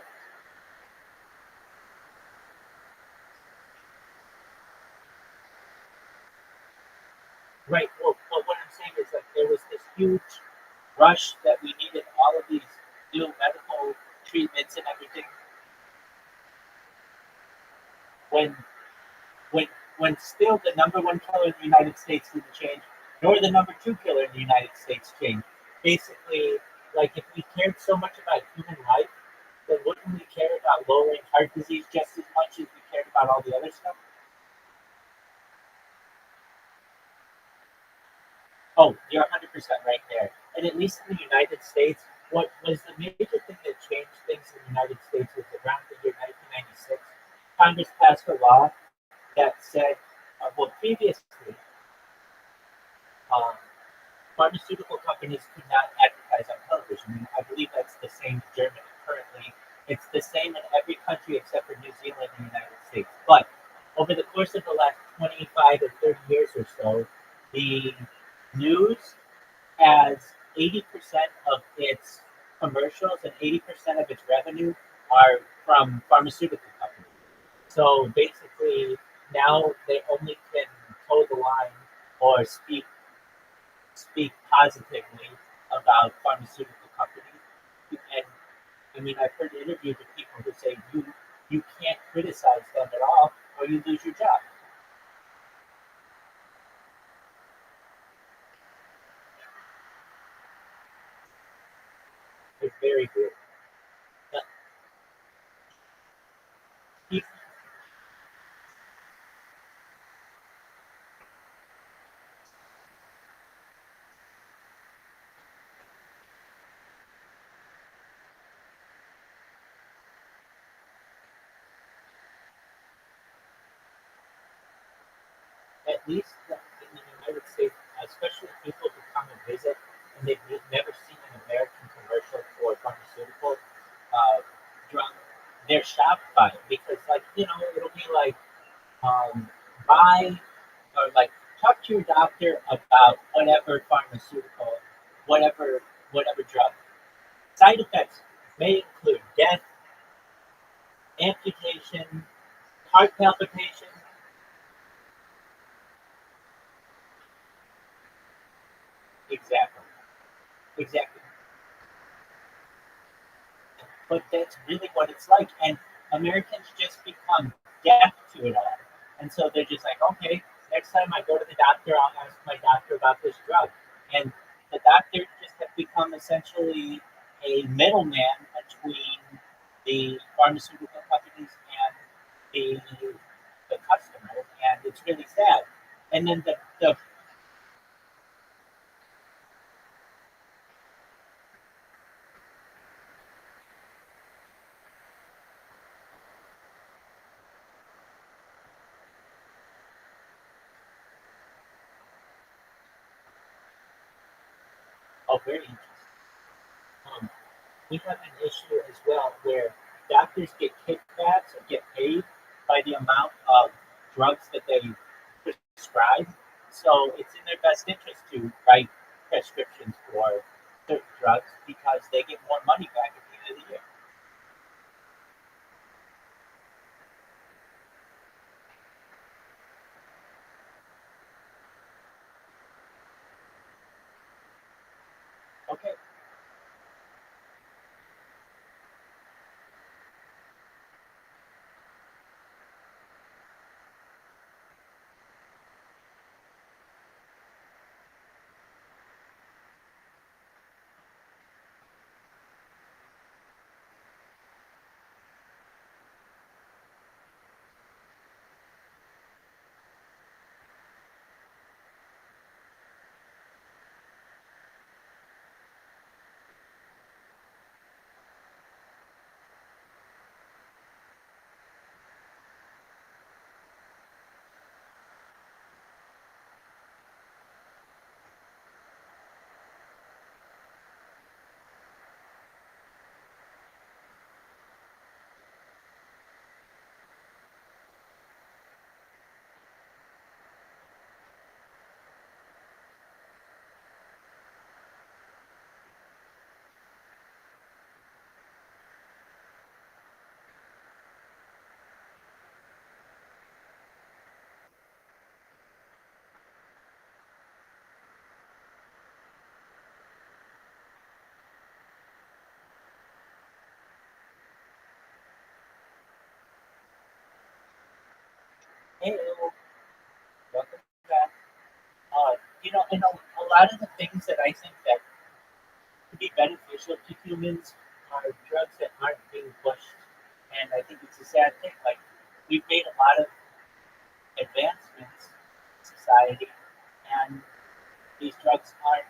C: Right. Well, what I'm saying is like there was this huge rush that we needed all of these new medical treatments and everything when when when still the number one killer in the United States didn't change, nor the number two killer in the United States changed. Basically, like if we cared so much about human life, then wouldn't we care about lowering heart disease just as much as we cared about all the other stuff? Oh, you're 100% right there. And at least in the United States, what was the major thing that changed things in the United States was around the year 1996. Congress passed a law that said, well, previously, um, pharmaceutical companies could not advertise on television. I believe that's the same in Germany currently. It's the same in every country except for New Zealand and the United States. But over the course of the last 25 or 30 years or so, the news has 80% of its commercials and 80% of its revenue are from pharmaceutical companies. So basically, now they only can toe the line or speak positively about pharmaceutical companies. And I mean, I've heard interviews with people who say you can't criticize them at all, or you lose your job. It's very good. But he- at least in the United States, especially people who come and visit and they've never seen an American commercial for pharmaceutical uh, drug, they're shocked by it because, like, it'll be like buy or like talk to your doctor about whatever pharmaceutical, whatever drug. Side effects may include death, amputation, heart palpitation. Exactly, exactly. But that's really what it's like. And Americans just become deaf to it all. And so they're just like, okay, next time I go to the doctor, I'll ask my doctor about this drug. And the doctor just have become essentially a middleman between the pharmaceutical companies and the customer. And it's really sad. And then the oh, very interesting. Um, we have an issue as well where doctors get kickbacks or get paid by the amount of drugs that they prescribe. So it's in their best interest to write prescriptions for certain drugs because they get more money back at the end of the year. Okay. Hey, welcome back. And a lot of the things that I think that could be beneficial to humans are drugs that aren't being pushed. And I think it's a sad thing. Like, we've made a lot of advancements in society, and these drugs aren't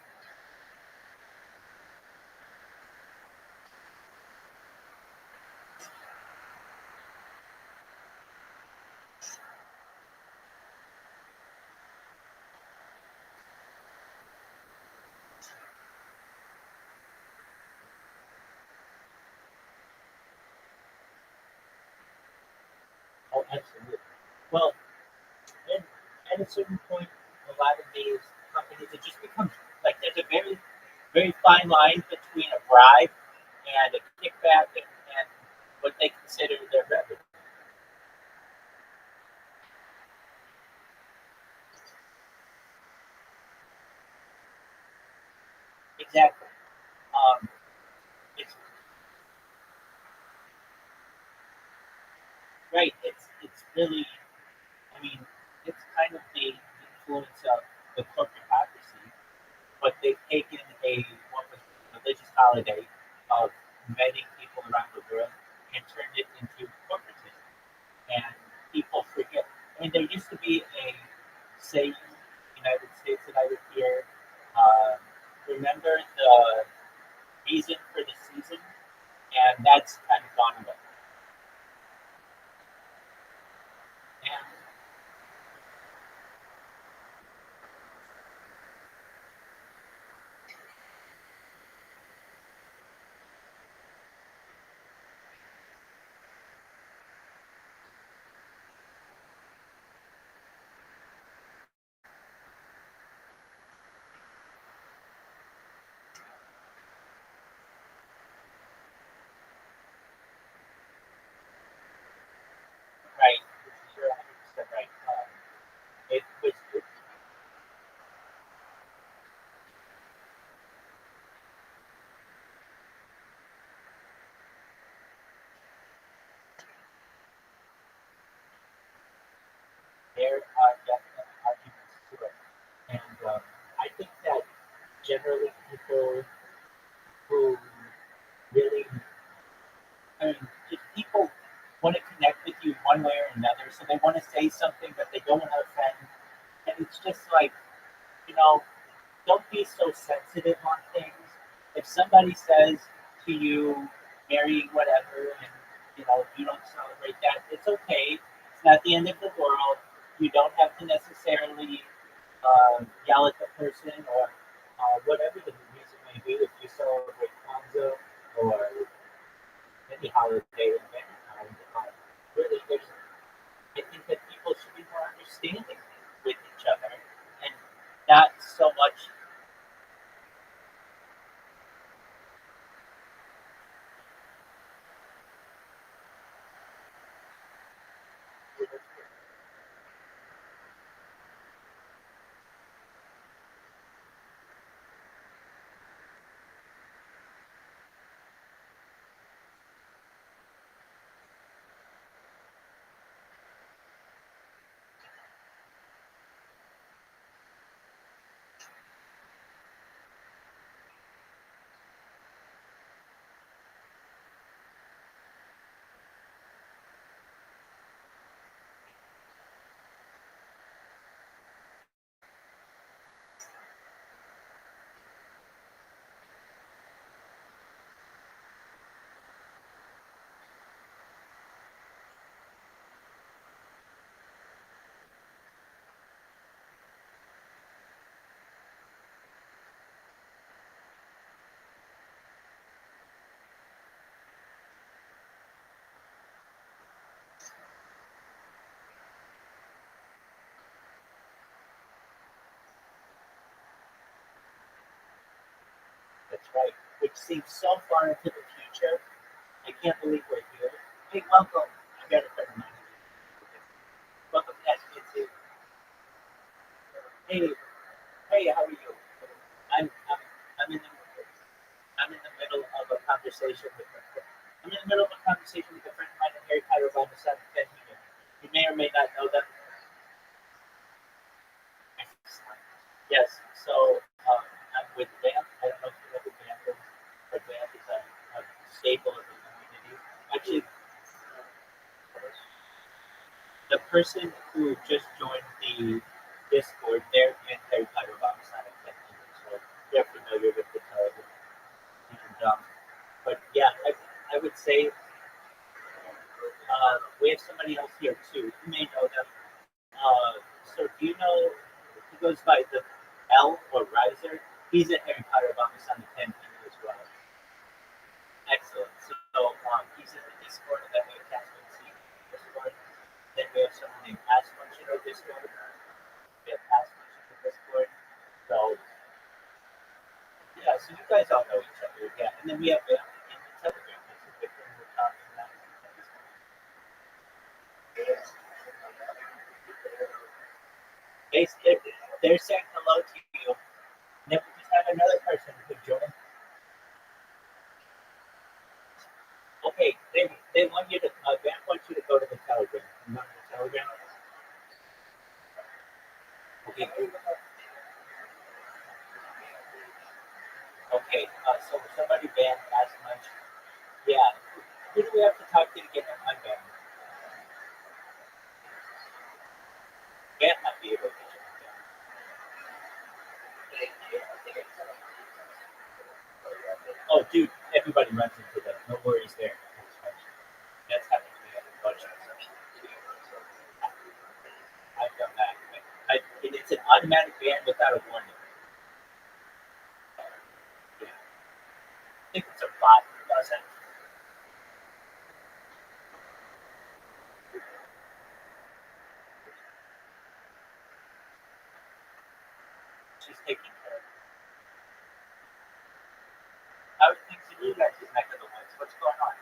C: absolutely. Well, and at a certain point, a lot of these companies, it just becomes like there's a very, very fine line between a bribe and a kickback and what they consider their revenue. Exactly. Um, it's right. It's really. I mean, it's kind of the influence of the corporatocracy, but they've taken a what was a religious holiday of many people around the world and turned it into corporatism. And people forget. I mean, there used to be a saying in the United States that I would hear. Uh, Remember the reason for the season, and that's kind of gone away. And right, you're 100% right. It was there are definite arguments to it, and I think that generally people who really, I mean, if people want to connect with you one way or another, so they want to say something, but they don't want to offend, and it's just like, you know, don't be so sensitive on things. If somebody says to you, marry whatever, and you don't celebrate that, it's okay. It's not the end of the world. You don't have to necessarily yell at the person or whatever the reason may be. If you celebrate Kwanzaa or any holiday of any kind, really, I think that people should be more understanding with each other and not so much. That's right. Which seems so far into the future. I can't believe we're here. Hey, welcome. I got a friend of mine. Welcome, SK2. Hey, hey, how are you? I'm, I'm, I'm in the, I'm in the middle of a conversation with a friend. I'm in the middle of a conversation with a friend of mine in Harry Potter about the 7th Union. You may or may not know that. Yes. So I'm with Vamp. I don't know if you know who Vamp is, but Vamp is a staple of the community. Actually, the person who just joined the Discord, they're in Harry Potter about Sonic 10 so they're familiar with the title. And but yeah, I would say we have somebody else here too. You may know them. So do you know he goes by the L or Riser? He's a Harry Potter about Sonic 10 as well. Excellent. So he's in the Discord that we cast and see Discord. Then they're saying hello to you. And then we just have another person who joined. Okay, they want you to. Van wants you to go to the Telegram. You want the Telegram? Okay. Okay. So somebody banned as much. Yeah. Who do we have to talk to get them unbanned? Van might be able to get you unbanned. Oh, dude, everybody runs into that. No worries there. That's happened to me a bunch of times. I've done that. It's an automatic ban without a warning. Yeah. I think it's a bot who does it. She's taking care of it. How are things in you guys' neck of the woods? What's going on?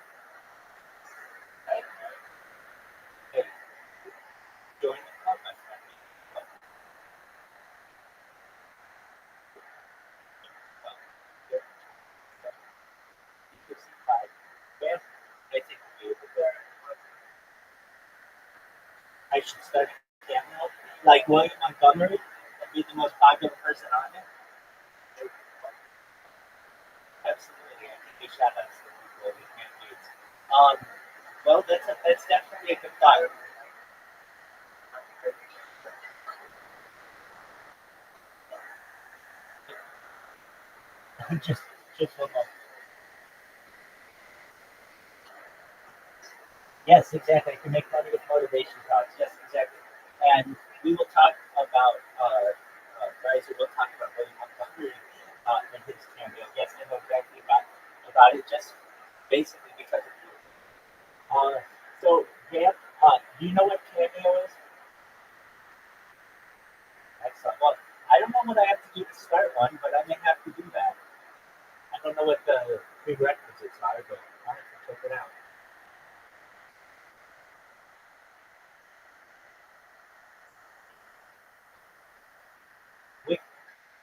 C: Hey, join the club, my friend. Well, good. You see five. Well, I think we'll be able to. I should start a cameo like William Montgomery and be the most popular person on it. Absolutely, I think we shout outs to people we can't use. Well, that's definitely a good thought. just, just one more. Yes, exactly. I can make money with motivation talks. Yes, exactly. And we will talk about guys. We'll talk about William Montgomery and his cameo. Yes, I know exactly about it. Just basically because of you. So, Dan, do you know what cameo is? Excellent. Well, I don't know what I have to do to start one, but I may have to do that. I don't know what the prerequisites are, but I'll have to check it out.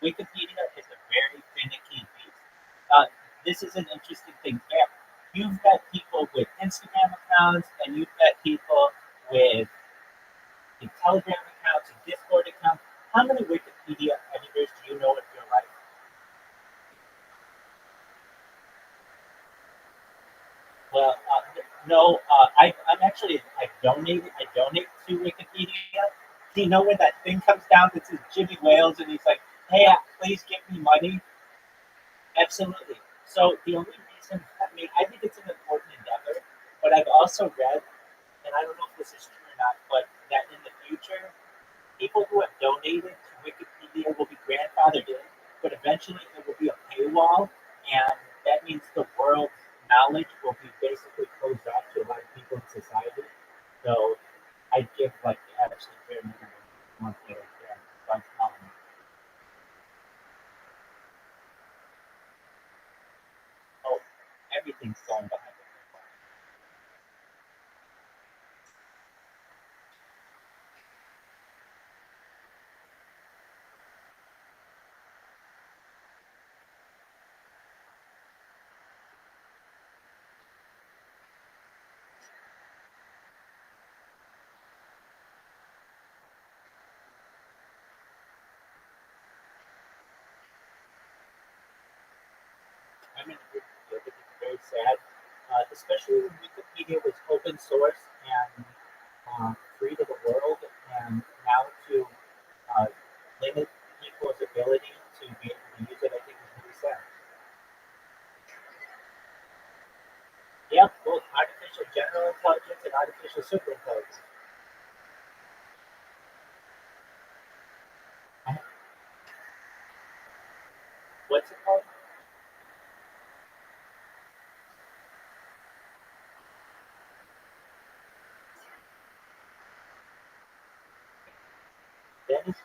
C: Wikipedia is a very finicky beast. Uh, this is an interesting thing. Yeah, you've got people with Instagram accounts, and you've got people with Telegram accounts and Discord accounts. How many Wikipedia editors do you know in your life? Well, no, I'm actually I donate to Wikipedia. Do you know when that thing comes down that says Jimmy Wales and he's like, "Hey, please give me money"? Absolutely. So the only reason, I mean, I think it's an important endeavor, but I've also read, and I don't know if this is true or not, but that in the future, people who have donated to Wikipedia will be grandfathered in, but eventually it will be a paywall, and that means the world's knowledge will be basically closed off to a lot of people in society. So I give like the absolute bare minimum monthly I can. But, oh, everything's going behind the paywall. I'm in agreement with you. I think it's very sad, especially when Wikipedia was open source and free to the world, and now to uh, limit people's ability to be able to use it, I think is really sad. Yeah, both artificial general intelligence and artificial super intelligence. What's it called? Dennis?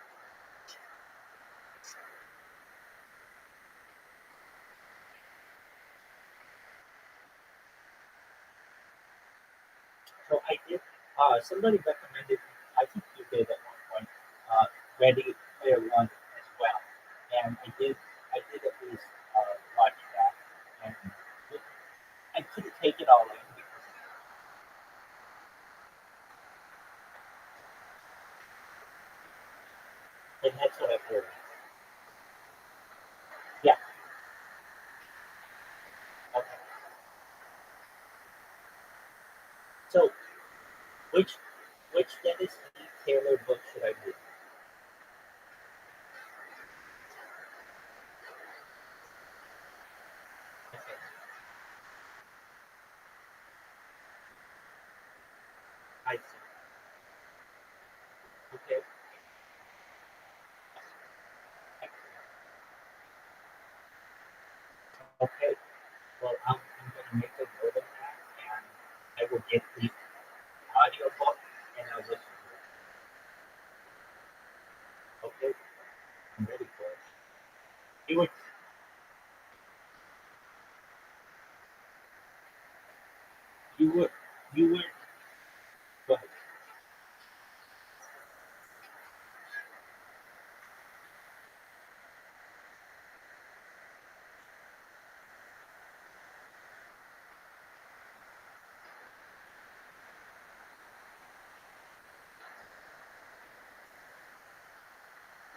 C: So I did. Somebody recommended. I think you did at one point. Ready Player One as well, and I did at least watch that, and I couldn't take it all in because, and that's what I've heard. Yeah, okay. So which which Dennis E. Taylor book should I read? Okay, I see. Okay, excellent. Okay, well I'm going to make a note of that, and I will get the audiobook and I'll listen to it. Okay, I'm ready for it. You were you were you were go ahead.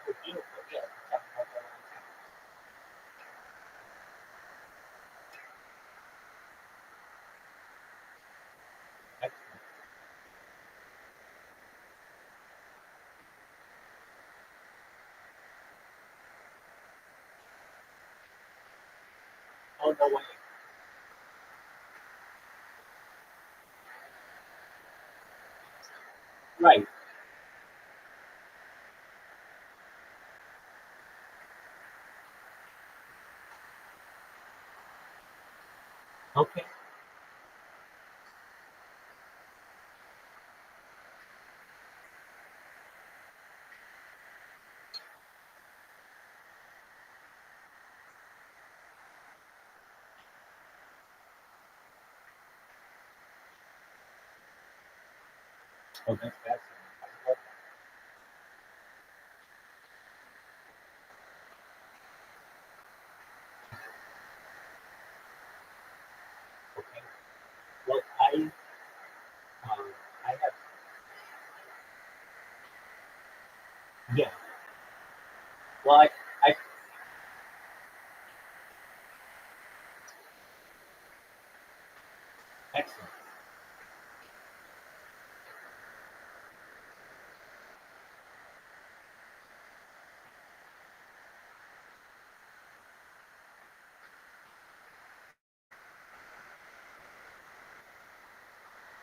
C: Oh, beautiful. Yeah, we talked about that last time. Excellent. Oh no way. Right. Okay. Oh, that's fascinating. I love that. Okay. Well, I have yeah. Well, I excellent.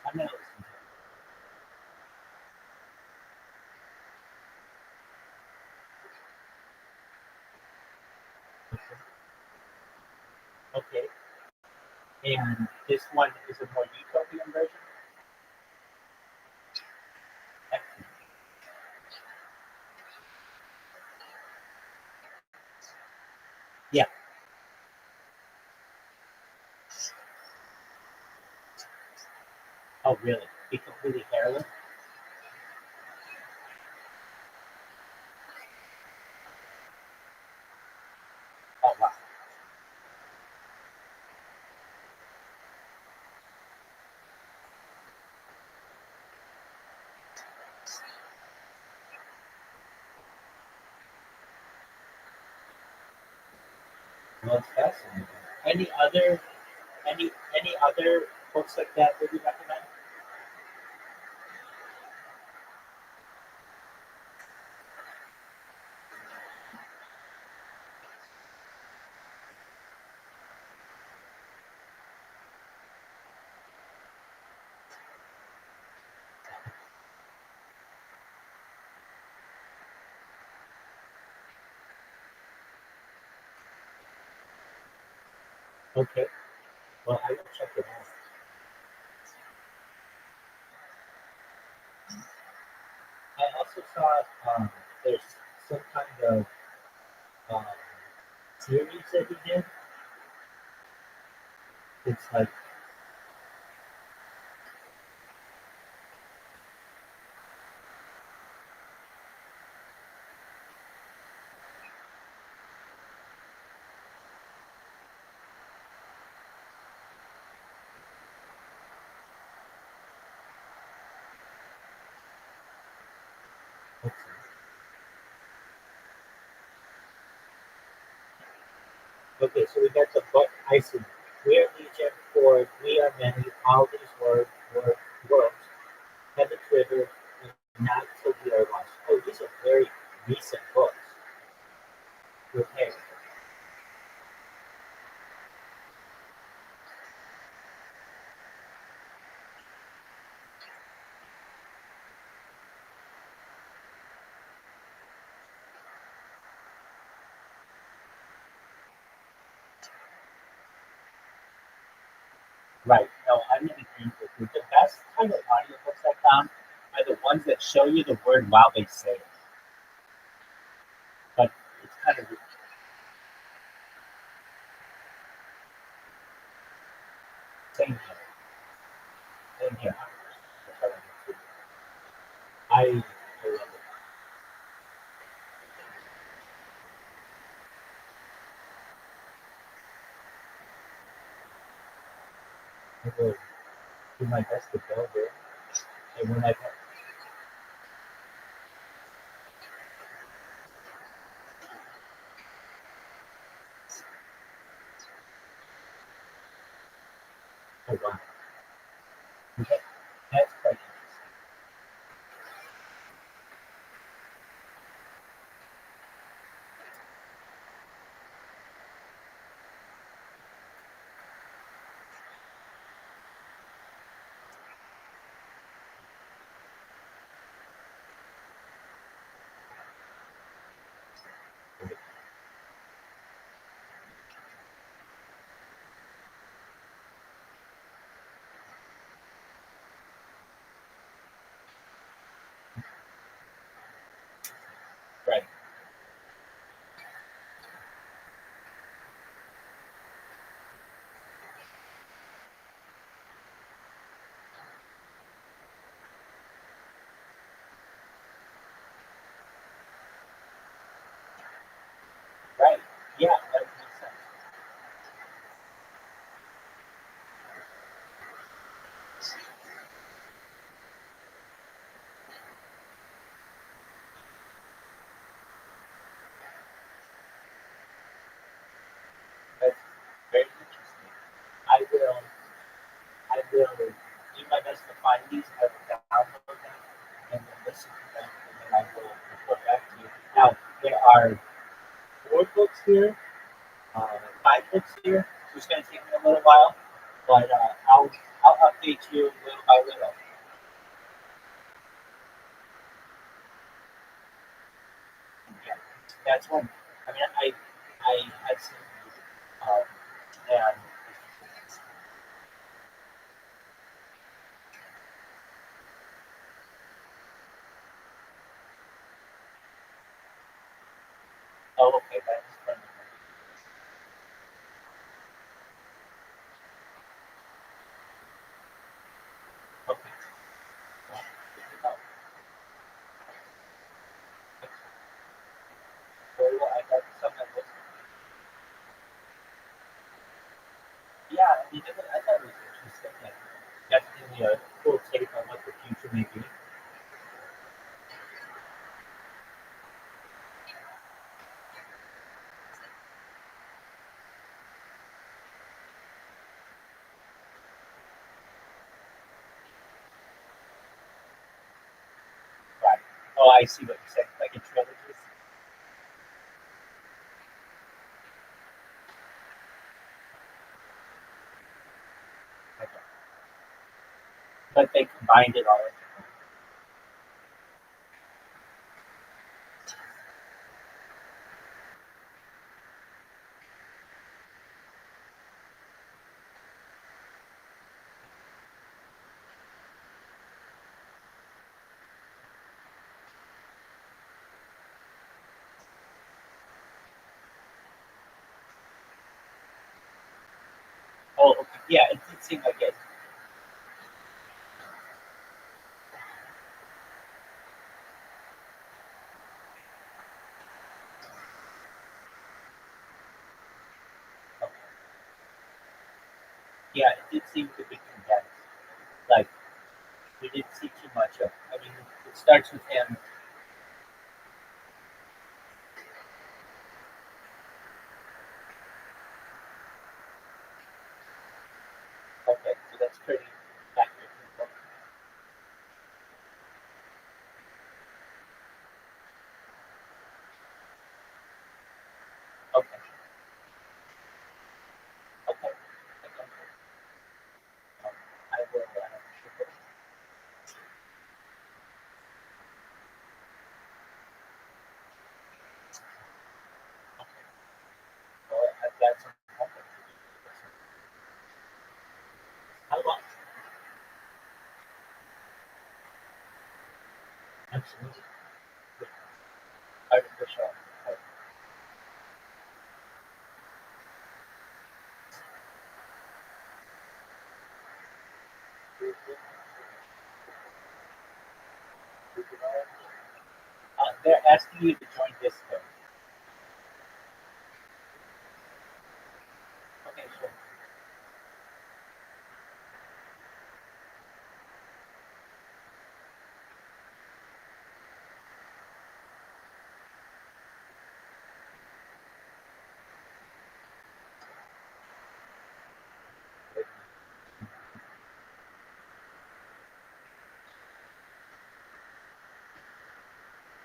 C: I'm gonna listen to it. Okay. And this one is a more utopian version. Excellent. Yeah. Oh, really? Be completely hairless? Oh, wow. Well, that's fascinating. Any other any any other books like that you recommend? Okay. Well, I will check it out. I also saw there's some kind of um, series that he did. It's like Okay, so we got the book. I see. We are Egypt, for we are many. All these words penetrated, and not till we are lost. Oh, these are very recent books. Okay, right. No, I'm going to agree with you. The best kind of audiobooks I found are the ones that show you the word while they say it. But it's kind of same here. Same here. I love it. I will do my best to build it. And when I oh wow, okay, that's quite interesting. Right, right. Yeah, that makes sense. That's very interesting. I will I will do my best to find these. I will download them and then listen to them, and then I will report back to you. Now, there are four books here, five books here, so it's going to take me a little while, but I'll update you little by little. Yeah, that's one. I mean, I have seen um, and oh, okay, that's fun. Okay, well, good to know. Very well, I got some of this. Yeah, I mean, I thought it was interesting and definitely a cool take on what the future may be. Right. Oh, I see what you're saying. Like in trilogies. Okay. But they combined it all. Oh, okay. Yeah, it did seem like it. Okay. Yeah, it did seem to be condensed. Like we didn't see too much of. I mean, it starts with him. Absolutely. Artificial. They're asking you to join Discord. Okay, sure.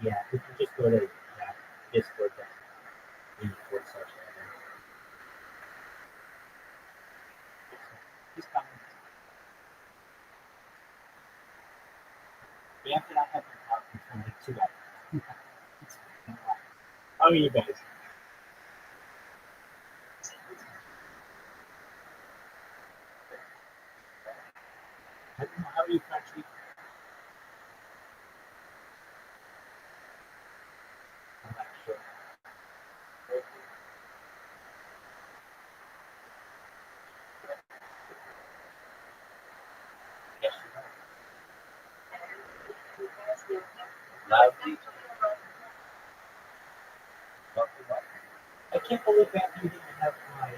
C: Yeah, if you just go to Discord, forward slash admin. Just comment. We have to not have to talk for like 2 hours. How are you guys? How are you actually? I'm not sure. Yes, loudly. I can't believe that you didn't have my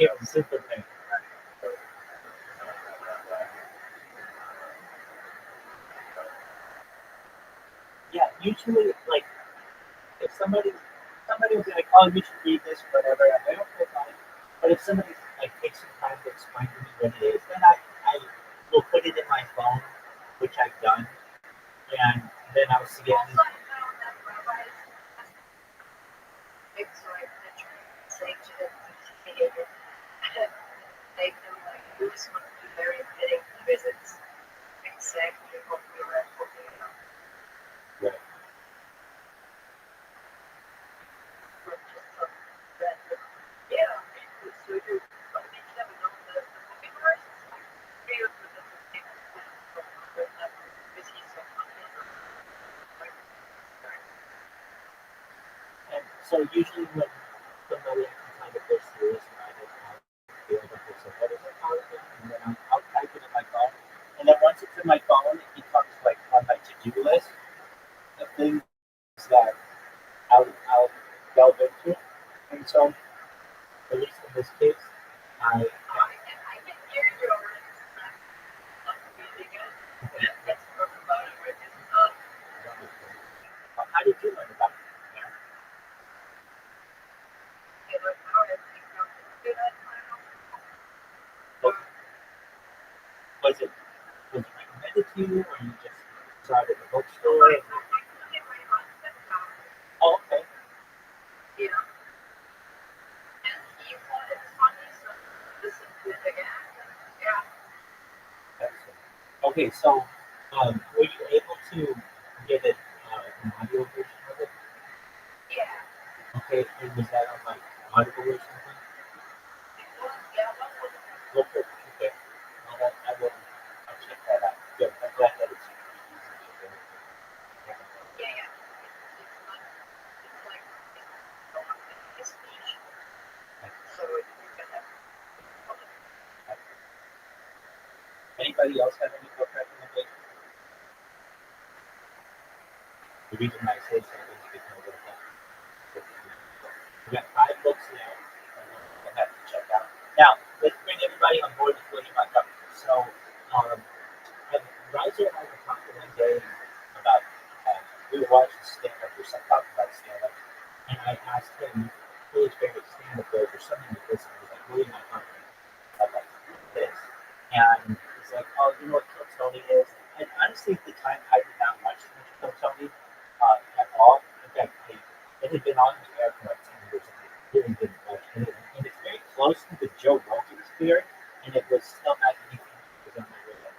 C: It was super painful. Yeah, usually like if somebody will be like, oh, you should read this, whatever. I'm like, okay, fine. But if somebody like takes some time to explain to me what it is, then I will put it in my phone, which I've done, and then I'll see it.
D: Also, I found that rabbis exhort the translation behavior. Make them like this must be very fitting because it's exactly what we were talking about.
C: Right.
D: Not just some random. Yeah, so you but we never know the movie verse is like real with the same from other level because he's so funny. Like,
C: And so usually when somebody kind of goes serious about it, I'll be able to say, what is it called again? And then I'll type it in my phone. And then once it's in my phone, it becomes like on my to-do list of things that I'll delve into. And so, at least in this case, I
D: I can hear your not really good. Let's talk about it right now.
C: how did you learn about it?
D: I don't know if you come to that final.
C: Was, was it was it recommended to you, or you just saw it at the bookstore? Oh, okay.
D: Yeah. And he thought it was funny, so listen to it again. Yeah.
C: Excellent. Okay, so were you able to get it an audio version of it?
D: Yeah.
C: Okay, and was that on like Audible or something?
D: Yeah, what was it?
C: Okay, okay. Well, I will. I'll check that out. Good. I'm glad that it's easy to do.
D: Yeah, yeah. It's not, it's like, it's speech. So you can have,
C: Anybody else have any book recommendations? The reason I say so is because of that. We got 5 books now. We'll have to check out. Now, let's bring everybody on board with William Montgomery. So, and Riser and I were talking one day about, we were watching stand-up or some talking about stand-up, and I asked him who his favorite stand-up was or something like this, and he was like, William Montgomery. I'm like, this. And he's like, oh, you know what Kill Tony is? And honestly, at the time, I did not watch much Kill Tony at all. In fact, it had been on the air for like 10 years, and I really didn't watch anything. And it's very close to the Joe Rogan Experience, and it was still not anything that was on my radar.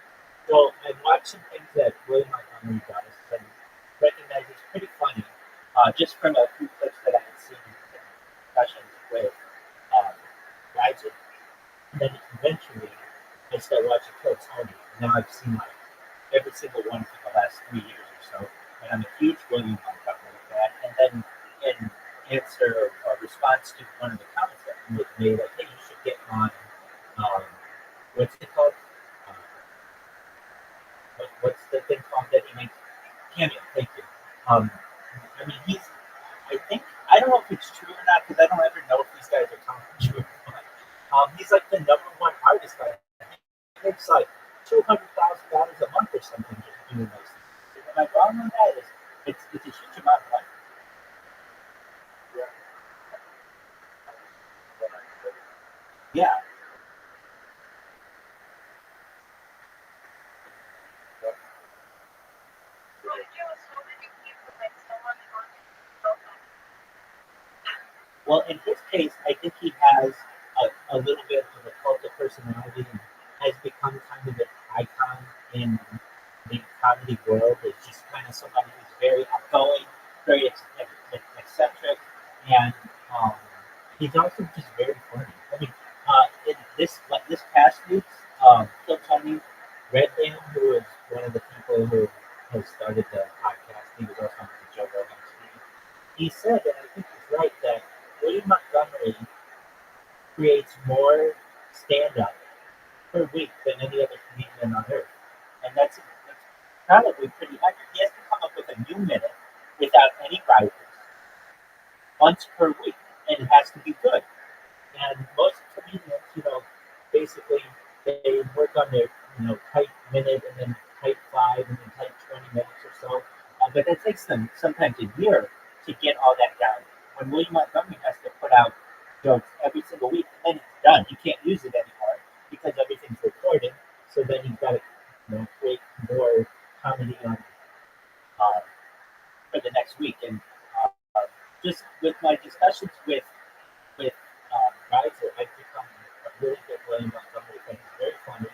C: So I watched some things that William Montgomery does and recognized it's pretty funny, just from a few clips that I had seen in discussions with Riser. And then eventually I started watching Kill Tony. Now I've seen like every single one for the last 3 years or so. And I'm a huge William Montgomery fan. And then in answer or response to one of the comments that was made, like, hey, you should get on what's it called? Uh, what's the thing called that he makes? Cameo, thank you. I mean, I think, I don't know if it's true or not because I don't ever know if these guys are telling the truth. But he's like the #1 artist. Like, he makes like $200,000 a month or something just doing those things. Am I wrong on that? It's a huge amount of money. Yeah.
D: well, you know, so many people, like someone on
C: Well, in his case, I think he has a little bit of a cult of personality and has become kind of an icon in the comedy world. It's just kind of somebody who's very outgoing, very eccentric, and um, he's also just very funny. I mean, in this past week's Kill Tony Redman, who is one of the people who has started the podcast, he was also on the Joe Rogan Experience. He said, and I think he's right, that William Montgomery creates more stand-up per week than any other comedian on earth, and that's probably pretty accurate. He has to come up with a new minute without any writers once per week, and it has to be good. And most comedians, basically they work on their, tight minute and then tight 5 and then tight 20 minutes or so. But it takes them sometimes a year to get all that down. When William Montgomery has to put out jokes every single week, and then it's done. You can't use it anymore because everything's recorded. So then you've got to, create more comedy on for the next week. And just with my discussions with guys, I've become a really good William Montgomery fan. He's very funny.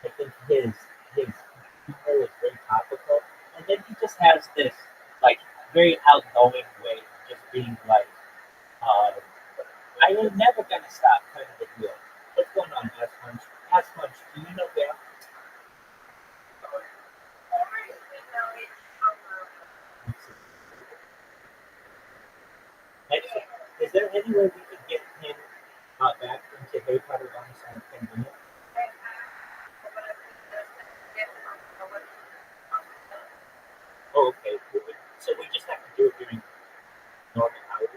C: I think his humor is very topical, and then he just has this like very outgoing way of just being like, uh, "I ain't never gonna stop," kind of a deal. What's going on, Ass Munch? Ass Munch, do you know that? Actually, is there any way we could get him back into Harry Potter Bonus on Pandemic? Oh, okay. So we just have to do it during normal hours.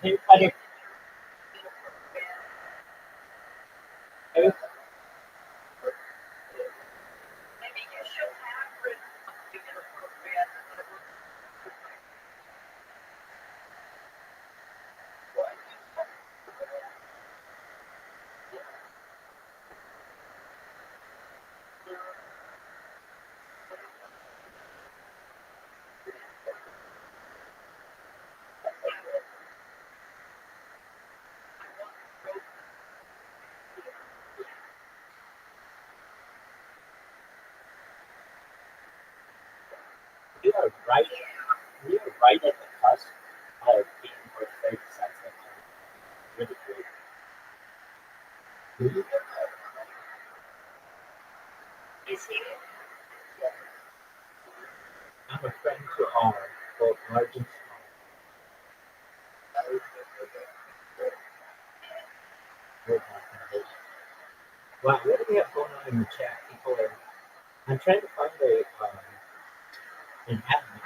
C: Harry Potter. Harry, you are right. We are right at the cusp of being more very sensitive. Really great. I'm a friend to all, both large and small. We're talking about it. Wow, what do we have going on in the chat? People are. I'm trying to find an admin.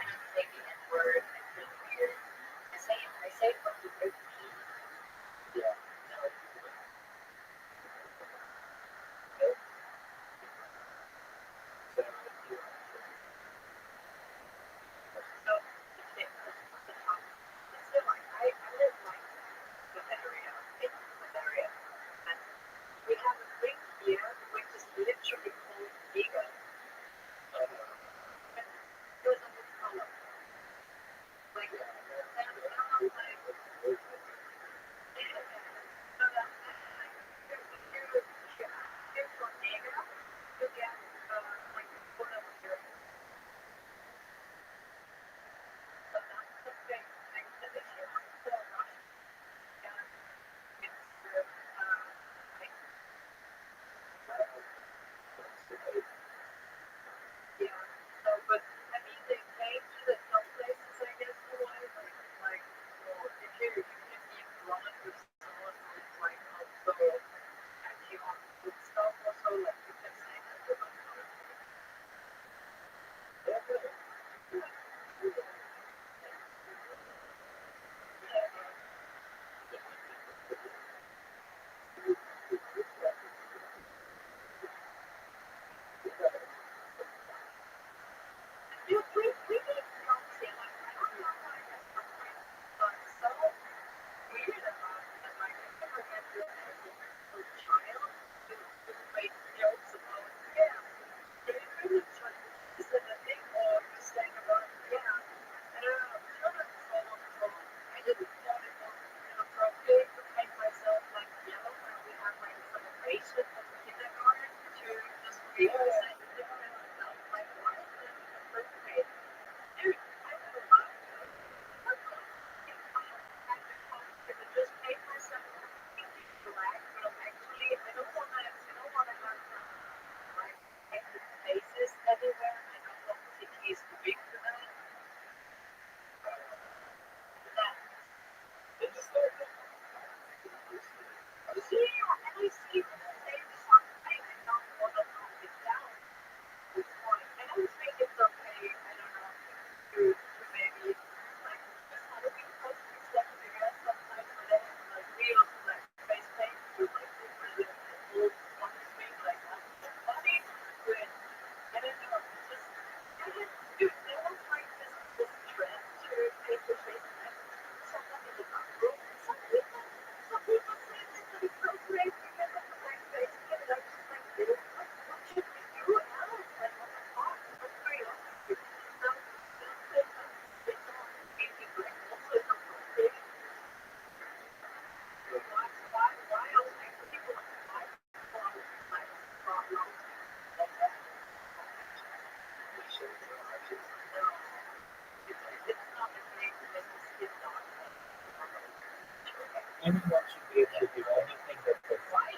C: anyone should be able to do anything that they want.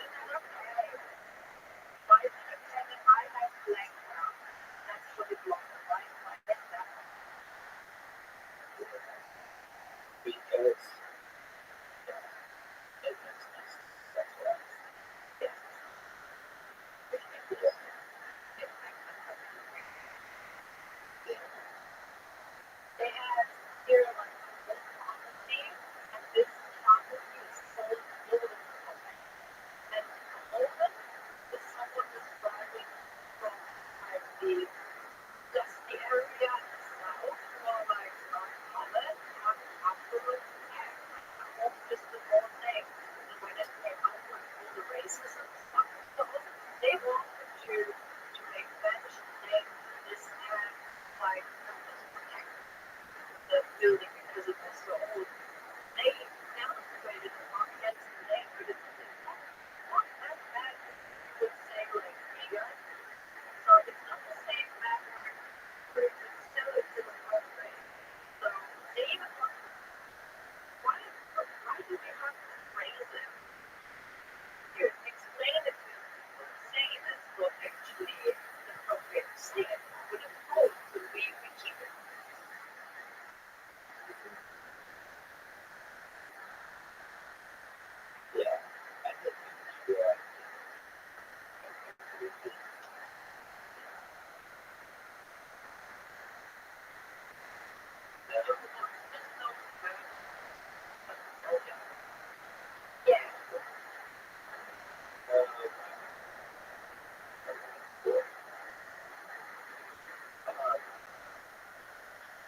C: Because it makes sense. That's what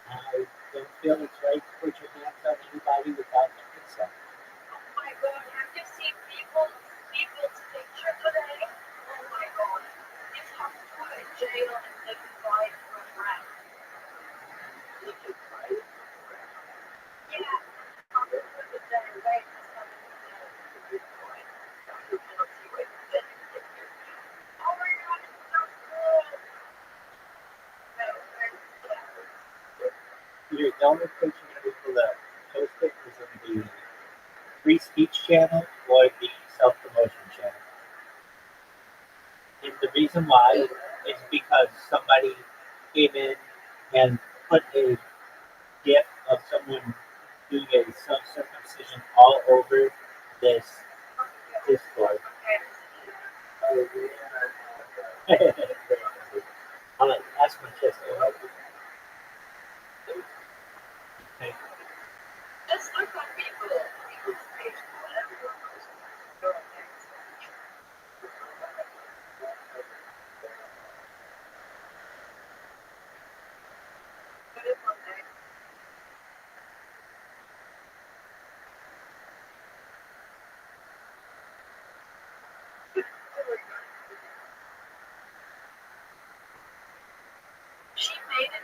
C: I don't feel it's right to put your hands on anybody without their consent. Either the only place you're going to be able to post it is in the free speech channel or the self promotion channel. And the reason why is because somebody came in and put a GIF of someone doing a self circumcision all over this Discord. I'll ask my chest.
D: She made it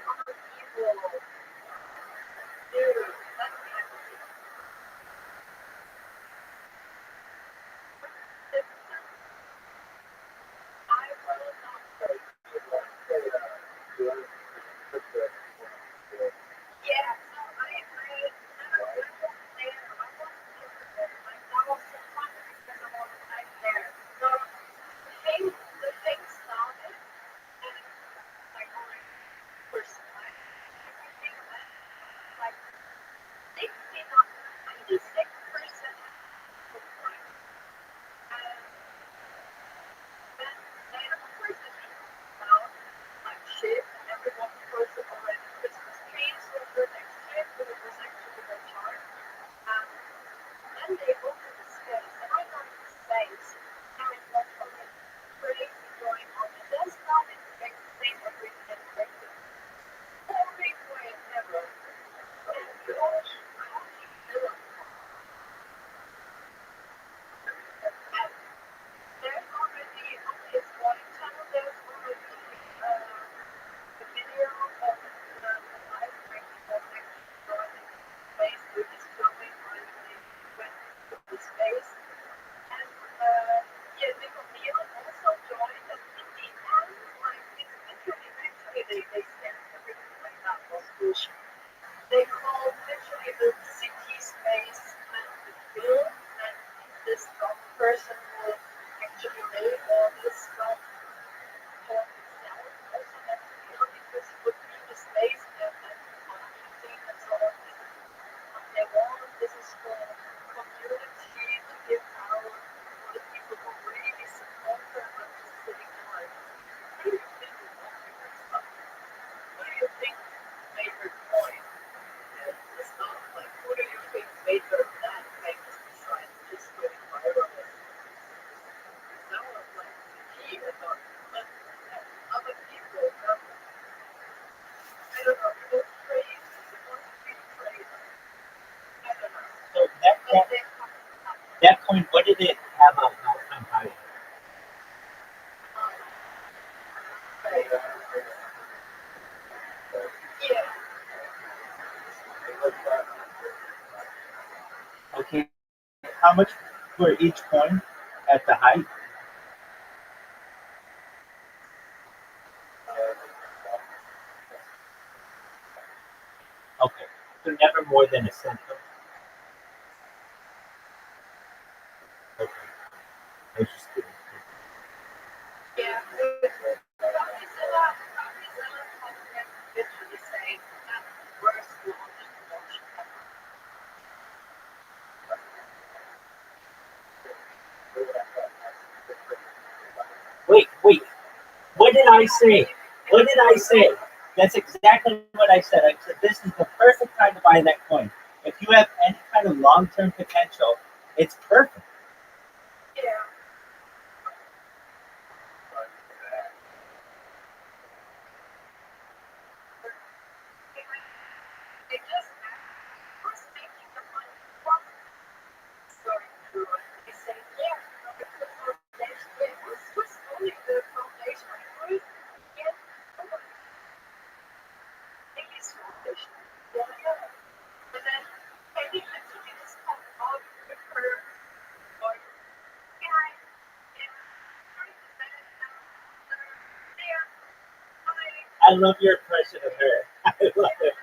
C: That coin, what did it have on all-time high? Okay, how much for each coin at the height? Okay, so never more than a cent. Okay, I was just kidding. Wait. What did I say? What did I say? That's exactly what I said. I said this is the perfect time to buy that coin. If you have any kind of long-term potential, it's perfect. I love your impression of her. I love it.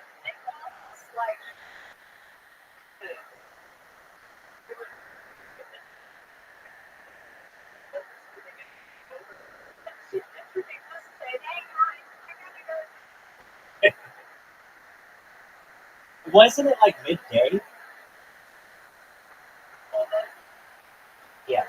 C: Wasn't it like midday? Yeah.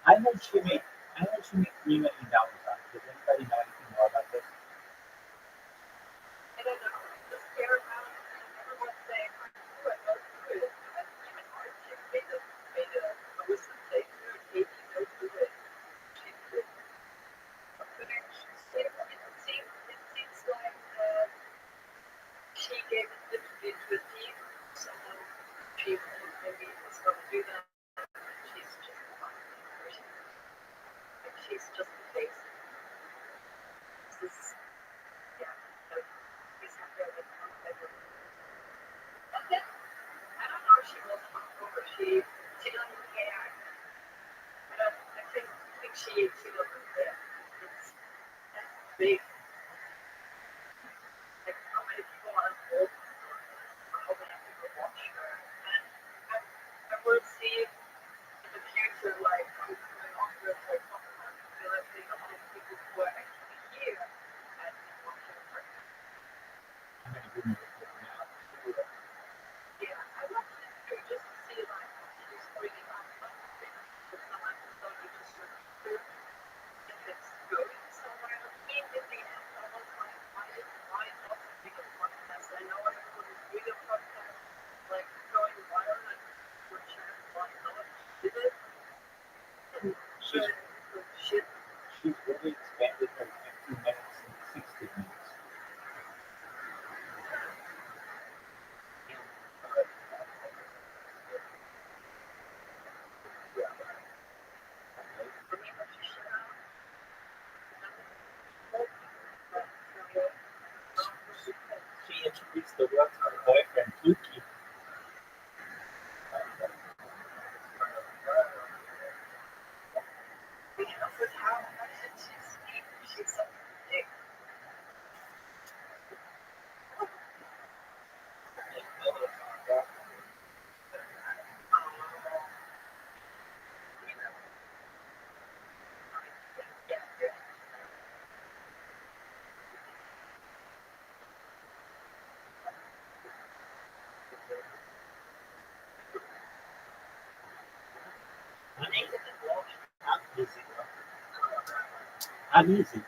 C: I heard she made $3 million on it. Does anybody know anything more about this? I'm gonna Google it right now. She's she's really expanded her 15 minutes and 60 minutes. She introduced the Rothschild uneasy.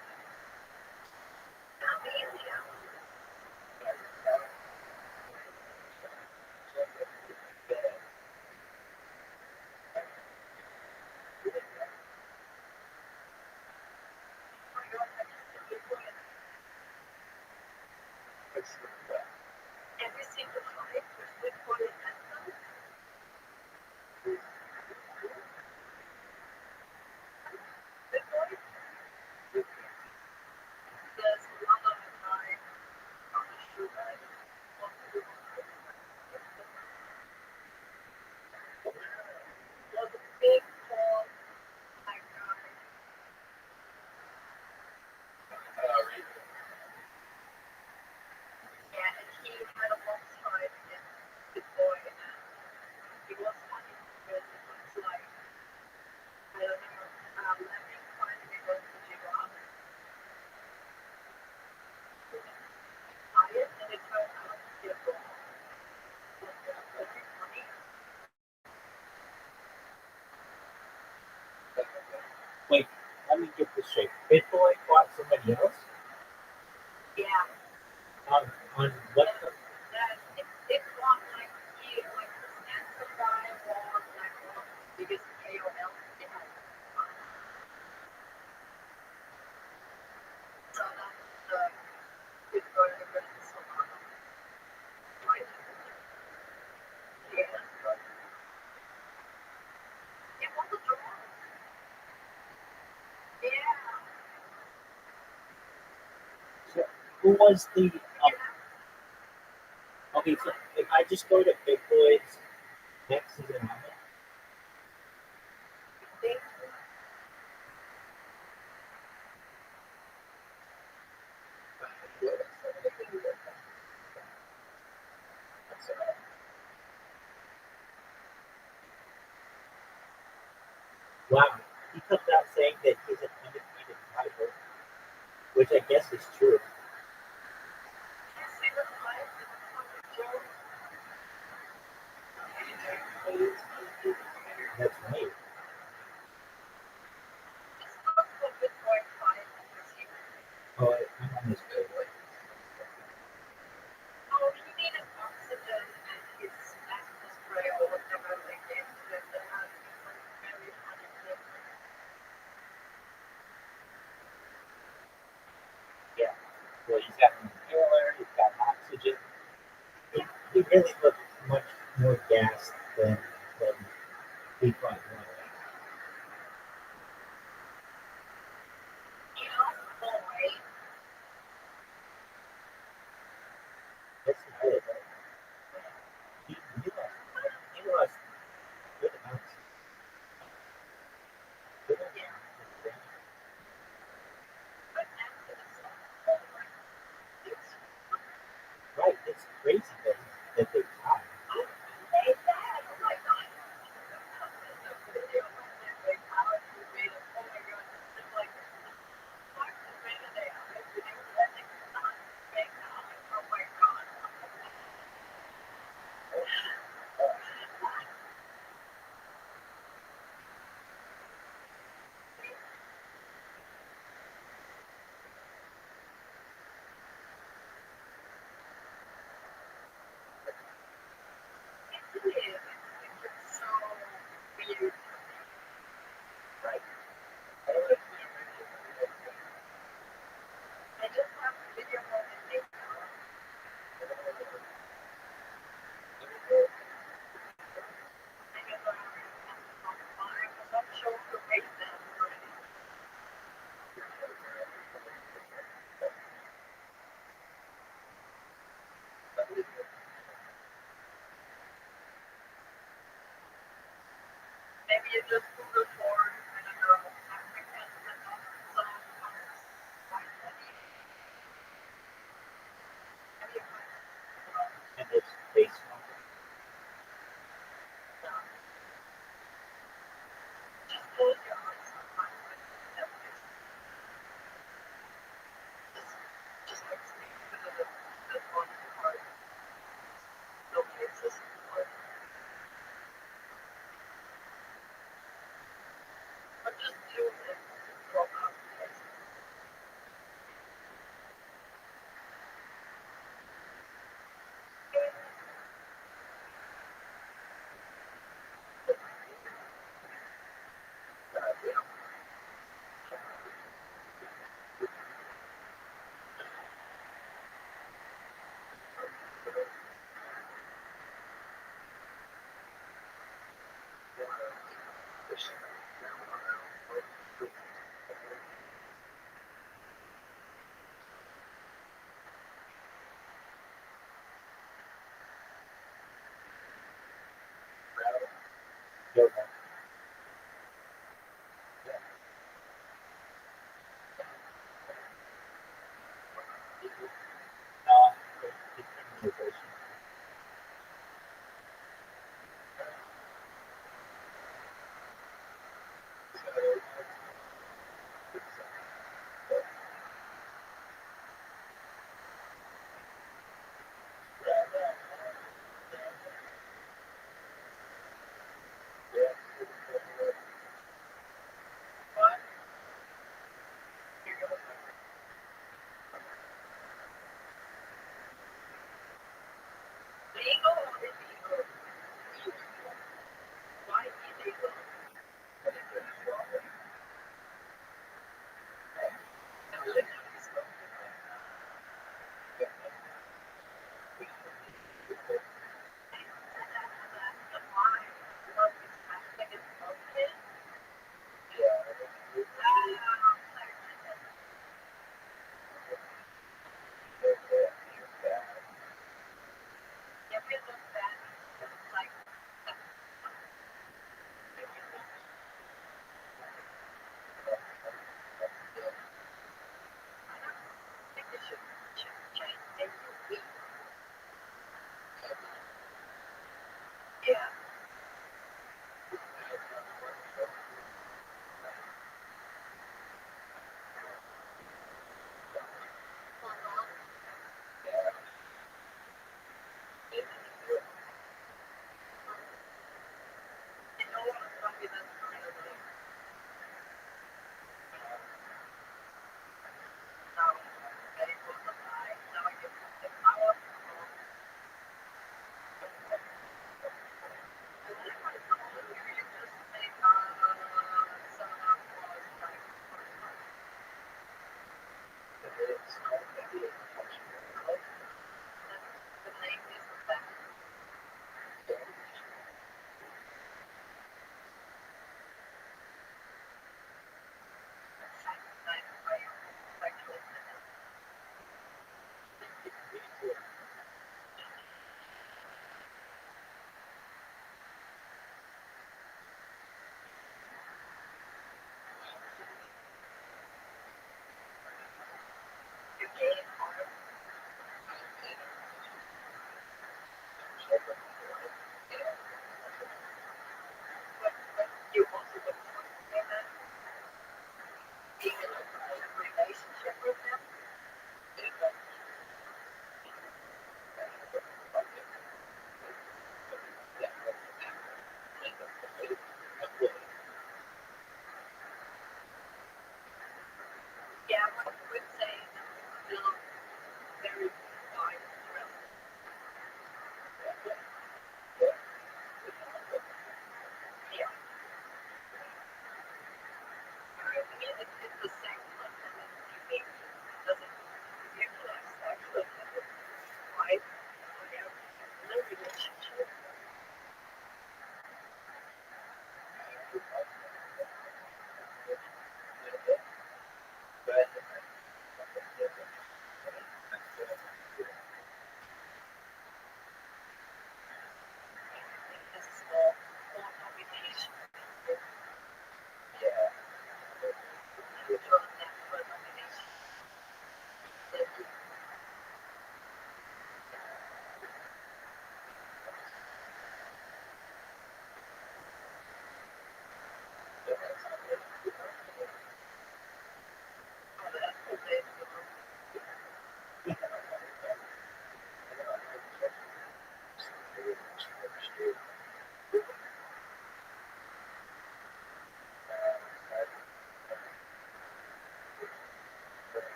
D: Every single flight with Bitcoin and Bitcoin, there's a lot of time on the sugar. Was a big fall. My God. Yeah, and he had a long time in Bitcoin, and he was funny because it was like, I don't know, let me finally go to Giraffe, buy it, and it turned out to be a wrong. Pretty funny.
C: Wait, let me get this straight. Bitcoin bought somebody else
D: Yeah.
C: on what?
D: That it's not like he like the Stanford guy was like one of the biggest AOL they had. So that's the Bitcoin versus Solana. Right? Yeah. It was a draw. Yeah.
C: So who was the? Okay, so if I just go to Bitcoin's next is an
D: They
C: wow. He comes out saying that he's an undefeated fighter, which I guess is true.
D: can't say the price is a fucking joke.
C: That's right.
D: Just look for Bitcoin price this year.
C: Oh, I'm on this page.
D: Oh, he needed oxygen and his asthma spray or whatever they gave to him that has some very funny things.
C: Yeah. Well, he's got an inhaler. He's got oxygen. He really looked much more gassed than he thought.
D: You know, boy,
C: That's good. He lost good amounts. Good amounts.
D: but after the song, it's
C: Right. It's crazy that they tried.
D: made that. Oh my god. The video when they how he made it. Oh my god. It's like fuck the video they have. It's video that they not make now. Oh my god. It is. It's so weird.
C: Right.
D: I just have a video when they I'm not sure who made them already. Maybe you just Google for, I don't know, Africans and not some white money. Maybe
C: And it's based on
D: just close your eyes sometimes when that is just like sleep because of the one part. No places or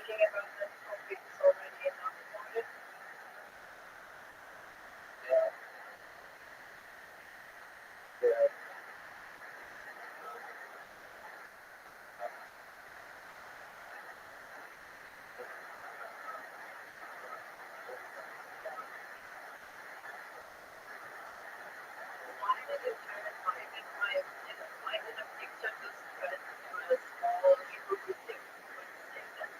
D: thinking about that topic is already enough about it. Why did it kind of find in my opinion, why did a picture just spread to a small group of things when say that?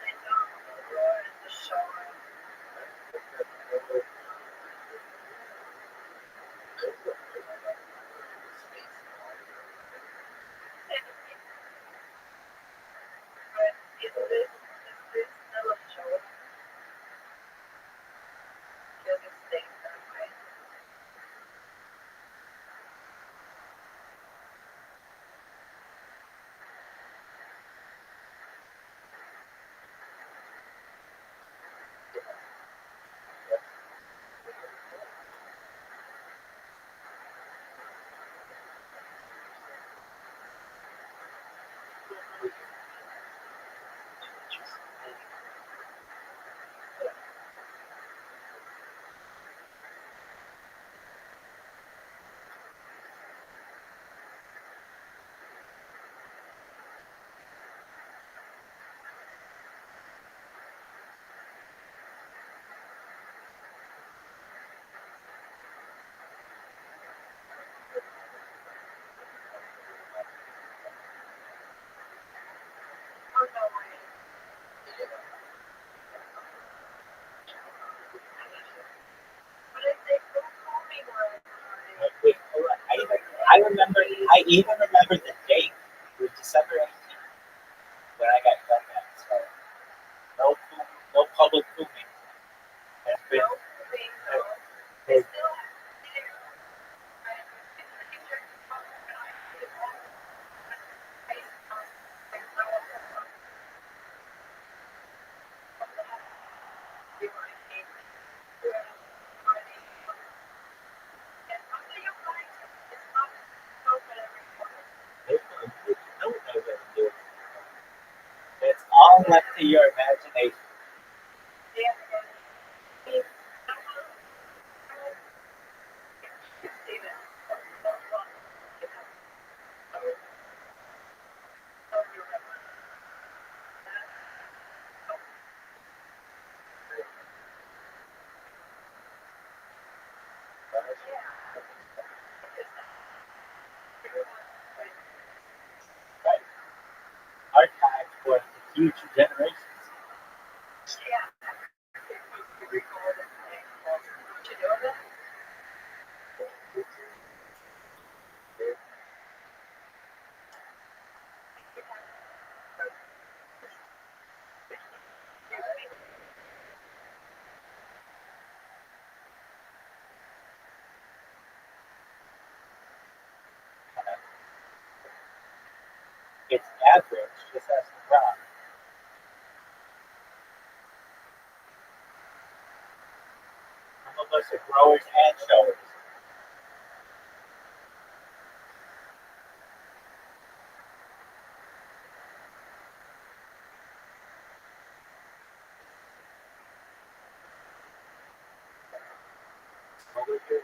D: Lay down on the floor in the shower. But is this still a joke? Because it stays that way. Oh no way. But if they don't call me one time,
C: Wait, hold on. I even remember the date. It was December 18th when I got done that. So no public filming has been.
D: no thing though. I
C: has-
D: still there. I in the picture and I see it all face on like no one be my name. And after you guys, it's not open everyone.
C: No one knows what to do. It's all left to your imagination.
D: Yeah, if someone see that, don't remember that.
C: Right. Archived for the future generations.
D: Yeah, if you recall the name, don't you know that?
C: It's average, just as the rock. Some of us are growers and showers. What was your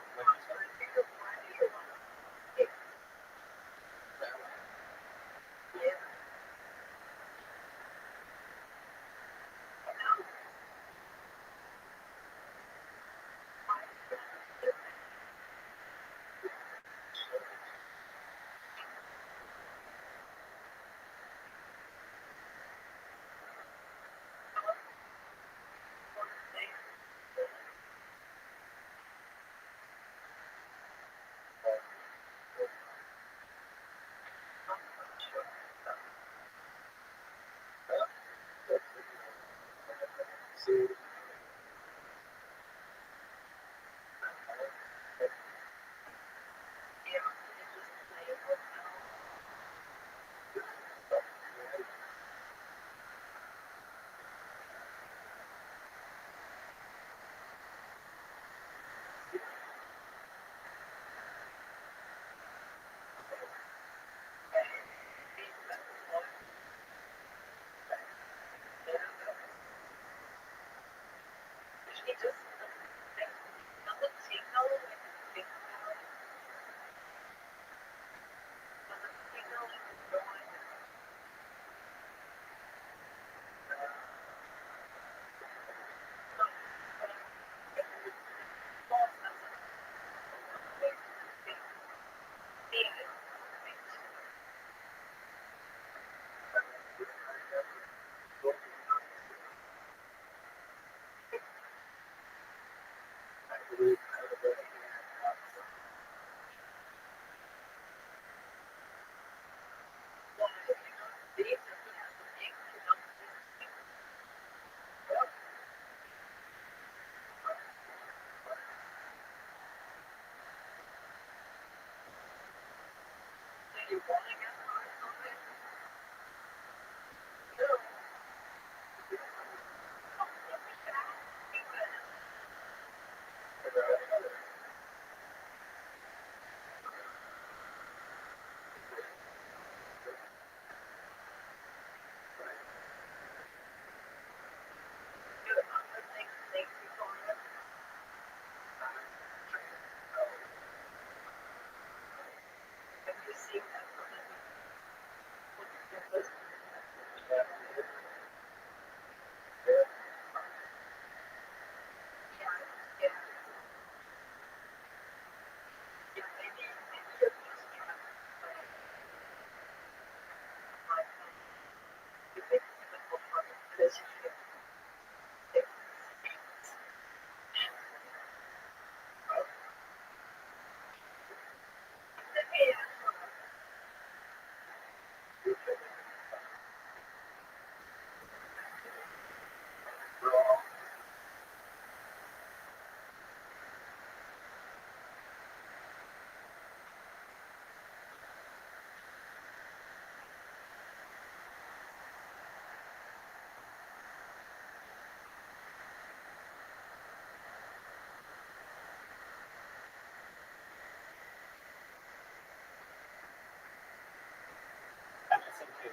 C: I listen to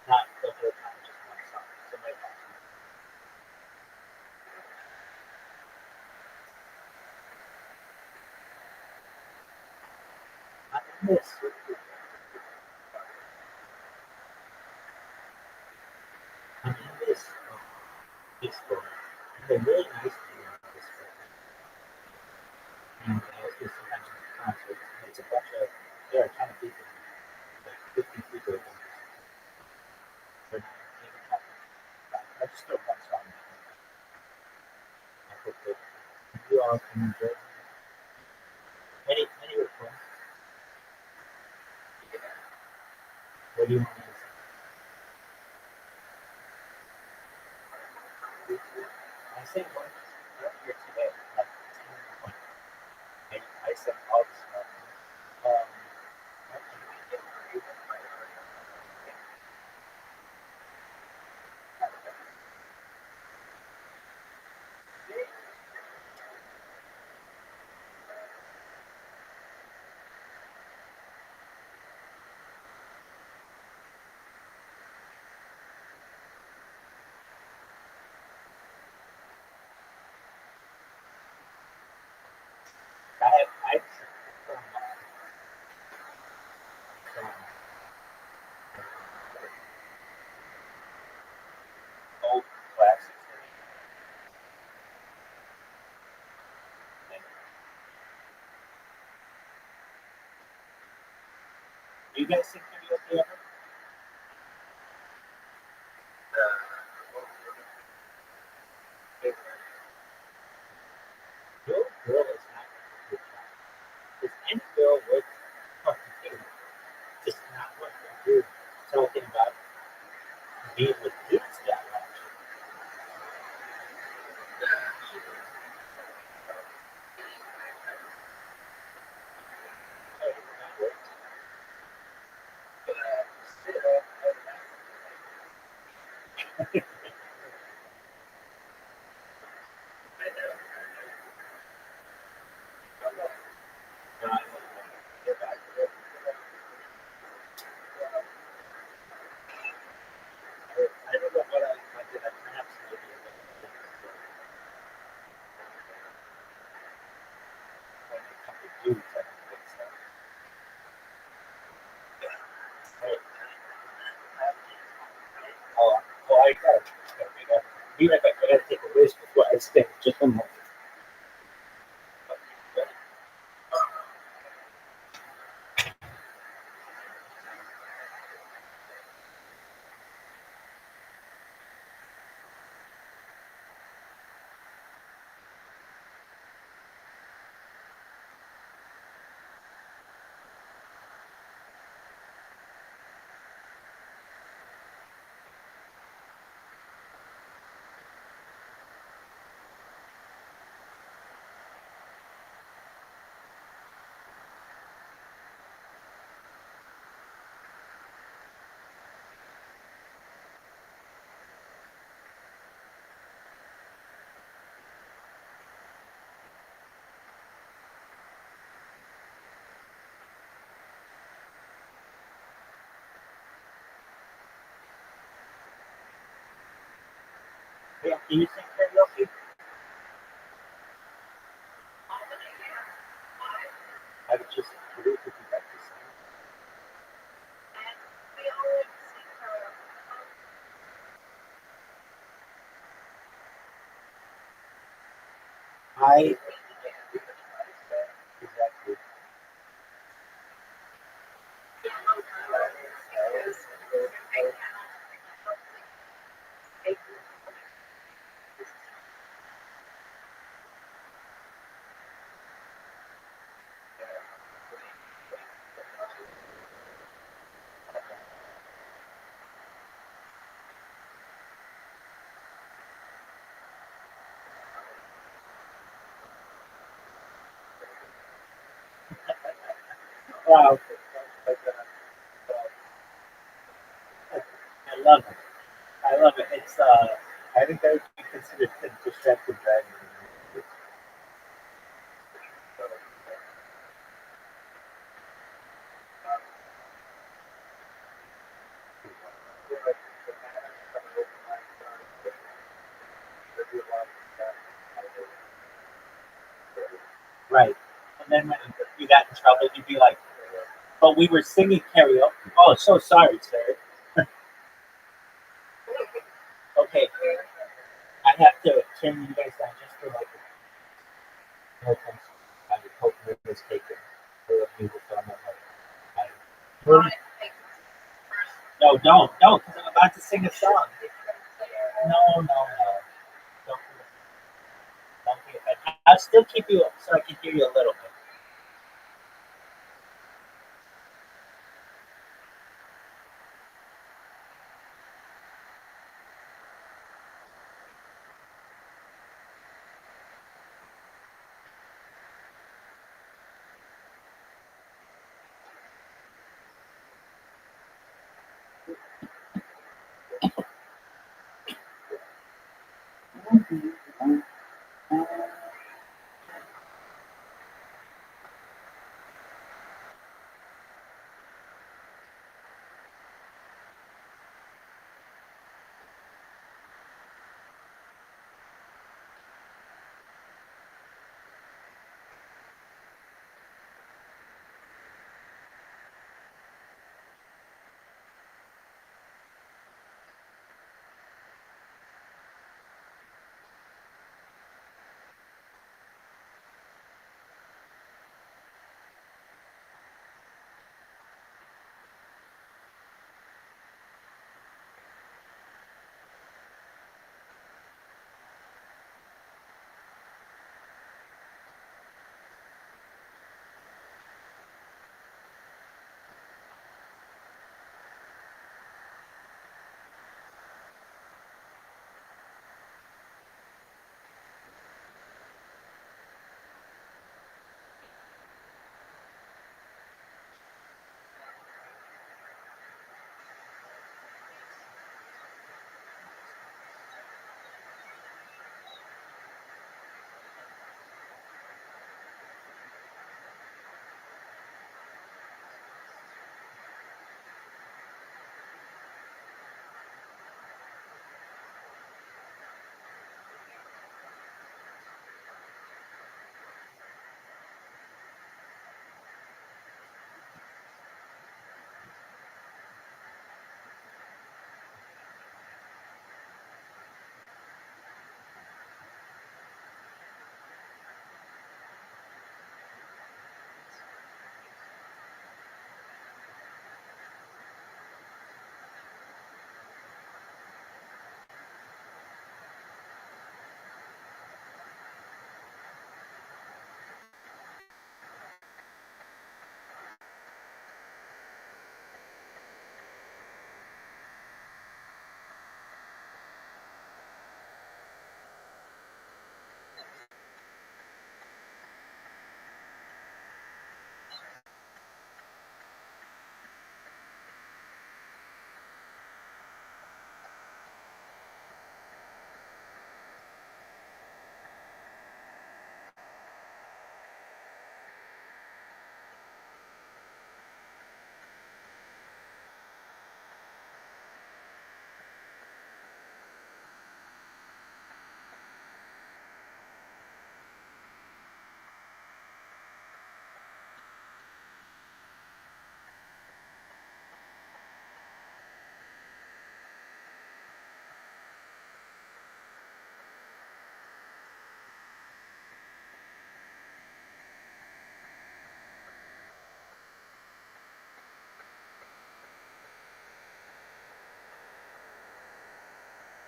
C: not the whole time, just one song. So my I'm in this big store. They're really nice people in this store. And I was just sometimes at the concert. It's a bunch of, there are a ton of people, like 50 people. They're not even talking. I just know one song. I hope that you all can enjoy it. Any requests? What do you want to listen to? I sang one earlier today, like 10 I sang all the stuff. Um, I from old classics. And do you guys sing karaoke ever? Your girl is not a good job. If any girl would fucking do, just not what you're talking about being with dudes that much. be right back. I gotta take a whiz before I spit. Just one moment. Yeah, can you sing karaoke? I would just karaoke if you like to sing. I exactly. Wow. I love it. I love it. It's I think that would be considered distracted driving. Right. And then when you got in trouble, you'd be like, "But we were singing karaoke." Oh, so sorry, sir. Okay, I have to turn you guys down just for like no offense. I hope no was taken. For me to film it. No, don't, because I'm about to sing a song. No, no, no. Don't, don't be offended. I'll still keep you up so I can hear you a little bit.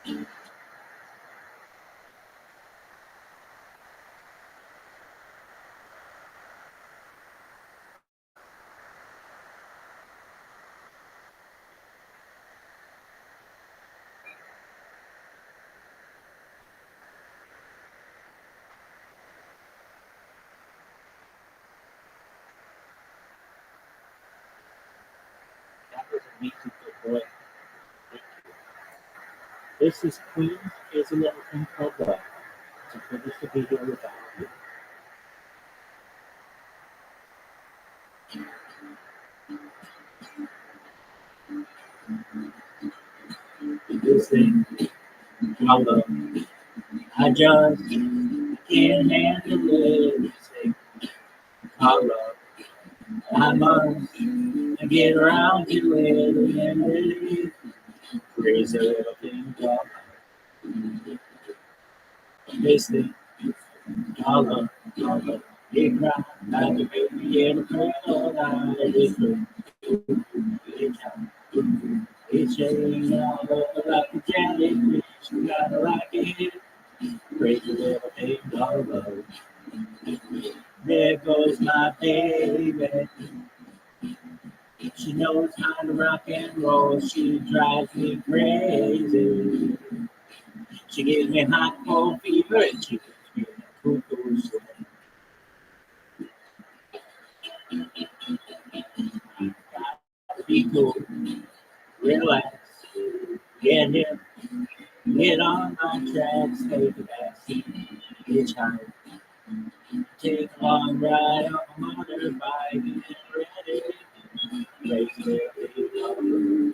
C: That was a beautiful boy. This is Queen. Here's a little thing called love. To finish the video without you. This thing called love. I just can't handle it. This thing called love. I must get around to it and really crazy little thing called love. This thing called love. Called love. It cries like a baby in a cradle. It's it's shading all over like a jellyfish. You gotta like it. Crazy little thing called love. There goes my baby. She knows how to rock and roll. She drives me crazy. She gives me hot cold fever and she puts me in a cuckoo sweat. Gotta be cool, relax, get hip, get on my tracks, take a backseat, hitchhike, take a long ride on a motorbike, get ready, crazy little.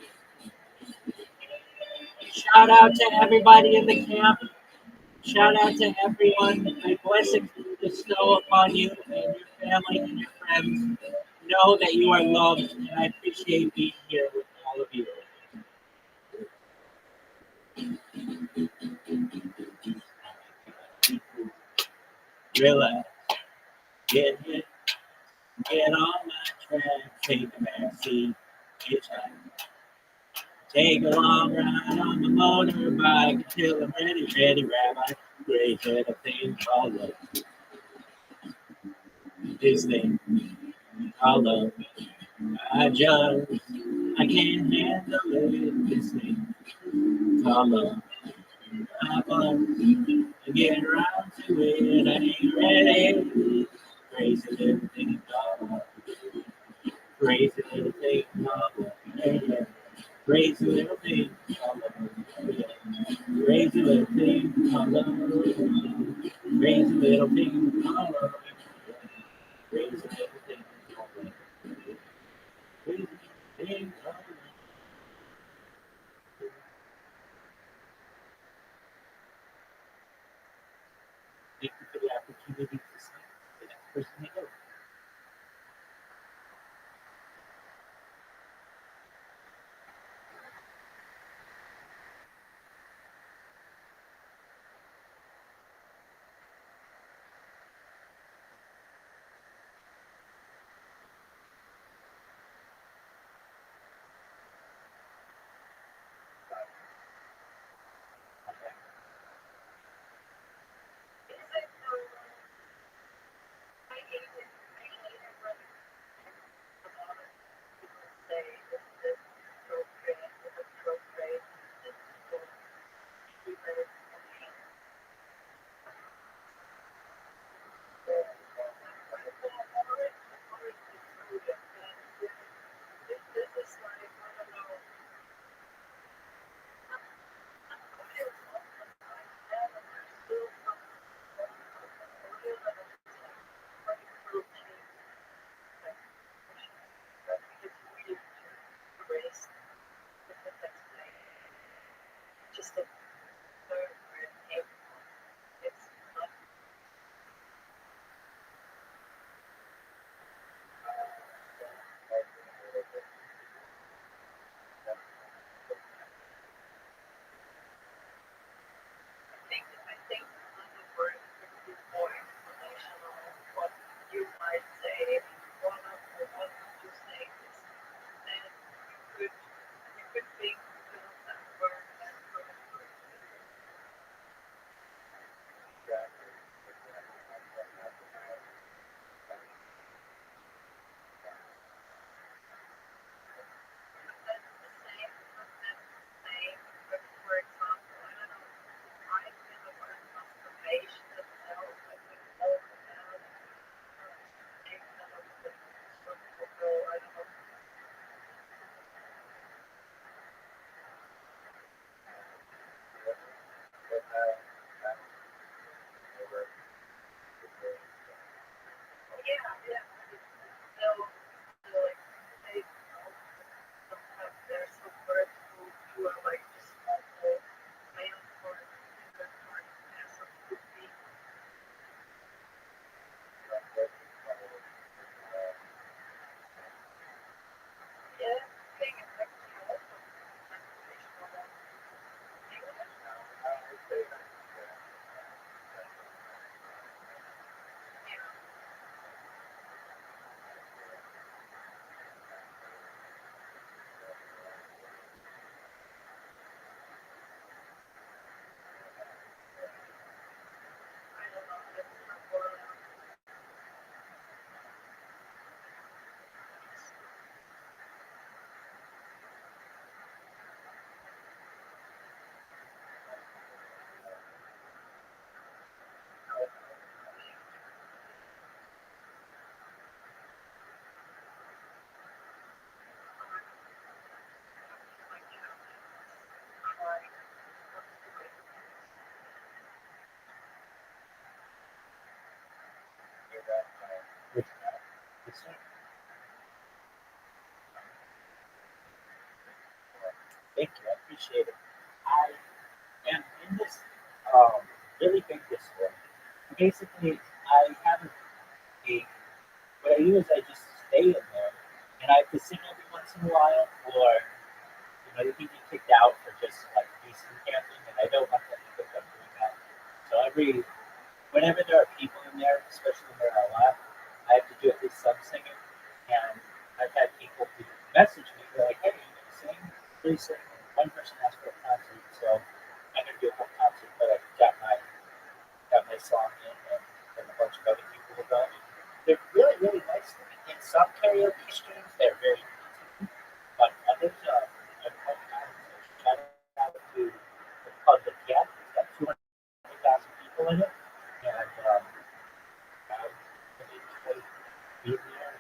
C: Shout out to everybody in the camp. Shout out to everyone. May blessings bestow upon you and your family and your friends. Know that you are loved, and I appreciate being here with all of you. Relax, get hit, get on my track, take a back seat, hitchhike. Take a long ride on the motorbike until I'm ready, ready, Rabbi. Great head of things called love. This thing called love. I can't handle it. This thing called love. I must get around to it. I ain't ready. Crazy little thing called love. Crazy little thing called love. Yeah. Crazy little thing called love. Yeah. Crazy little thing called love. Crazy little thing called love. Crazy little thing called love. Crazy thing called love. Thank you for the opportunity to sing. The next person may go. hear that. Listening. Thank you. I appreciate it. I am in this really big disorder. Basically, I have a what I do is I just stay in there, and I have to sing every once in a while, or you can get kicked out for just like decent camping, and I don't want them to think I'm doing that. So whenever there are people in there, especially when there are a lot, I have to do at least some singing. And I've had people who message me, they're like, "Hey, you gonna sing? Please sing." One person asked for a concert, so I'm gonna do a whole concert, but I got my song in, and a bunch of other people will go. They're really, really nice to me. In some karaoke streams, they're very easy, but others, are quite hard. So shout out to it's called the Gap. It's got 200,000 people in it, and I enjoy being there.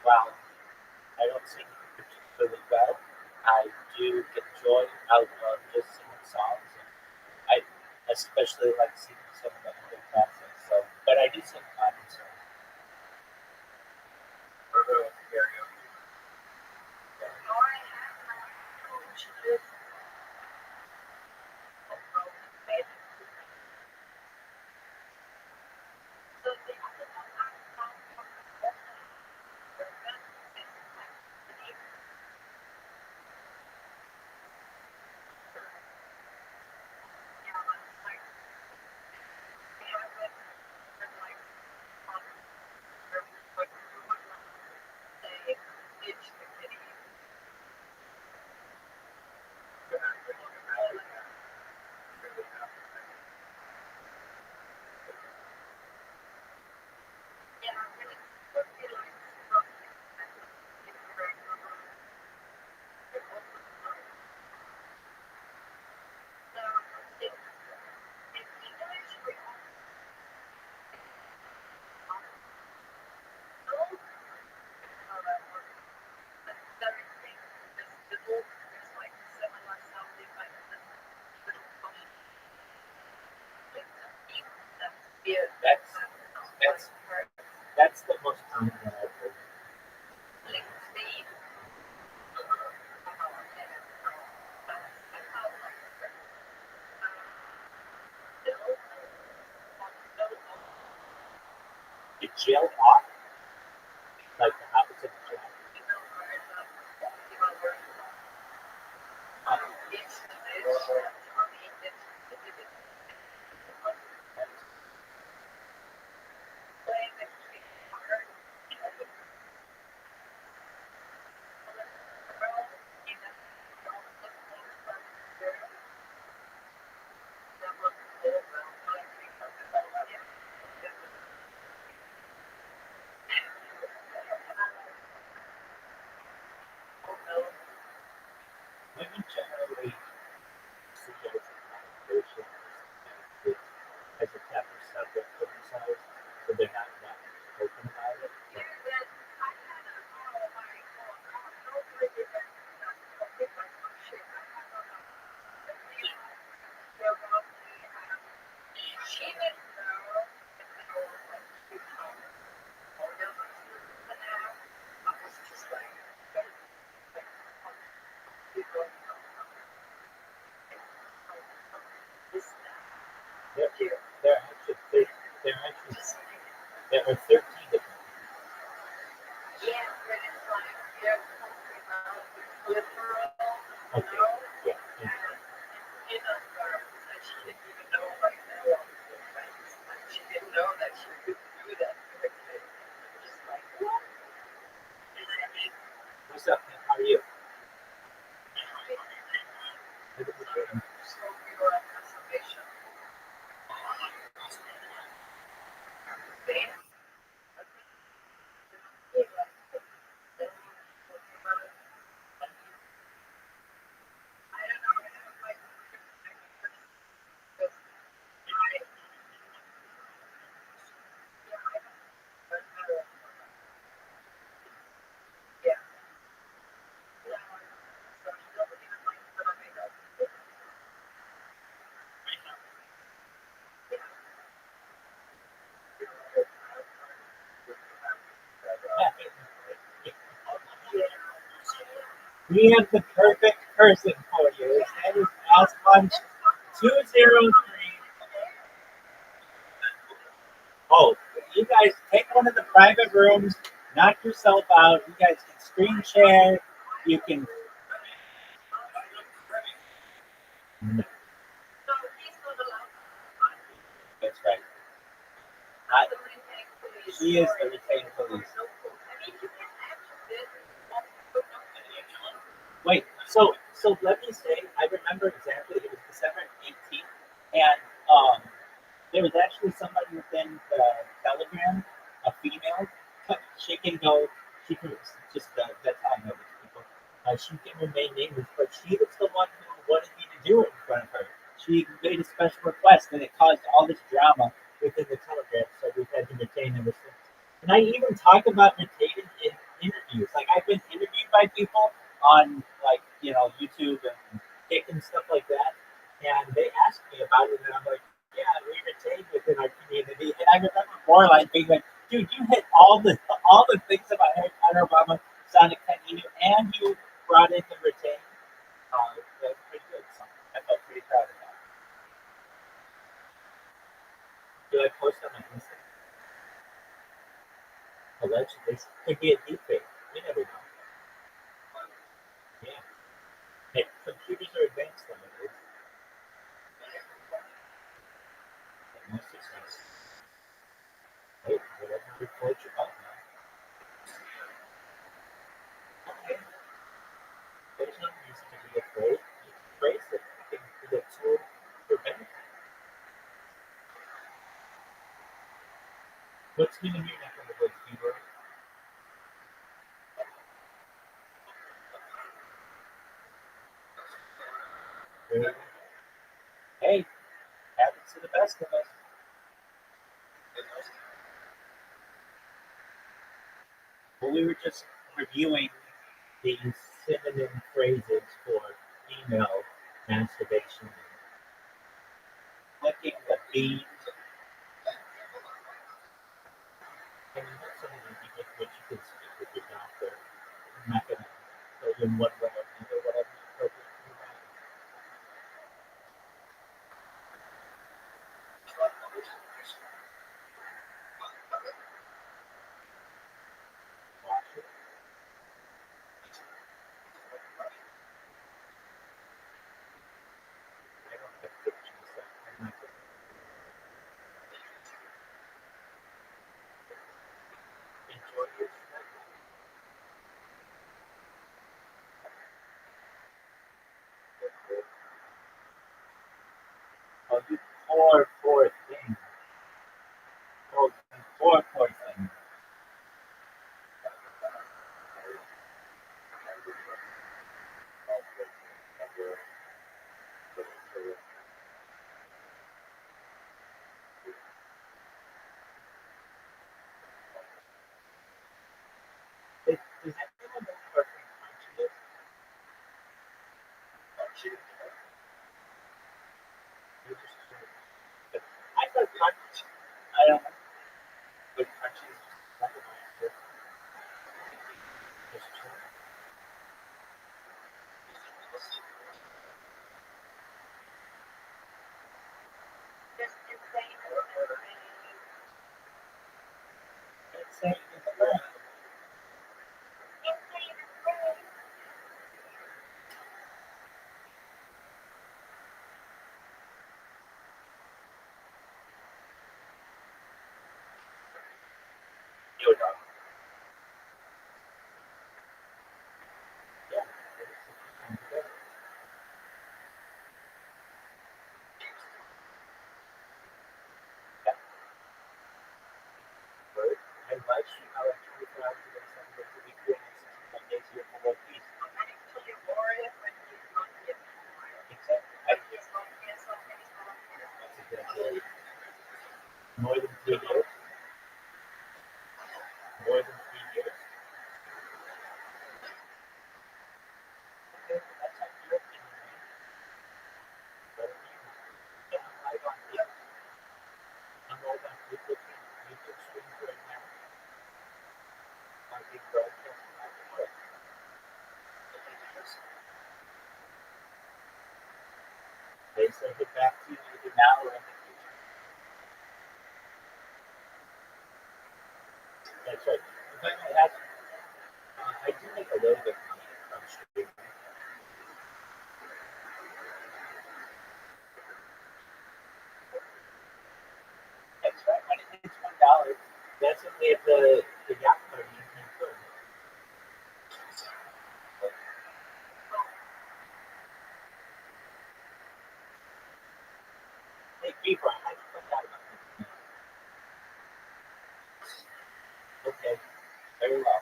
C: While I don't sing particularly well, I do get joy out of just singing songs. And I especially like singing some of the other classics. So, but I do sing modern songs. That's that's that's the most common one I've heard. The jail off, like the opposite of jail. Women generally see it as a conversation as a taboo subject for themselves, so they're not that open about it. There, there are actually there are actually there are 13 different. Okay. Yeah. What's up, man? How are you? Living the dream. We have the perfect person for you. His name is Aspunch 203. Oh, you guys take one of the private rooms, knock yourself out. You guys can screen share. You can. That's right. I, she is the retained police. Wait, so let me say, I remember exactly. It was December 18th, and there was actually somebody within the Telegram, a female. She can go. She can just. That's how I know these people. She can remain nameless, but she was the one who wanted me to do it in front of her. She made a special request, and it caused all this drama within the Telegram. So we've had to retain ever since. And I even talk about retaining in interviews. Like I've been interviewed by people on like YouTube and Kick and stuff like that, and they asked me about it, and I'm like, yeah, we retain within our community. And I remember Borderline being like, dude, you hit all the things about Harry Obama, Sonic Canino, and you brought in the retain. That's pretty good. So I felt pretty proud of that. Do I post on my Instagram? Allegedly, could be a deep fake. You never know. Yeah. Hey, computers are advanced nowadays. Most expensive. Hey, whatever report you got now. Okay. There's no reason to be afraid. You can embrace it. You can be a tool for benefit. What's new in your neck of the woods, Bieber? Hey, happens to the best of us. Well, we were just reviewing the synonym phrases for female masturbation. Clicking the bead. And you have some of the which you can speak with your doctor. I'm not going to tell you in one way or another whatever is appropriate for your body. Watch it. I don't have pictures, so I'm not going to enjoy your stuff. Oh, you poor thing. Oh, you poor thing. Does anyone know who our friend Crunchy is? You're just I thought Crunchy. I don't know. But Crunchy is just another one. Just let's say it's fun. Your dog. Yeah. Yeah. Bird. I like you. I like 24 hours a day, 7 days a week, 365 days a year for world peace. Exactly. That's exactly it. More than 3 years. More than 3 years. Okay, that's up to your opinion, man. Whatever you want. Yeah, I'm live on YouTube. I'm live on YouTube streams right now. That's right. In fact, I do make a little bit of money from streaming. That's right. When it hits $1, that's when we have the yacht party in Cancun. Hey, Beaver, how'd you find out about this? Okay, very well.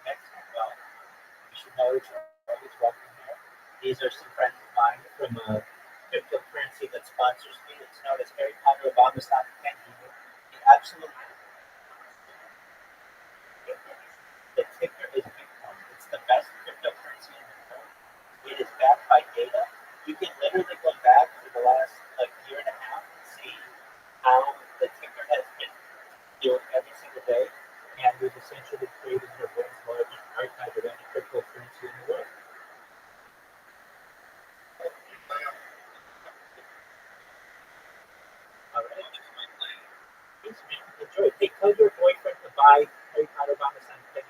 C: Excellent. Well, you should know each other. Always welcome here. These are some friends of mine from a cryptocurrency that sponsors me. It's known as Harry Potter Obama Stock Candy. Absolutely. The ticker is Bitcoin. It's the best cryptocurrency in the world. It is backed by data. You can literally go back for the last year and a half and see how the ticker has been doing every single day. And we've essentially created the world's largest archive of any cryptocurrency in the world. All right. Please, man, enjoy. Hey, tell your boyfriend to buy Harry Potter Obama something.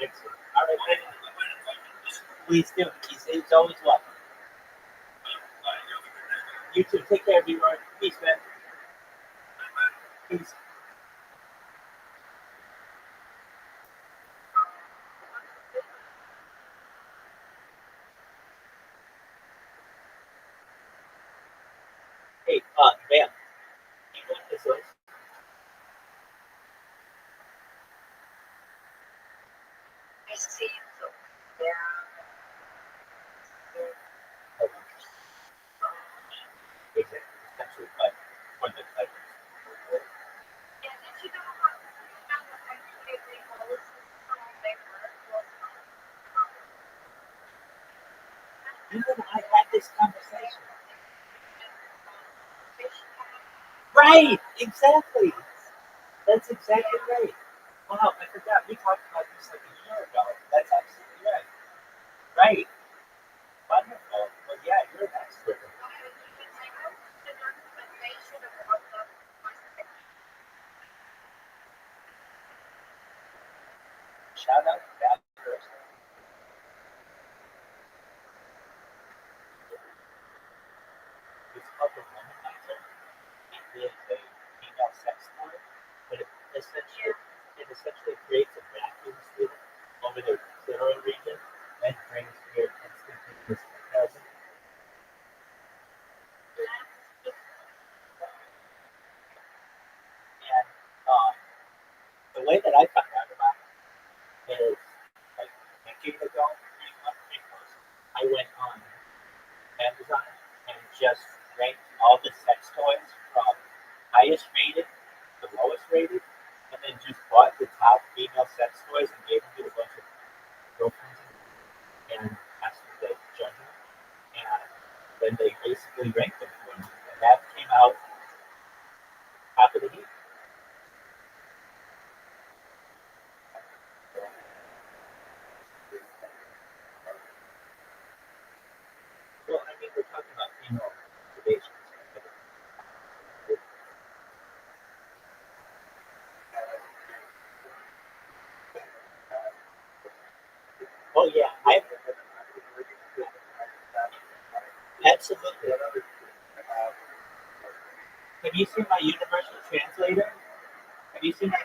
C: Excellent. All right, man. Please do. He's always welcome. You too. Take care, everyone. Peace, man. Peace. Hey, ma'am. You want this list?
D: I see. So, yeah.
C: Hold on. Exactly. Essentially, but for the type.
D: Yeah, did you know how actually they host some of their work was
C: You and I had this conversation. Right. Exactly. That's exactly right. Wow, I forgot. We talked about this like a year ago. That's absolutely right. Right. Wonderful. Well, yeah, you're an expert. Shout out to that person. It's called the womanizer. It is a female sex toy, but it essentially creates a vacuum seal over their clitoral region and brings near instantaneous orgasm. And the way that I found out about it is like a decade ago, pretty much, because I went on Amazon and just ranked all the sex toys from highest rated to lowest rated, and then just bought the top female sex toys and gave them to a bunch of girlfriends and asked them to judge them. And then they basically ranked them for me. And that came out top of the heap. Well, I mean, we're talking about female innovations. Oh, yeah, absolutely. Have you seen my universal translator? Have you seen that?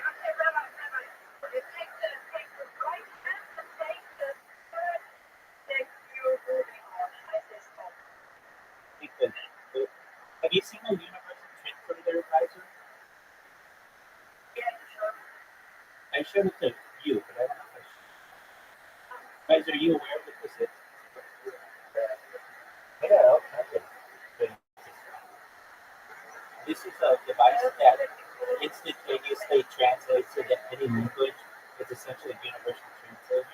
C: Have you seen my universal translator advisor? I showed it to you, but I don't know if guys, are you aware of what this is? Yeah, okay. This is a device that instantaneously translates into any language. It's essentially a universal translator.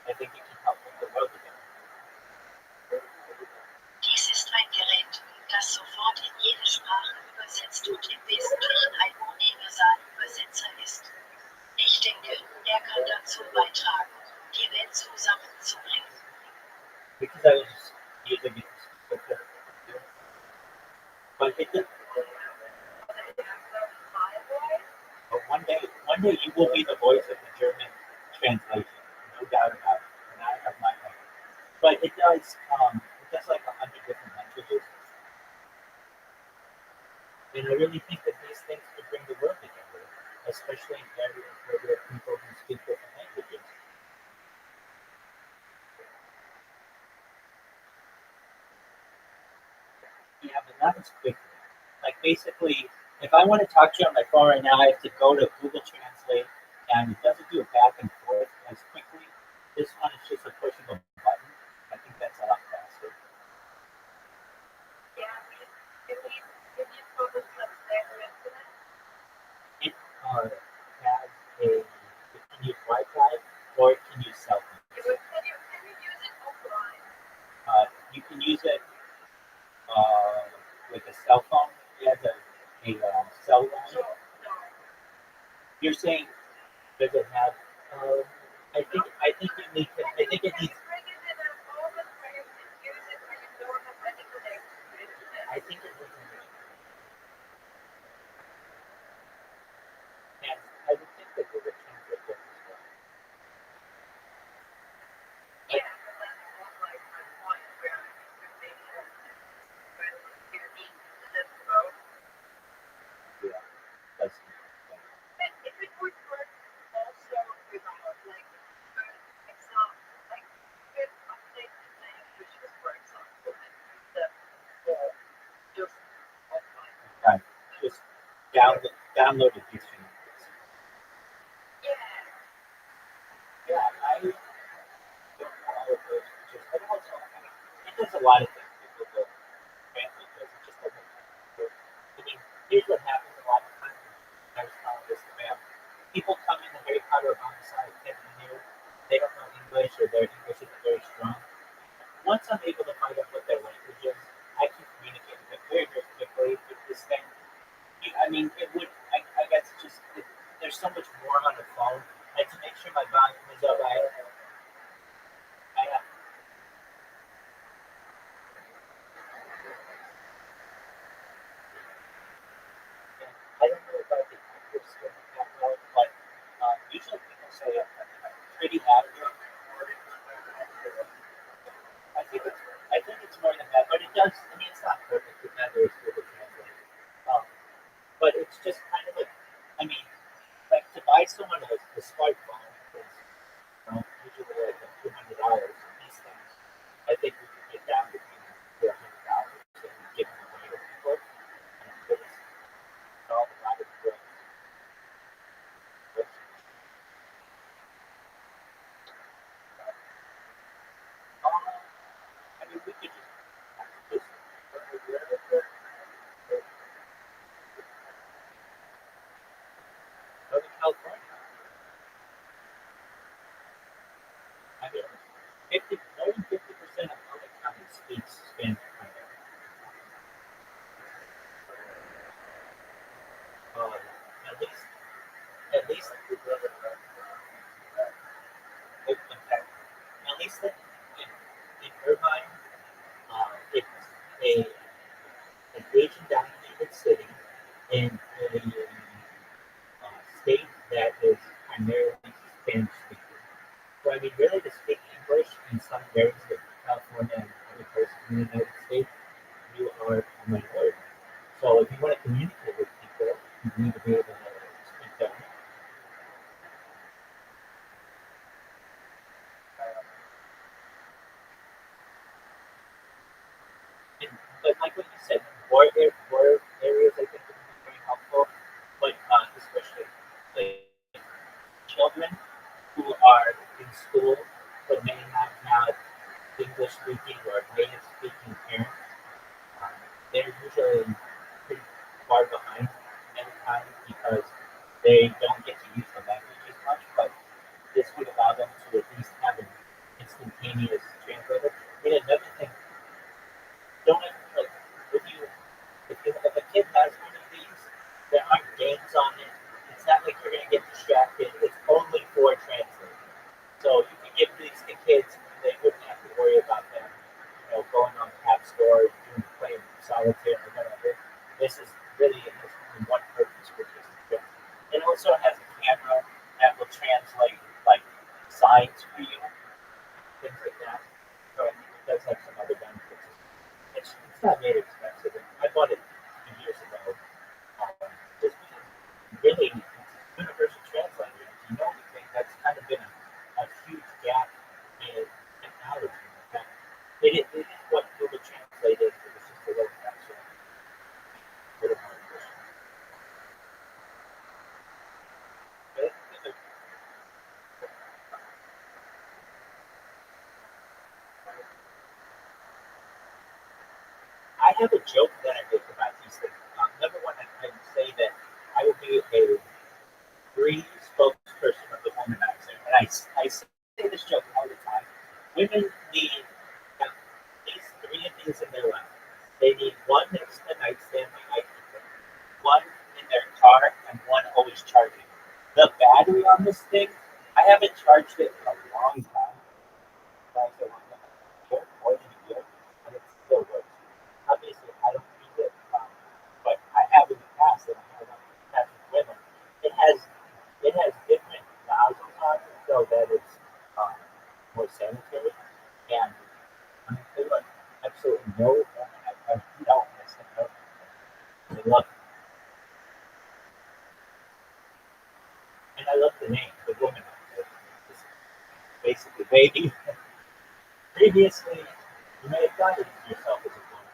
C: I think it can help with the world again.
D: Dies ist ein Gerät, das sofort in jede Sprache übersetzt und im Wesentlichen ein Universalübersetzer ist. Ich denke, er kann dazu beitragen, die Welt zusammenzubringen.
C: Because I was using it. But it did. one day you will be the voice of the German translation, no doubt about it. And I have my own. But it does like 100 different languages. And I really think that these things could bring the world together, especially in areas where there are people who speak different languages. Yeah, but not as quickly. Like basically, if I want to talk to you on my phone right now, I have to go to Google Translate, and it doesn't do it back and forth as quickly. This one is just a push of a button. I think that's a lot faster.
D: Yeah, if you focus on their internet,
C: It has it can use Wi-Fi or it can use cell phone.
D: can you use it offline?
C: You can use it with a cell phone. It has a cell line.
D: No.
C: You're saying does it have? I think you need to. I think it needs.
D: Almost where you can use it when you don't have any connection to internet.
C: I think it needs. And I would think that Google Translate works as well.
D: Yeah, but that's not like my point where maybe where you need to let go.
C: Yeah, that's.
D: But if it would work also without like it's not like with updated languages, for example, and use the just offline.
C: Right. Just download the dictionary.
D: Yeah.
C: Yeah, I don't know all of those features, but also it does a lot of things that Google Translate does. It just doesn't work. I mean, here's what happens a lot of times. I was telling this to Ma'am. People come in the Harry Potter Obama side, 10 years, they don't know English or their English isn't very strong. Once I'm able to find out what their language is, I can communicate with them very, very quickly with this thing. I mean, it would, I guess, there's so much more on the phone. Like to make sure my volume is up, I have, I don't know about the active skin that well, but usually people say I'm pretty accurate. I think it's more than that, but it does. I mean, it's not perfect. It never is Google Translate. Um, but it's just kind of like, I mean, like to buy someone a smartphone is usually like $200. These things, I think we could get down between $400 and give them away to people. And there's all a lot of drugs. I mean, we could just Northern California. I mean, more than 50% of LA County speaks Spanish. At least, at least, at least in Irvine, it's a an Asian dominated city in a state that is primarily Spanish speaking. So I mean, really, to speak English in some areas of California and other places in the United States, you are a minority. So if you want to communicate with people, you need to be able to speak that. But like what you said, more areas I think would be very helpful. But especially like children who are in school but may not have English speaking or native speaking parents, um, they're usually pretty far behind many times because they don't get to use the language as much. But this would allow them to at least have an instantaneous translator. And another thing, don't like if you if a kid has one of these, there aren't games on it. It's not like you're gonna get distracted. It's only for translating. So you can give these to kids and they wouldn't have to worry about them, going on the app store and playing solitaire or whatever. This is really it has only one purpose, which is to translate. It also has a camera have a joke that I make about these things. Number one, I say that I will be a free spokesperson of the womanizer, and I say this joke all the time. Women need at least three of these in their life. They need one next to the nightstand, like I keep it, one in their car, and one always charging. The battery on this thing, I haven't charged it in a long time. More than a year, and it still works. Obviously, I don't use it, but I have in the past, and I have with it. It has different nozzles on it, so that it's more sanitary. And I'm gonna tell you what, absolutely no woman I've ever known has said no. I love it, and I love the name, the woman. It's basically, baby. Previously, you may have thought of yourself as a woman.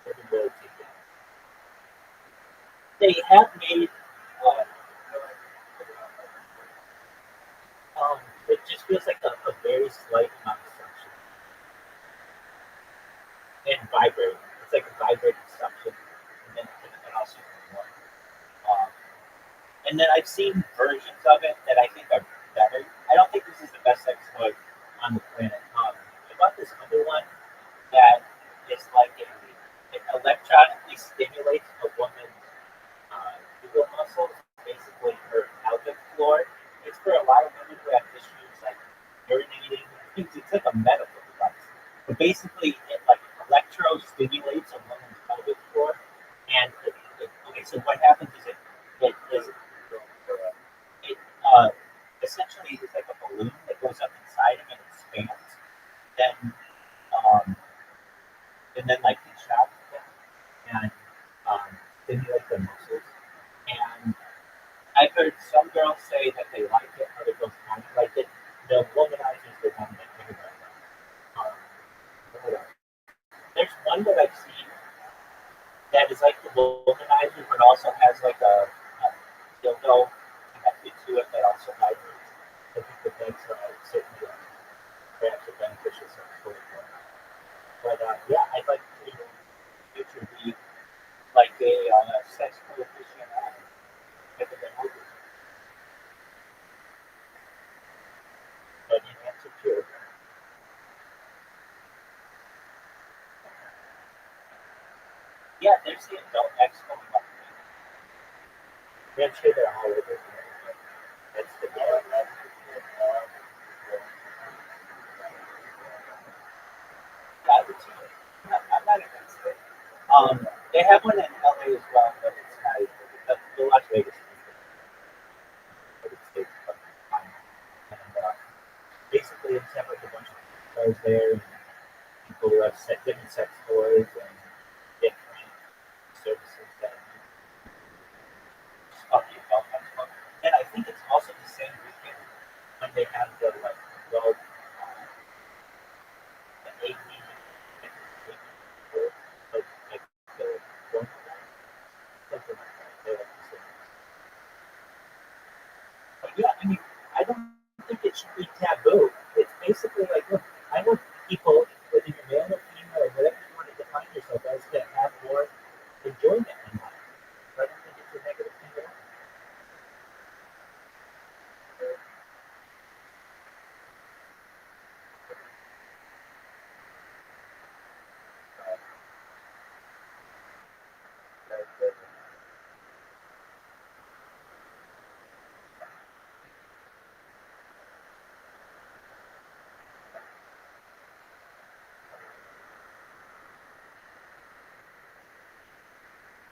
C: Doesn't really take it. They have made it just feels like a very slight amount of suction and vibrating. It's like a vibrating suction, and also more. Um, and then I've seen versions of it that I think are better. I don't think this is the best sex toy on the planet. I bought this other one that is like it electronically stimulates a woman's Google muscles, basically her pelvic floor. It's for a lot of women who have issues like urinating. It's like a medical device. But basically, it like electro stimulates a woman's pelvic floor. And okay, so what happens is it essentially is like a balloon that goes up inside him and expands. Then um, and then like contracts them and stimulate the muscles. And I've heard some girls say that they like it, other girls don't like it. The womanizer is the one that everybody likes. Um, there's one that I've seen that is like the womanizer, but also has like a dildo connected to it that also vibrates. I think that that's certainly perhaps a beneficial sort of one. But yeah, I'd like to in the future be like a sex aficionado. If it been over. But in answer to yeah, there's the adult X coming up. I'm sure they're all over the that's the gravity. I'm not against it. They have one in LA as well, but it's not the Las Vegas but it's big, but fine. And basically, it's have like a bunch of cars there, and people who have different sex toys and different services that stuff you don't have fun. And I think it's also the same weekend when they have the like adult the 18 like the one something like that. They have the same. But yeah, I mean, I don't think it should be taboo. It's basically like, look, I want people, whether you're male or female or whatever you want to define yourself as, to have more enjoyment in life. So I don't think it's a negative thing at all.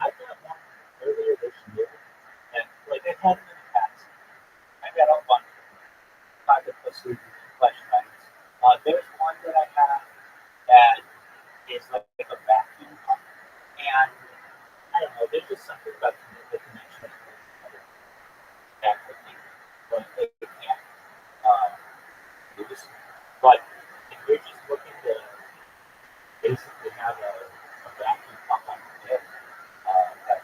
C: I got one earlier this year, and like I've had them in the past. I got a bunch of pocket pussy flashbacks. There's one that I have that is like a vacuum pump, and I don't know. There's just something about the connection that with me, but they can't do this. But if you're just looking to basically have a vacuum pump on your head, that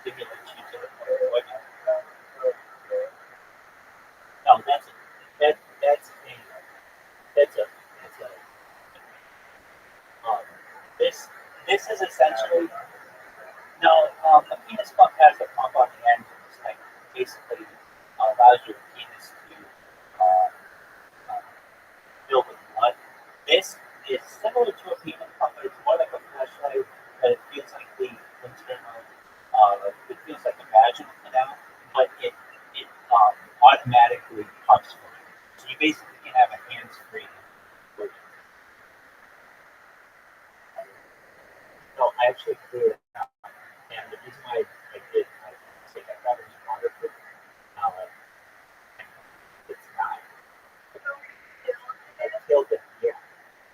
C: stimulates you to the point where no, that's basically allows your penis to uh, uh, fill with blood. This is similar to a penis pump, but it's more like a flashlight, but it feels like the internal, it feels like a vaginal canal, but it automatically pumps for you. So you basically can have a hands-free version. No, I actually cleared it out. And the reason why I did, I think I thought it was waterproof. Uh, it's not. I killed it, yeah.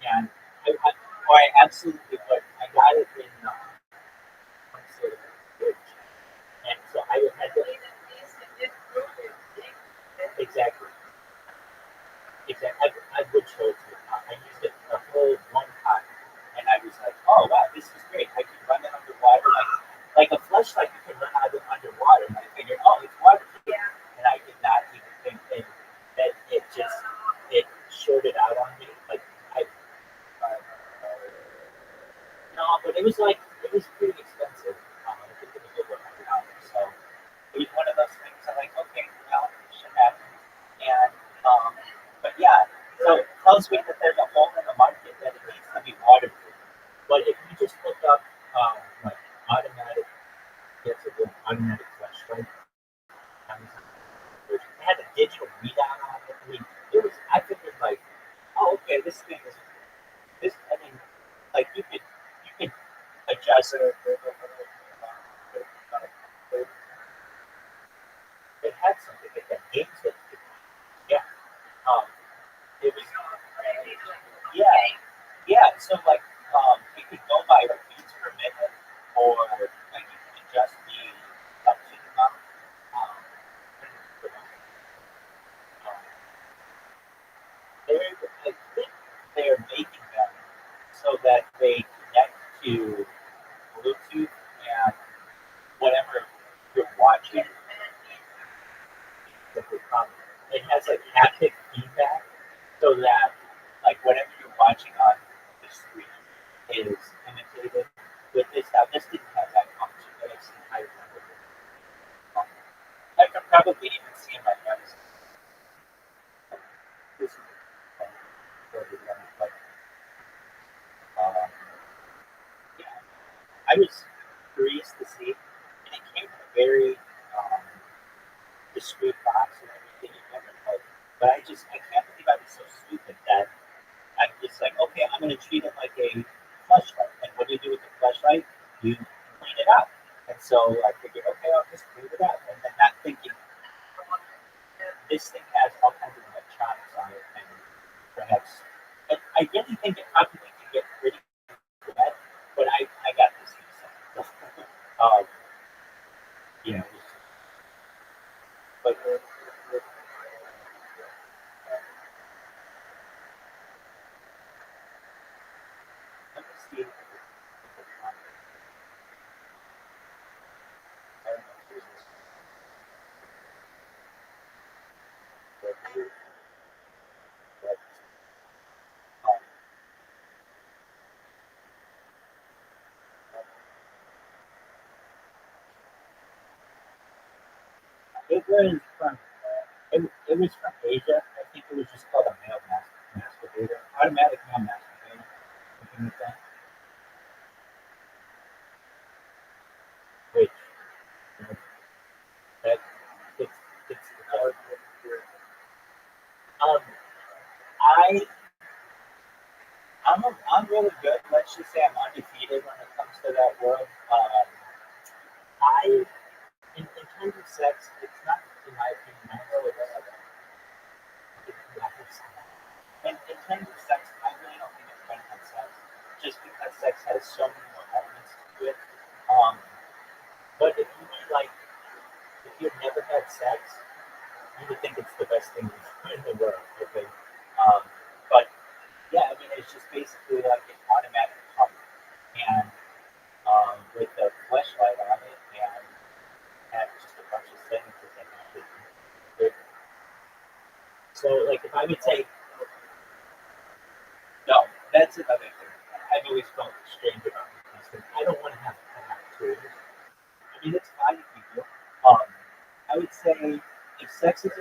C: And I absolutely would. I got it in some sort of fridge. And so I had to, exactly, exactly. I would show it to you. I used it the whole one time. And I was like, oh, wow, this is great. I can run it underwater. Like a flashlight, you can run out of underwater. And I figured, oh, it's waterproof. And I did not even think that it just, it shorted out on me. Like, no, but it was like, it was pretty expensive. I think it was over $100. So it was one of those things that, like, okay, well, it should happen. And, but yeah, so it tells me that there's a hole in the market that it needs to be waterproof. But if you just look up, like, automatic, yes, it was automatic flashlight. It had a digital readout on it. I mean, it was, I figured, like, oh, okay, this thing is, this, I mean, like, you could adjust it. It had something that had games that you could, yeah. Um, it was, yeah, yeah. So like, you could go by beats per minute, or like you can adjust the suction amount. Um, I think they're making them so that they connect to Bluetooth and whatever you're watching. It has like haptic feedback, so that like whatever you're watching on the screen is imitated with this. Now this didn't have that function, but I've seen higher level. I could probably even see in my notes. This is like, uh, yeah, I was curious to see, and it came in a very discreet box and everything. But I can't believe I was so stupid that I'm just like, okay, I'm going to treat it like a flashlight. And what do you do with the flashlight? You clean it out. And so I figured, okay, I'll just clean it out. And then not thinking, this thing has all kinds of electronics on it, and perhaps, but I really think it probably can get pretty wet. But I got this thing. So, um, you know, but let me see. I don't know if there's this. But, um, it was from it was from Asia. I think it was just called a male masturbator, automatic male masturbator. Something like that. Which you know, that it's um I I'm really good. Let's just say I'm undefeated when it comes to that world. I in terms of sex, it's not in my opinion. I know it does. In terms of sex, I really don't think it's better than sex, just because sex has so many more elements to it. Um, but if you like, if you've never had sex, you would think it's the best thing in the world. Okay, um, but yeah, I mean, it's just basically like an automatic pump, and with the flashlight on it, and have just a bunch of settings that they have. So, like, if I would say no, that's another thing. I've always felt strange about this. I don't want to have to have tools. I mean, it's fine if you do. Um, I would say if sex is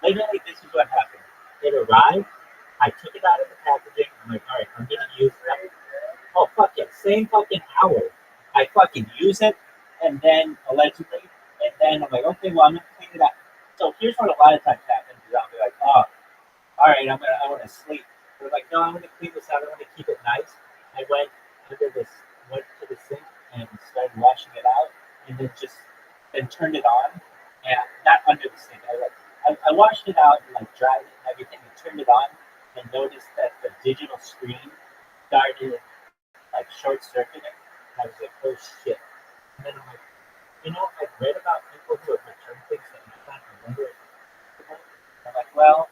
C: literally this is what happened. It arrived. I took it out of the packaging. I'm like, all right, I'm gonna use that. Oh fuck yeah, same fucking hour. I fucking use it, and then allegedly, and then I'm like, okay, well I'm gonna clean it up. So here's what a lot of times happens: is I'll be like, oh, all right, I want to sleep. They're like, no, I'm gonna clean this out. I want to keep it nice. I went to the sink and started washing it out, and then turned it on, and not under the sink. I washed it out and like dried it and everything, and turned it on, and noticed that the digital screen started like short circuiting. I was like, oh shit. And then I'm like, I've read about people who have returned things to Amazon and wonder if it's possible. I'm like, well,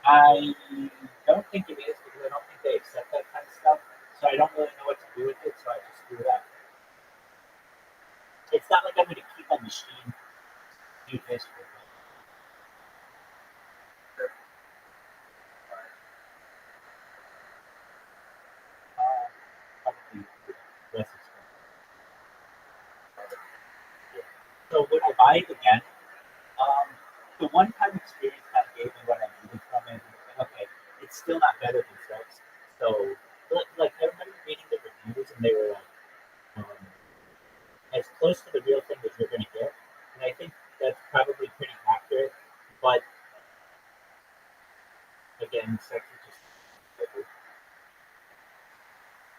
C: I don't think it is because I don't think they accept that kind of stuff. So I don't really know what to do with it, so I just threw it out. It's not like I'm going to keep a machine do this with me. Probably less expensive. Yeah. So would I buy it again? Um, the one-time experience kind of gave me what I needed from it. Okay, it's still not better than sex. So, like everybody reading the reviews, and they were like, um, as close to the real thing as you're going to get. And I think that's probably pretty accurate. But again, sex is just different.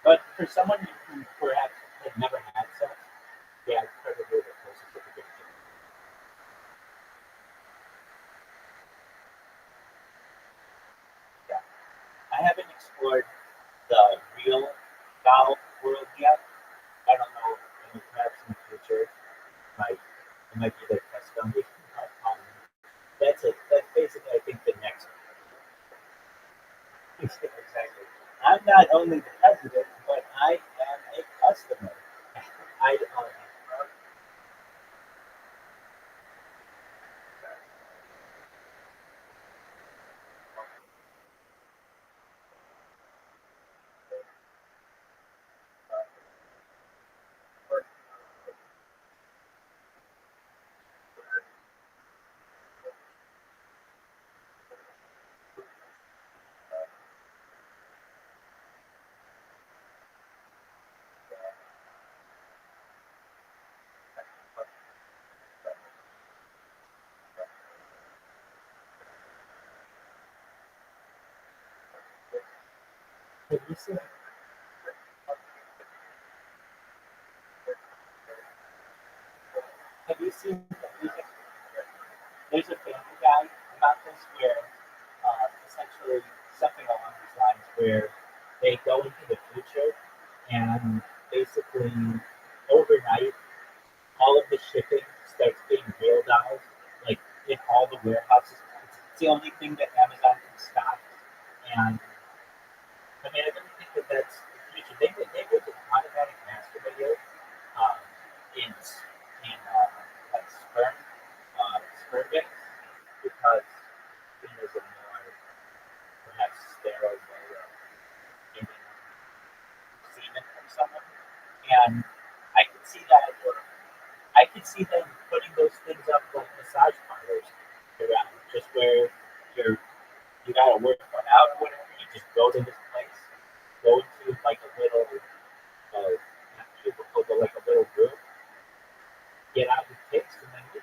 C: But for someone who perhaps had never had sex, yeah, it's probably the closest that you're going to get. Yeah, I haven't explored the real doll world yet. I don't know, perhaps in the future, might it might be their test dummy. Um, that's it. That's basically, I think, the next one. Exactly. I'm not only the president, but I am a customer. I have you seen have you seen there's a family guide about this where essentially something along these lines where they go into the future and basically overnight all of the shipping starts being real dolls, like in all the warehouses. It's the only thing that Amazon can stock. And I mean, I don't think that that's the future. They make an automatic masturbator um, in like sperm banks because there's a more perhaps sterile way of getting semen from someone. And I could see that. I could see them putting those things up like massage parlors around, just where you're you gotta work one out or whatever. You just go to this place, go into like a little not cubicle, but like a little room, get out your kicks, and then you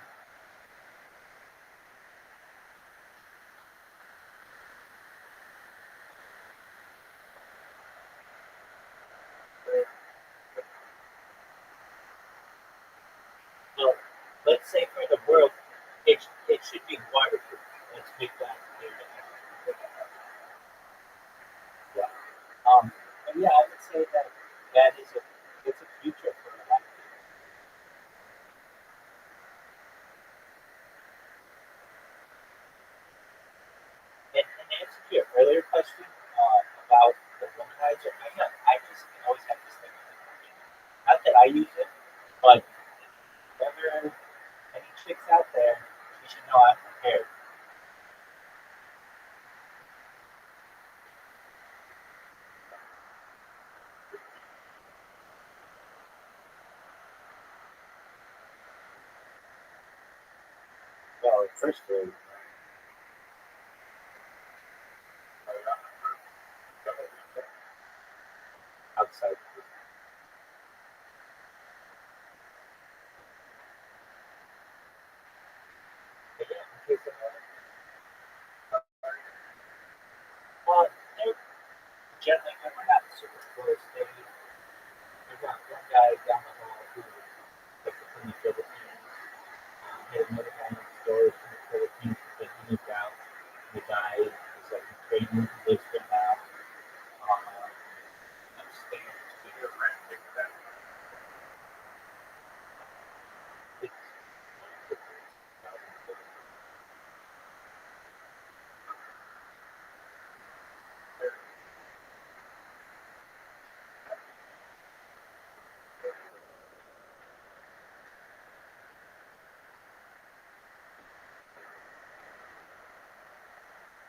C: well, let's say for the world, it should be waterproof. Let's make that clear to everyone. Yeah. But yeah, I would say that that is a it's a future for a lot of people. And to answer to your earlier question about the womanizer, I just always have this thing. Not that I use it, but if ever any chicks out there, you should know I'm prepared. our first story. Outside. But yeah, in case of, well, they're generally we're not super close. There's one guy down the hall who like from the Philippines. Had another guy next door from the Philippines that he moved out. The guy is like a trainer who lives there now. Upstairs. So you're renting that. It's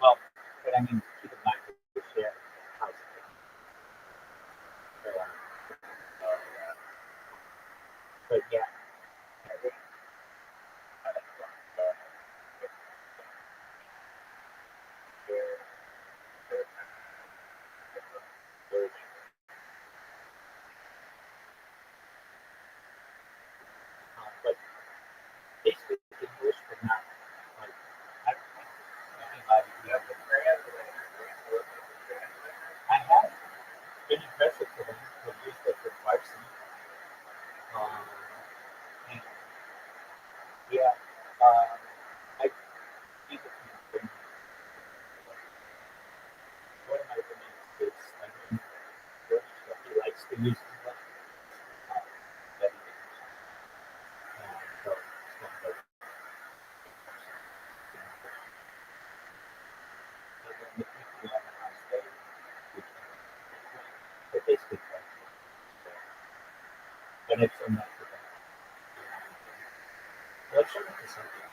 C: well, but I mean, keep in mind we share a house. But yeah, I think but basically English, but not like I don't think anybody who has I have been impressed with them. They used it for varsity. Um, and yeah, I think it's one of my opinions is like he likes to use English. That he so it's one of those. And then the people on the house they basically try to. But it's so much for them. Let's show it to something.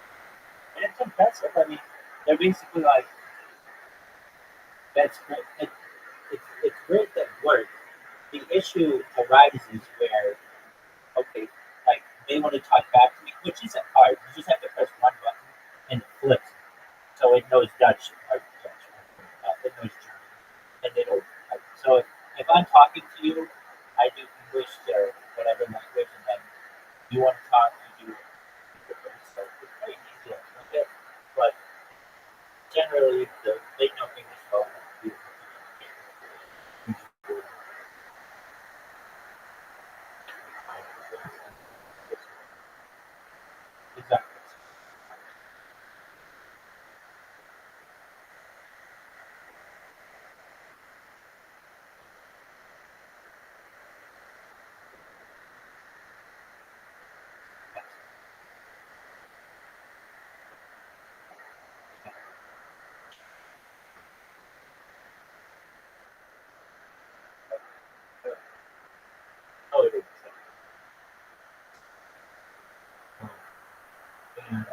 C: And it's impressive. I mean, they're basically like, that's great. It's great that work. The issue arises where, okay, like they want to talk back to me, which isn't hard. You just have to press one button and it flips. So it knows Dutch or Dutch. It knows German. And it'll, so if I'm talking to you, I do English or whatever language, and then you want to talk, you do it. So it's pretty easy. Okay? But generally, they know English well enough to exactly. Oh, it is. And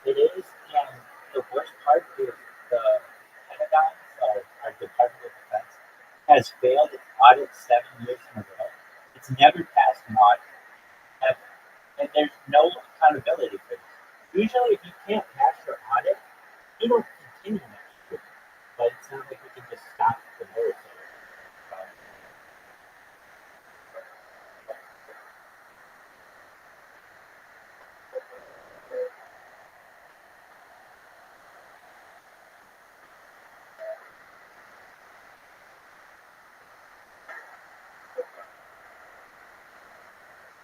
C: it is, and the worst part is the Pentagon, our Department of Defense, has failed its audit 7 years in a row. It's never passed an audit, ever. And there's no accountability for this. Usually, if you can't pass your audit, you don't continue next year. But it's not like we can just stop the military.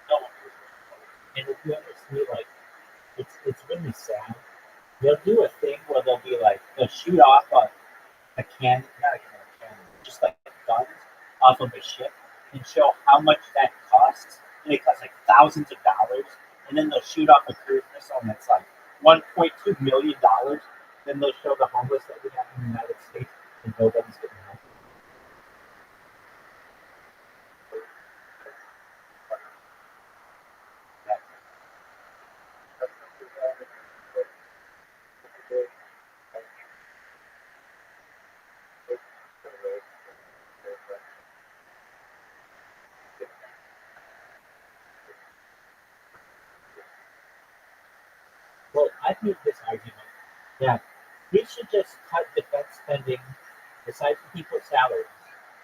C: No one knows. And if you ever see, like, it's really sad. They'll do a thing where they'll shoot off a cannon, not a cannon, just like guns off of a ship and show how much that costs. And it costs like thousands of dollars. And then they'll shoot off a cruise missile and it's like $1.2 million. Then they'll show the homeless that we have in the United States and nobody's getting help. made this argument that we should just cut defense spending aside from people's salaries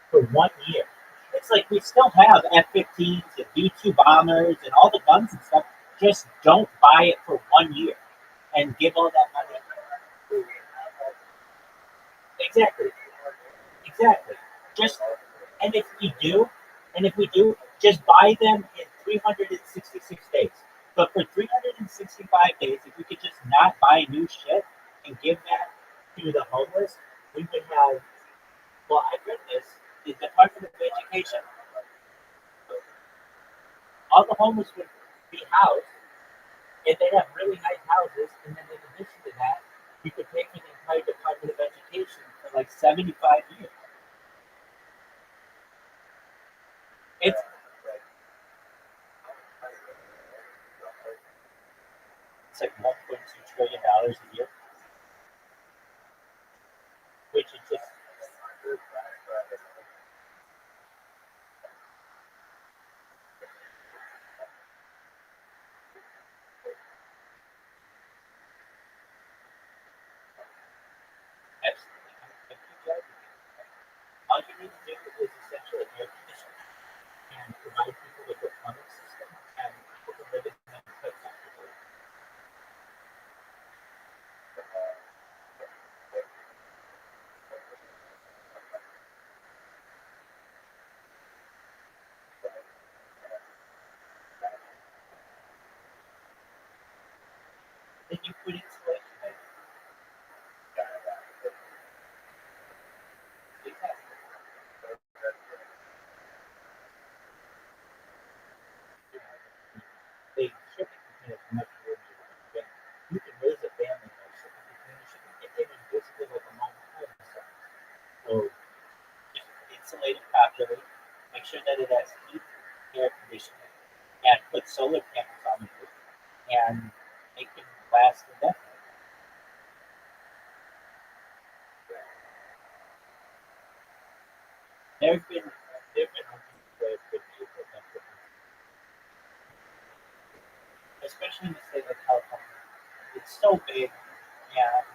C: for 1 year. It's like we still have F-15s and B-2 bombers and all the guns and stuff. Just don't buy it for 1 year and give all that money. Exactly. Exactly. Just and if we do, just buy them in 366 days. But for 365 days, if we could just not buy new shit and give that to the homeless, we would have. Well, I read this. The Department of Education, all the homeless would be housed, and they'd have really nice houses. And then in addition to that, you could pay for the entire Department of Education for like 75 years. It's It's like $1.2 trillion a year, which is just absolutely. All you need to do is essentially air conditioning and provide people with a plumbing system, and people can live in them quite comfortably. Then you put insulation in. Exactly. They shipping containers much more than you can. You can raise a family by shipping containers basically like a mobile home size. So just insulate it properly, make sure that it has heat, air conditioning, and put solar panels on the roof, and it can last indefinitely. There have been ways to do it, especially in the state of California. It's so big, and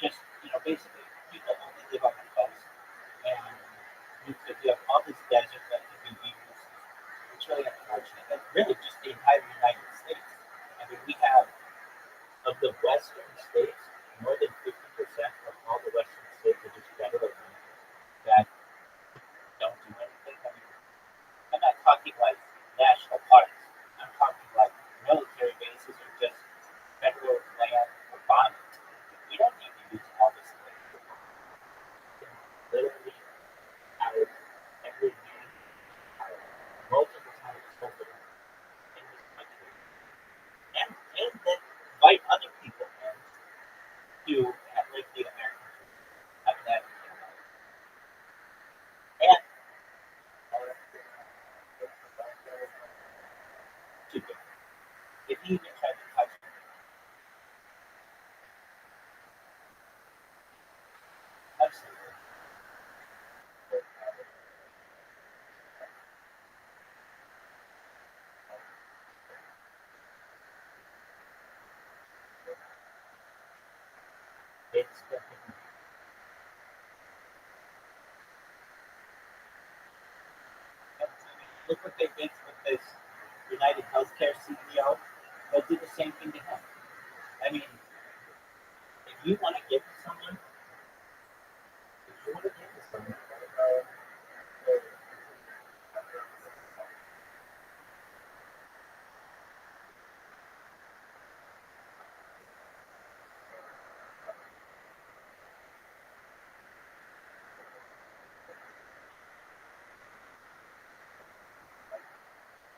C: just basically people only live on the coast, and you have all this desert that can be used. It's really unfortunate. And really, just the entire United States. I mean, we have of the western states, more than 50% of all the western states are just federal land that don't do anything. I mean, I'm not talking like national parks. I'm talking like military bases or just federal land for bombing. We don't need to use all this land. We can literally have every man multiple times over in this country, and then invite other people in to live the American dream. I mean that, and to go. If he even tried to touch me, absolutely. It's definitely. Look what they did with this United Healthcare CEO. They'll do the same thing to him. I mean, if you want to give to someone, if you want to give to someone,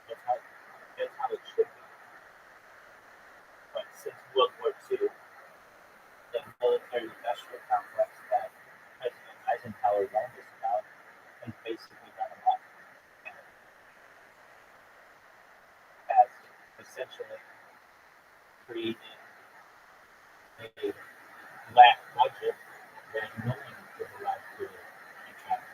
C: that's how, that's how it should be. But since World War II, the military industrial complex that President Eisenhower warned us about has basically done a lot and has essentially created a black budget that no one was allowed to contract.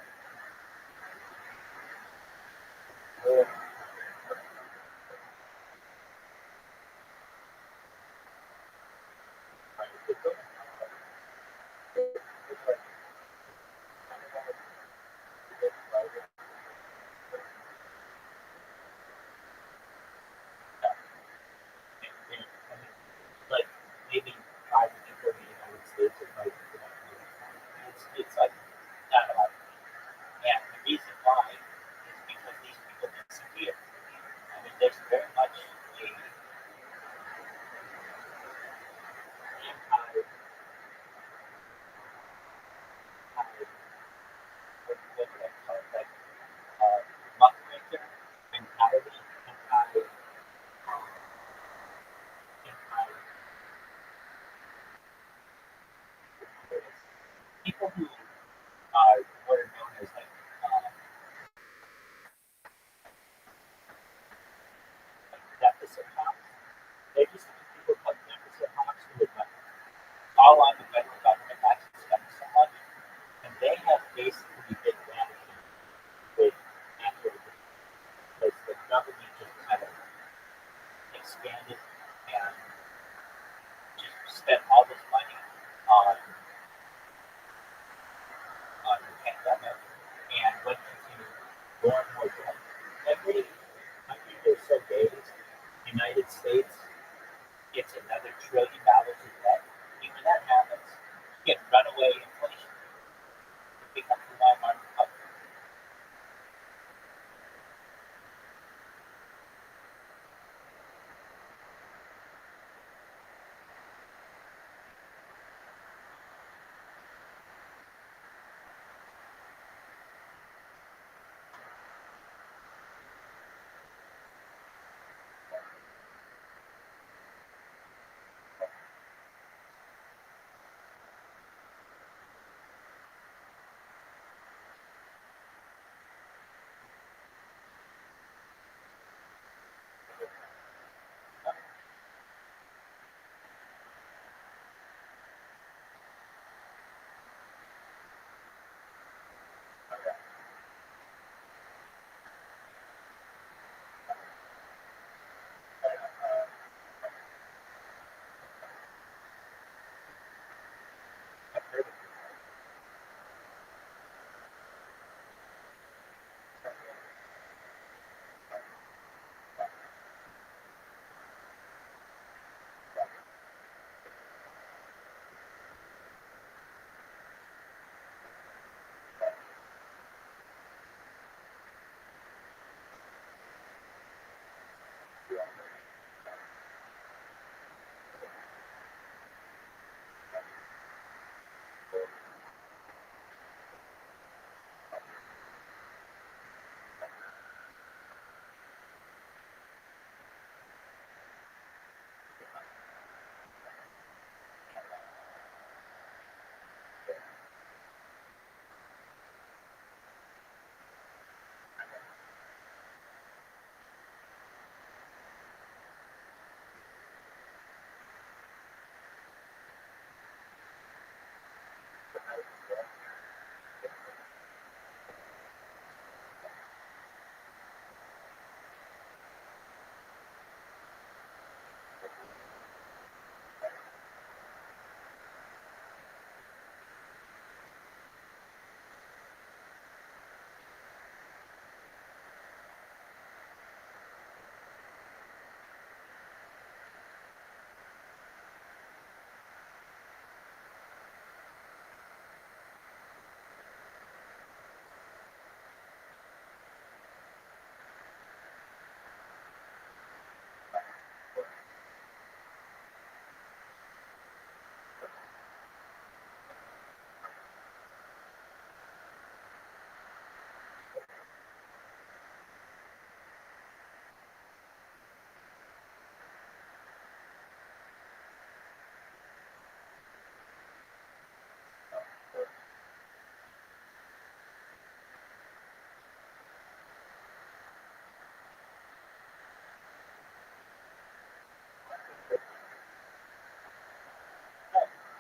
C: United States gets another $1 trillion in debt, when that happens, you get runaway inflation. It becomes a Walmart republic. I've heard of it.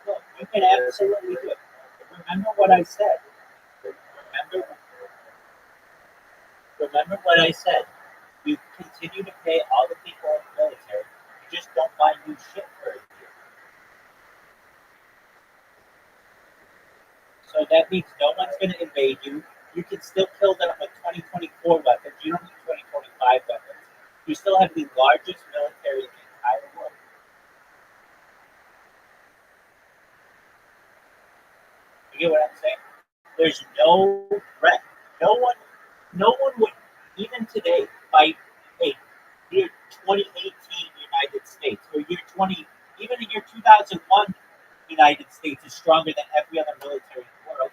C: Look, you can absolutely do it. Remember what I said. Remember, remember what I said. You continue to pay all the people in the military. You just don't buy new shit for a year. So that means no one's going to invade you. You can still kill them with 2024 weapons. You don't need 2025 weapons. You still have the largest military in the entire world. You get what I'm saying? There's no threat. No one would, even today, fight a year 2018 United States or year 20, even the year 2001 United States is stronger than every other military in the world.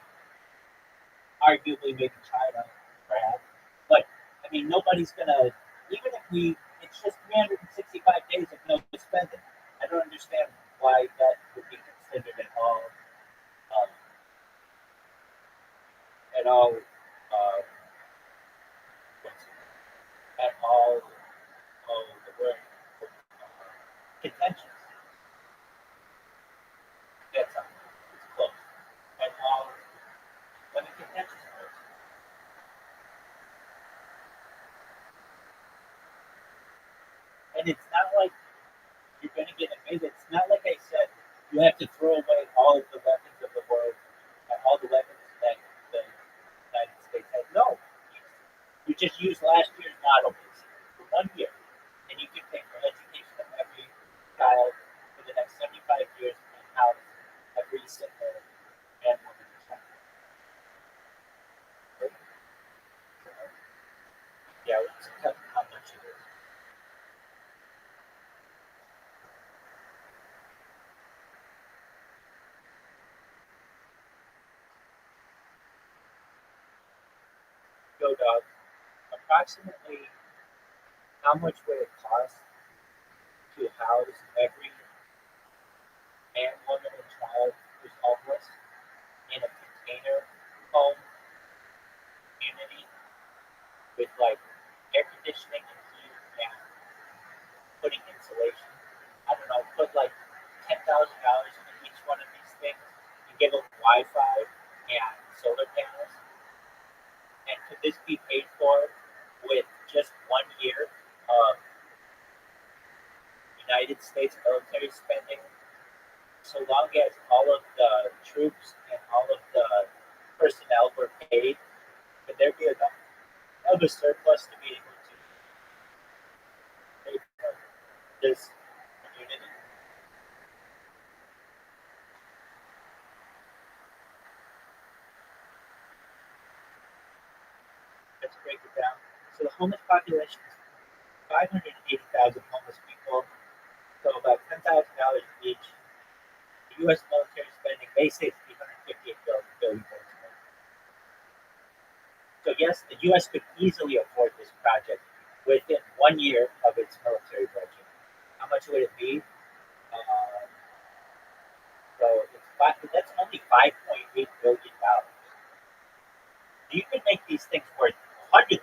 C: Arguably, maybe China, perhaps. But I mean, nobody's gonna. Even if it's just 365 days of no spending. I don't understand why that would be considered um, at all, what's at all, the word contentious. That's all. It's close. At all, let me contentious first. And it's not like you're going to get invaded. It's not like I said you have to throw away all of the weapons of the world, all the weapons that the United States has. No, you just use last year's model base for 1 year, and you can pay for education. Go Dog, approximately how much would it cost to house every man, woman, and child who's homeless in a container home community with like air conditioning and heat and putting insulation? I don't know, put like $10,000 into each one of these things and give them Wi-Fi and solar panels. And could this be paid for with just 1 year of United States military spending? So long as all of the troops and all of the personnel were paid, could there be enough of a surplus to be able to pay for this community? Let's break it down. So the homeless population is 580,000 homeless people, so about $10,000 each. The U.S. military spending, they say, is $358 billion. So yes, the U.S. could easily afford this project within 1 year of its military budget. How much would it be? So that's only $5.8 billion. You could make these things worth $100,000,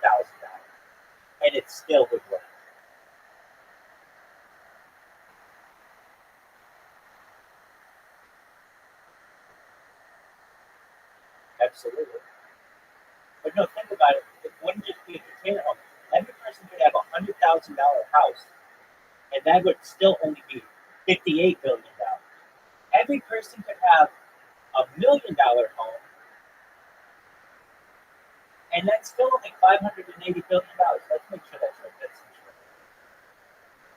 C: and it still would work. Absolutely. But no, think about it. It wouldn't just be a container home. Every person could have $100,000 house, and that would still only be $58 billion. Every person could have $1 million home, and that's still only $580 billion. Let's make sure that's right. That's true.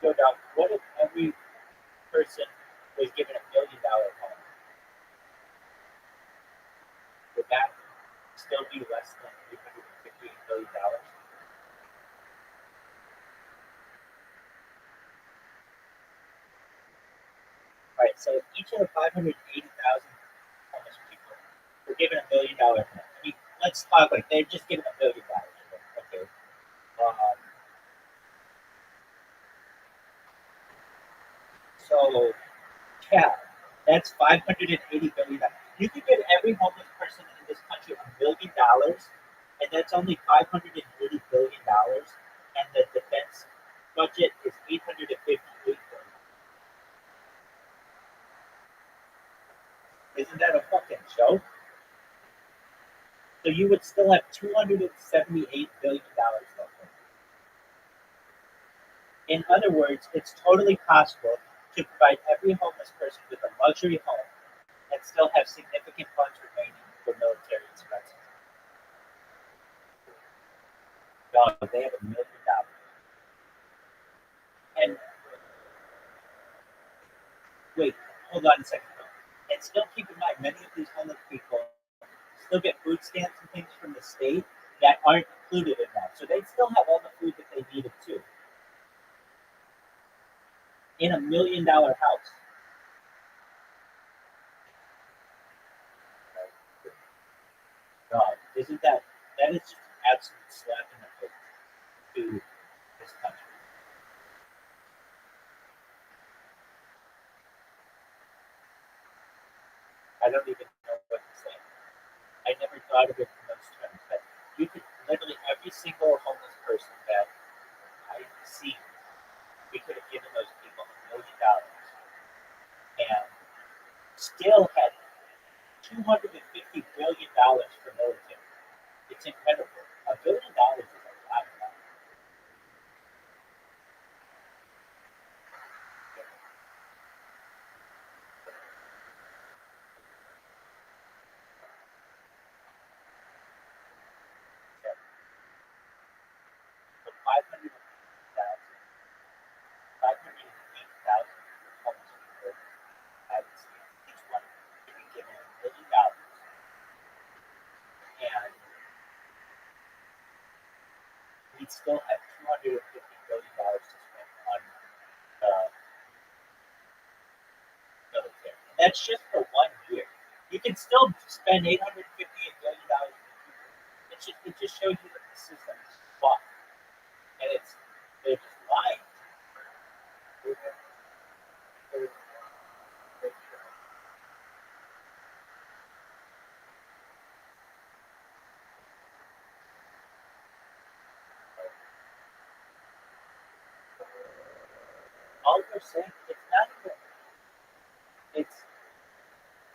C: So now, what if every person was given $1 million home? Would that still be less than $358 billion? All right, so if each of the 580,000 homeless people were given $1 million, I mean, let's talk like they're just given $1 billion. Okay. Um, so, yeah, that's $580 billion. You could give every homeless person in this country $1 billion, and that's only $580 billion, and the defense budget is $858 billion. Isn't that a fucking joke? So you would still have $278 billion left. In other words, it's totally possible to provide every homeless person with a luxury home and still have significant funds remaining for military expenses. No, they have $1 million. And wait, hold on a second. And still keep in mind, many of these homeless people still get food stamps and things from the state that aren't included in that. So they still have all the food that they needed too. In $1 million house. God, isn't that is just an absolute slap in the face to this country. I don't even know what to say. I never thought of it in those terms, but you could literally every single homeless person that I've seen, we could have given those people $1 million and still had $250 billion for military. It's incredible. $1 billion is a lot of money. So 580,000 homeless people have each one to be given $1 million, and we'd still have $250 billion to spend on military. And that's just for 1 year. You can still spend $858 billion. It just shows you that the all we're saying, it's not even, it's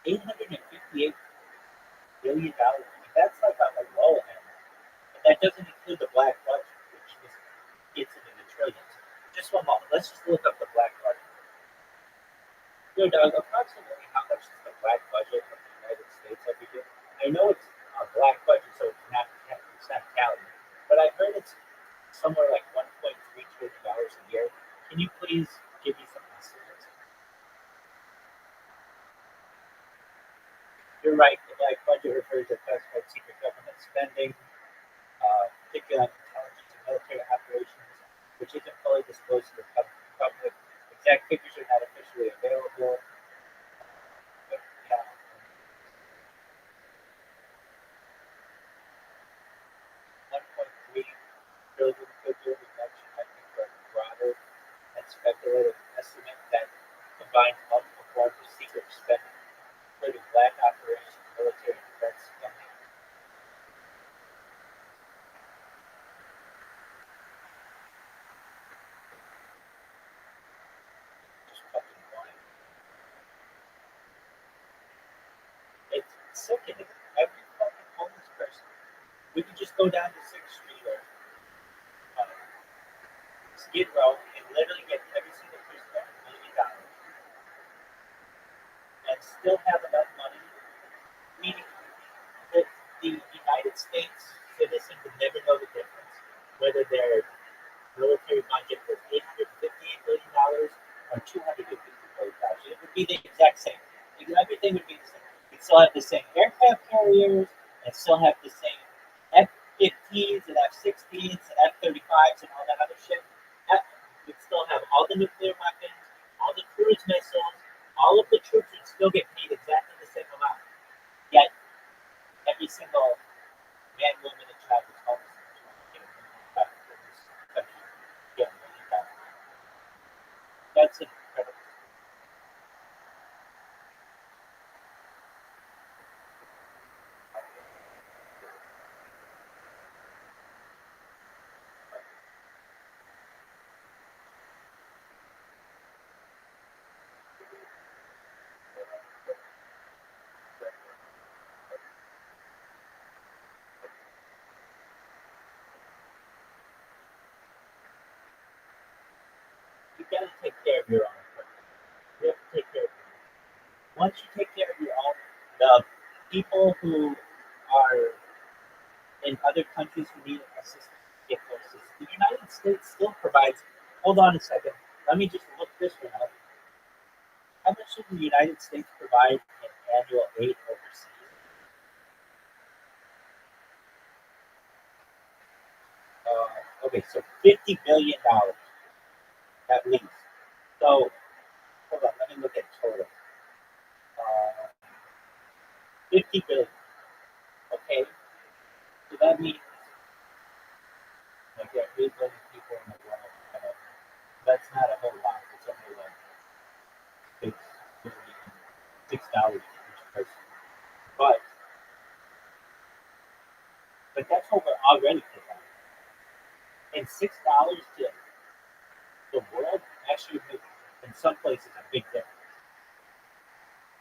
C: $858 billion. That's like on the low end. And that doesn't include the black budget, which gets into the trillions. Just one moment. Let's just look up the black budget. Here, Doug, approximately how much is the black budget of the United States every year? I know it's a black budget, so it's not counted, but I heard it's somewhere like $1.3 trillion a year. Can you please give me some estimates? You're right. The black budget refers to classified secret government spending, particularly on intelligence and military operations, which isn't fully disclosed to the public. Exact figures are not officially available. But, yeah, 1.3 trillion figure is actually, I think, a broader and speculative estimate that combines multiple forms of secret spending, including black operations, military and defense spending. Just fucking blind. It's sickening. Every fucking homeless person. We could just go down to 6th Street or Skid Row and literally get every single person there $1 million and still have enough money. Meaning that the United States citizen would never know the difference whether their military budget was $858 billion or $250 billion. It would be the exact same. Everything would be the same. You'd still have the same aircraft carriers and still have the same F-15s and F-16s and F-35s and all that other shit. We'd still have all the nuclear weapons, all the cruise missiles, all of the troops would still get paid exactly the same amount. Yet, every single man, woman, and child is homeless in this country. That's incredible. You gotta take care of your own first. You have to take care of your own. Once you take care of your own, the people who are in other countries who need assistance get those assistance. The United States still provides. Hold on a second. Let me just look this one up. How much does the United States provide in annual aid overseas? Okay, so $50 billion at least. So hold on, let me look at total. 50 billion. Okay, so that means like there are 8 billion people in the world. That's not a whole lot. It's only like $6 each person. But that's what we're already providing. And $6 to the world actually makes in some places a big difference.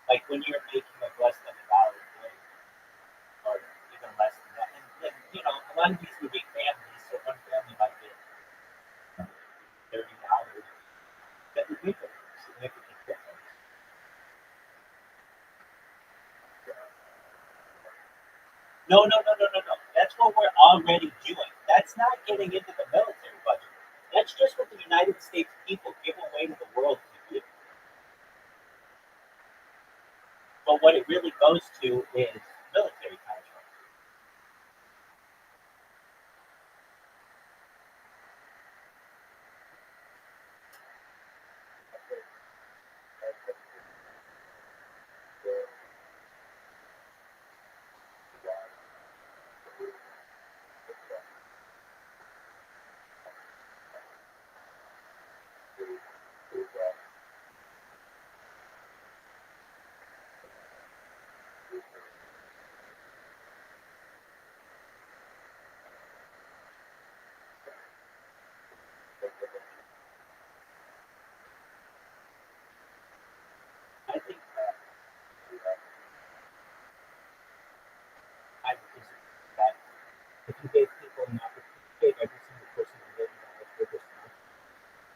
C: Like when you're making like less than $1 a day, or even less than that. And a lot of these would be families, so one family might get $30. That would make a significant difference. No. That's what we're already doing. That's not getting into the military budget. That's just what the United States people give away to the world to do. But what it really goes to is military contracts.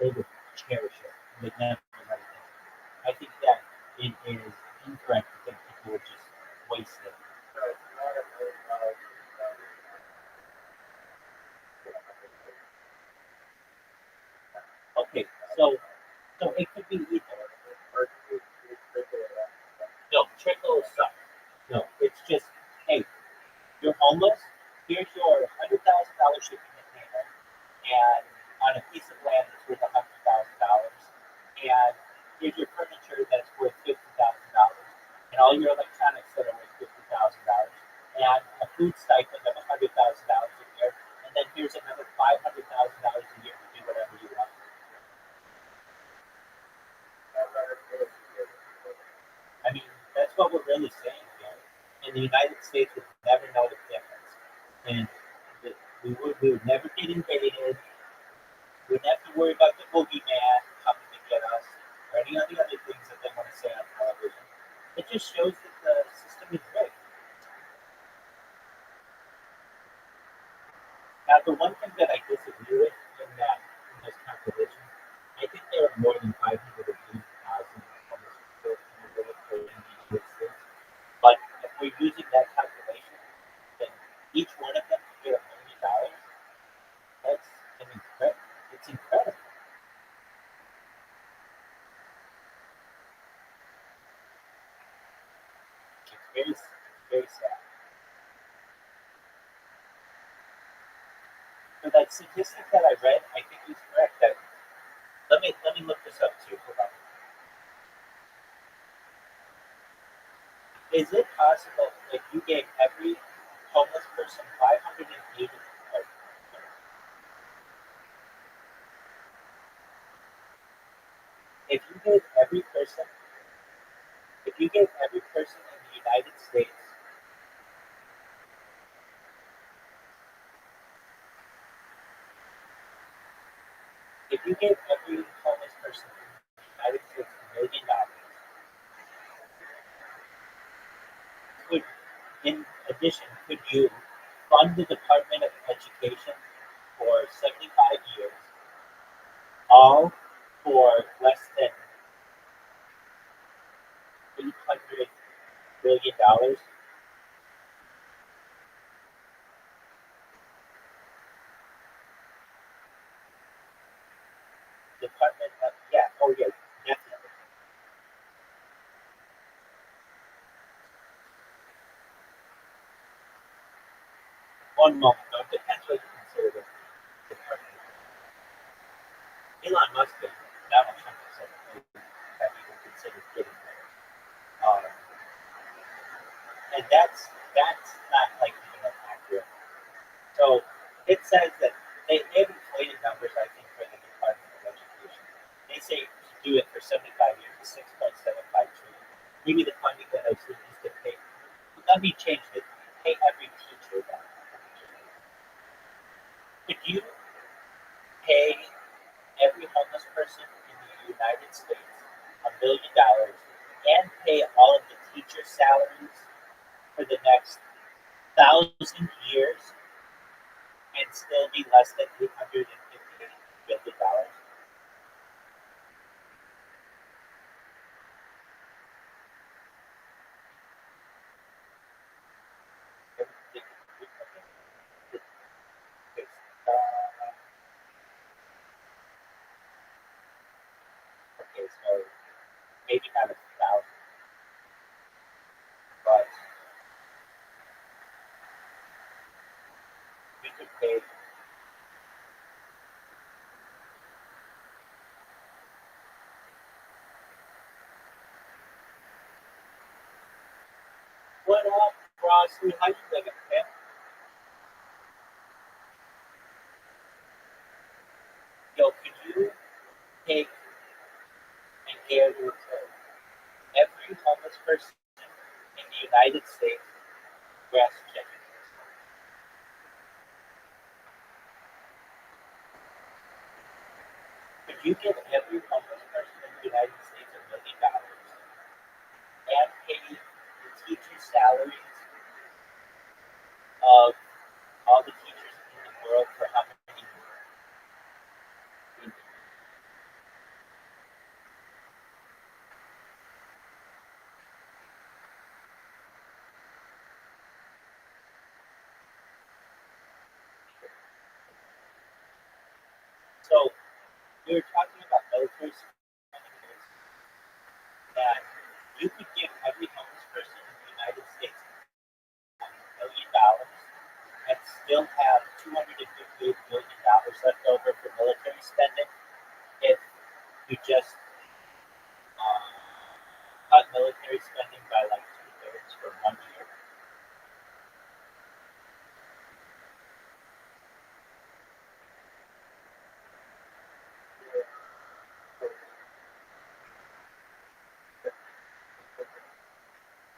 C: they would cherish it. They'd never let it go. I think that it is incorrect to think people would just waste it. Okay, so it could be either. No, trickle sucks. No, it's just, hey, you're homeless. Here's your $100,000 shipping container, and on a piece of land that's worth $100,000, and here's your furniture that's worth $50,000, and all your electronics that are worth $50,000, and a food stipend of $100,000 a year, and then here's another $500,000 a year to do whatever you want. I mean, that's what we're really saying here. And the United States would never know the difference. And we would never get invaded. We wouldn't have to worry about the boogeyman coming to get us or any of the other things that they want to say on television. It just shows that the system is rigged. Now, the one thing that I disagree with in this competition, I think there are more than 580,000 homeless people in the United States. But if we're using that calculation, then each one of them could get $1 million. That's it's incredible. It's very sad. So that statistic that I read, I think is correct. That let me look this up too. Hold on. Is it possible if you gave every homeless person 580? If you gave every person, if you gave every person in the United States if you gave every homeless person in the United States $1 million, could, in addition, could you fund the Department of Education for 75 years, all for less than $800 billion? Department of, yeah, oh yeah, definitely. One moment, though, it depends what you consider the department. Elon Musk and Donald Trump have even considered getting there. Um, and that's not like even accurate. So it says that they have inflated numbers, I think, for the Department of Education. They say to do it for 75 years is 6.75 trillion. Maybe the funding that I've seen is to pay. Let me change it. Pay every teacher that. Could you pay every homeless person in the United States $1 million and pay all of the teacher salaries for the next 1,000 years and still be less than $858 billion? Okay, so maybe not 1,000, but we could pay. What up, Rossley? How you doing, man? Yo, could you take and give every homeless person in the United States grass chicken? Could you give every homeless person in the United States $1 million and pay the teacher salaries of all the teachers in the world for how many years? we were talking about military spending that you could give every homeless person in the United States $1 million and still have $258 billion left over for military spending if you just cut military spending by like 2/3 for 1 year.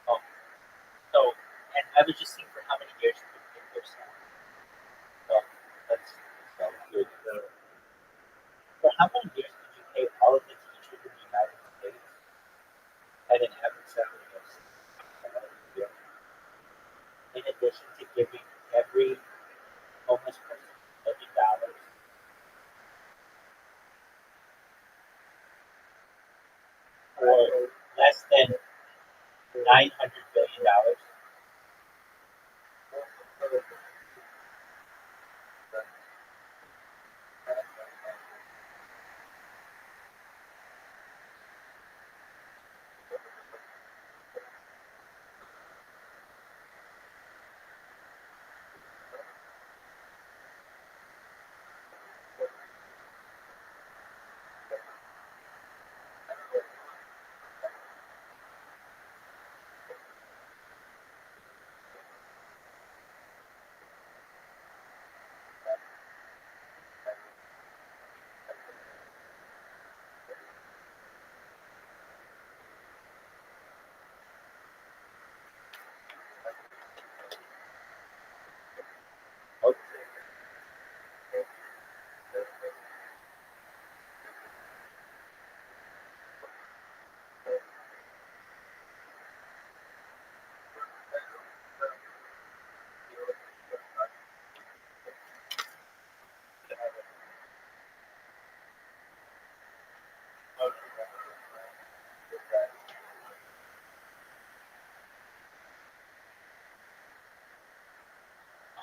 C: Oh, so, and I was just thinking for how many years you could pay yourself. So that's so good. For how many years did you pay all of the teachers in the United States at an average salary of $6,000 a year, in addition to giving every homeless person $1 million or less than $900 billion?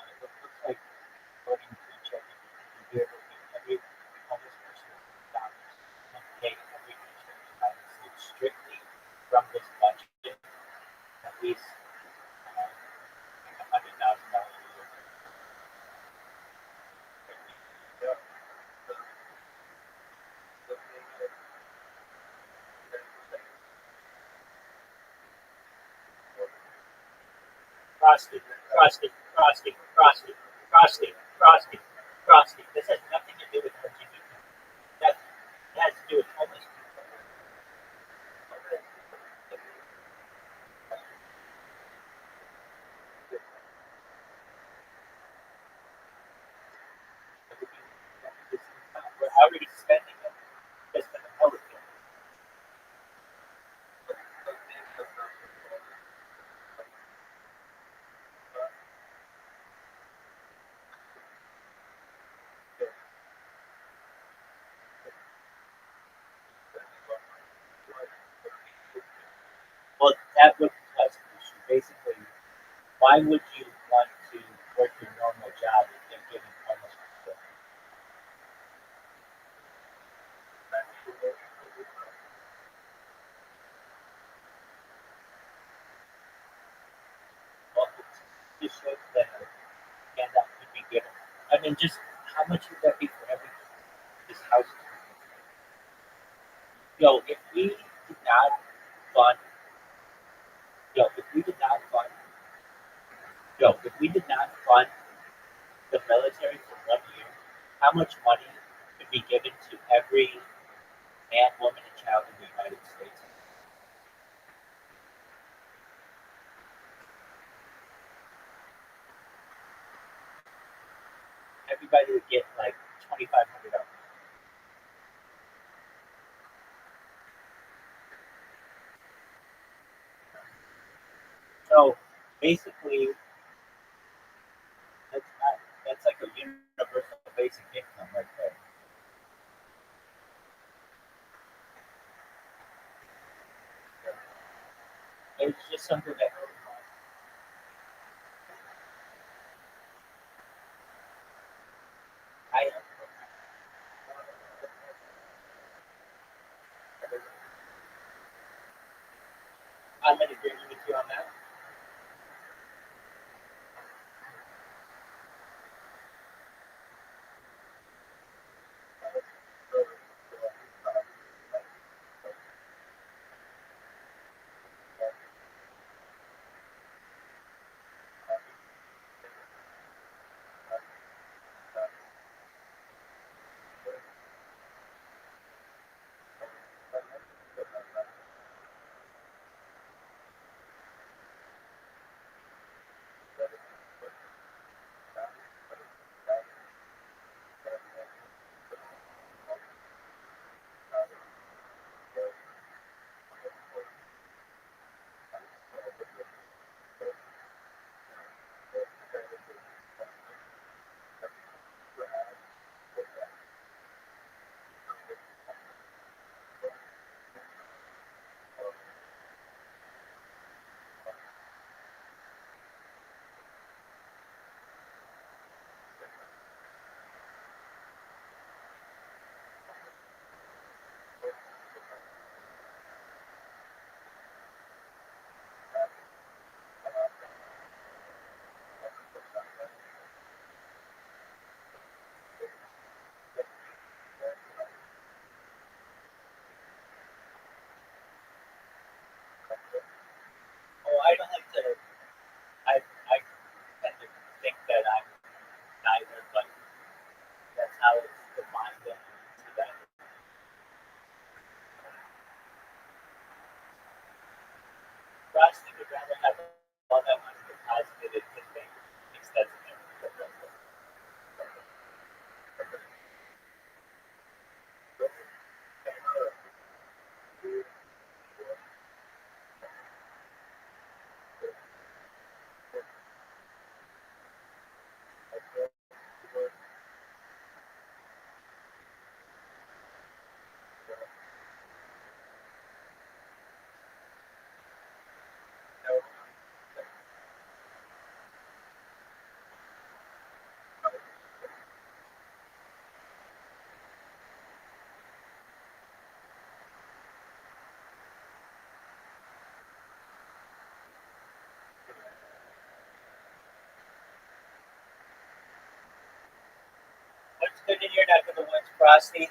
C: It looks like according to checking the year will give every homeless person $1 and pay every teacher in the United States strictly from this budget at least $100,000 a year. Frosty, frosty, frosty, frosty, frosty, frosty, frosty. This has nothing to do with LGBT. That has to do with homeless people. We're already spending it just in the military. Well, that would cause an issue. Basically, why would you want to work your normal job if they're giving homeless people? Well, it just shows that a handout could be given. I mean, just how much would that be for every this house? If we did not fund, if we did not fund, if we did not fund the military for 1 year, how much money could be given to every man, woman, and child in the United States? Everybody would get like $2,500. So basically, that's like a universal basic income right there. It's just something that I I'm in agreement with you on that. Oh, I don't like to. I tend to think that I'm neither, but that's how it's defined into that. Frosty would rather have all that money deposited in bank thinks that's America. What's good in your neck of the woods, Frosty?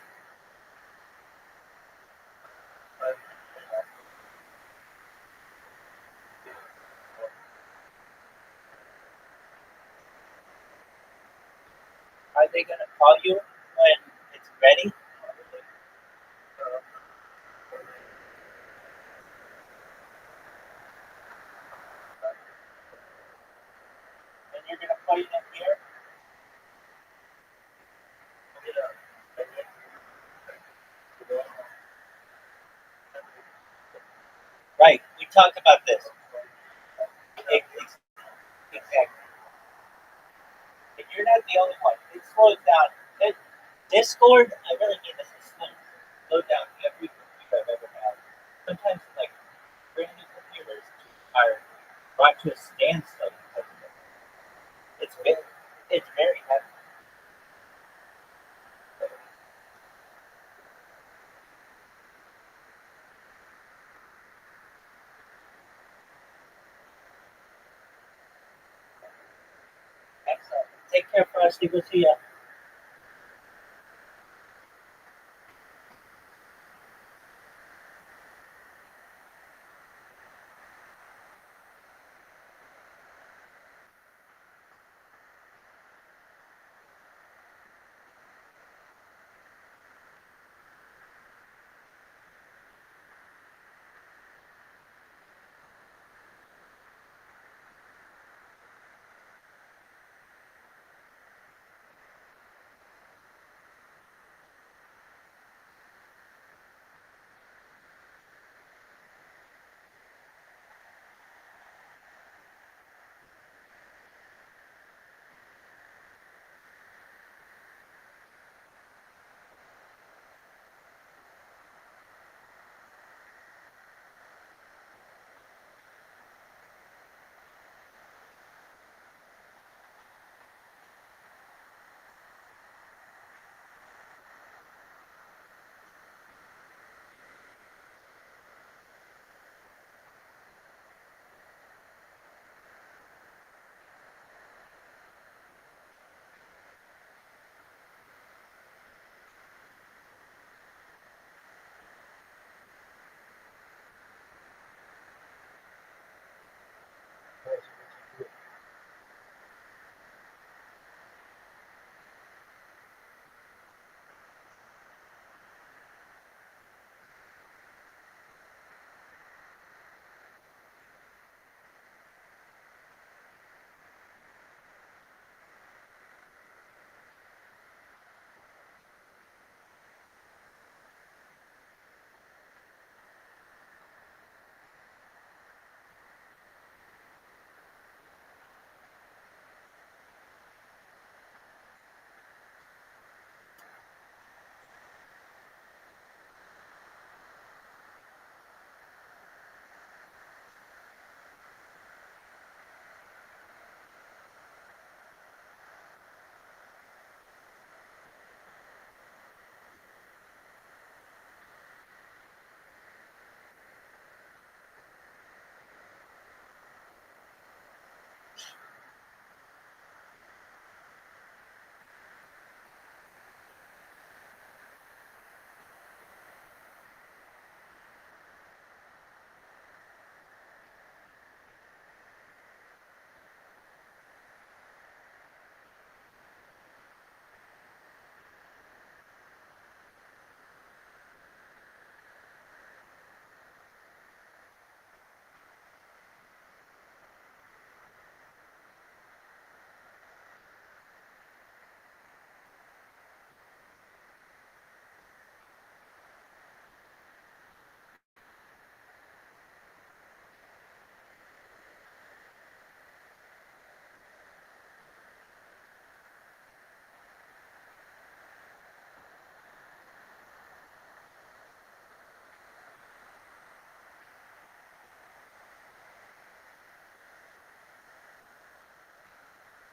C: Are they going to call you when it's ready? And you're going to play them here? Right. We talked about this. Exactly. And you're not the only one. It slows down. Discord, I really mean this, is slowed down every computer I've ever had. Sometimes, like, brand new computers are brought to a standstill. It's very, it's very heavy. Excellent. Take care, Frosty. We'll see ya.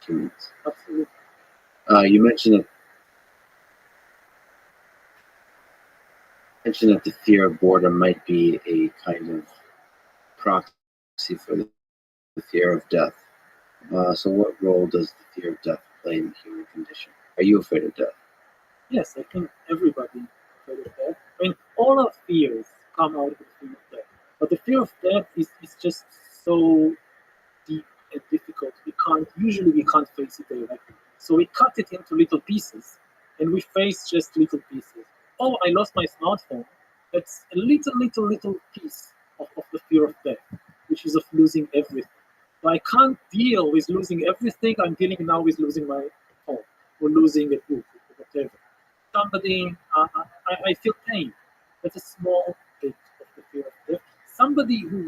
B: humans.
A: Absolutely.
B: You mentioned that the fear of boredom might be a kind of proxy for the fear of death. So, what role does the fear of death play in the human condition? Are you afraid of death?
A: Yes, I think everybody is afraid of death. I mean, all our fears come out of the fear of death. But the fear of death is just so deep and difficult. We can't face it directly. So we cut it into little pieces and we face just little pieces. Oh, I lost my smartphone. That's a little piece of the fear of death, which is of losing everything. So I can't deal with losing everything. I'm dealing now with losing my phone or losing a book or whatever. Somebody, I feel pain. That's a small bit of the fear of death. Somebody who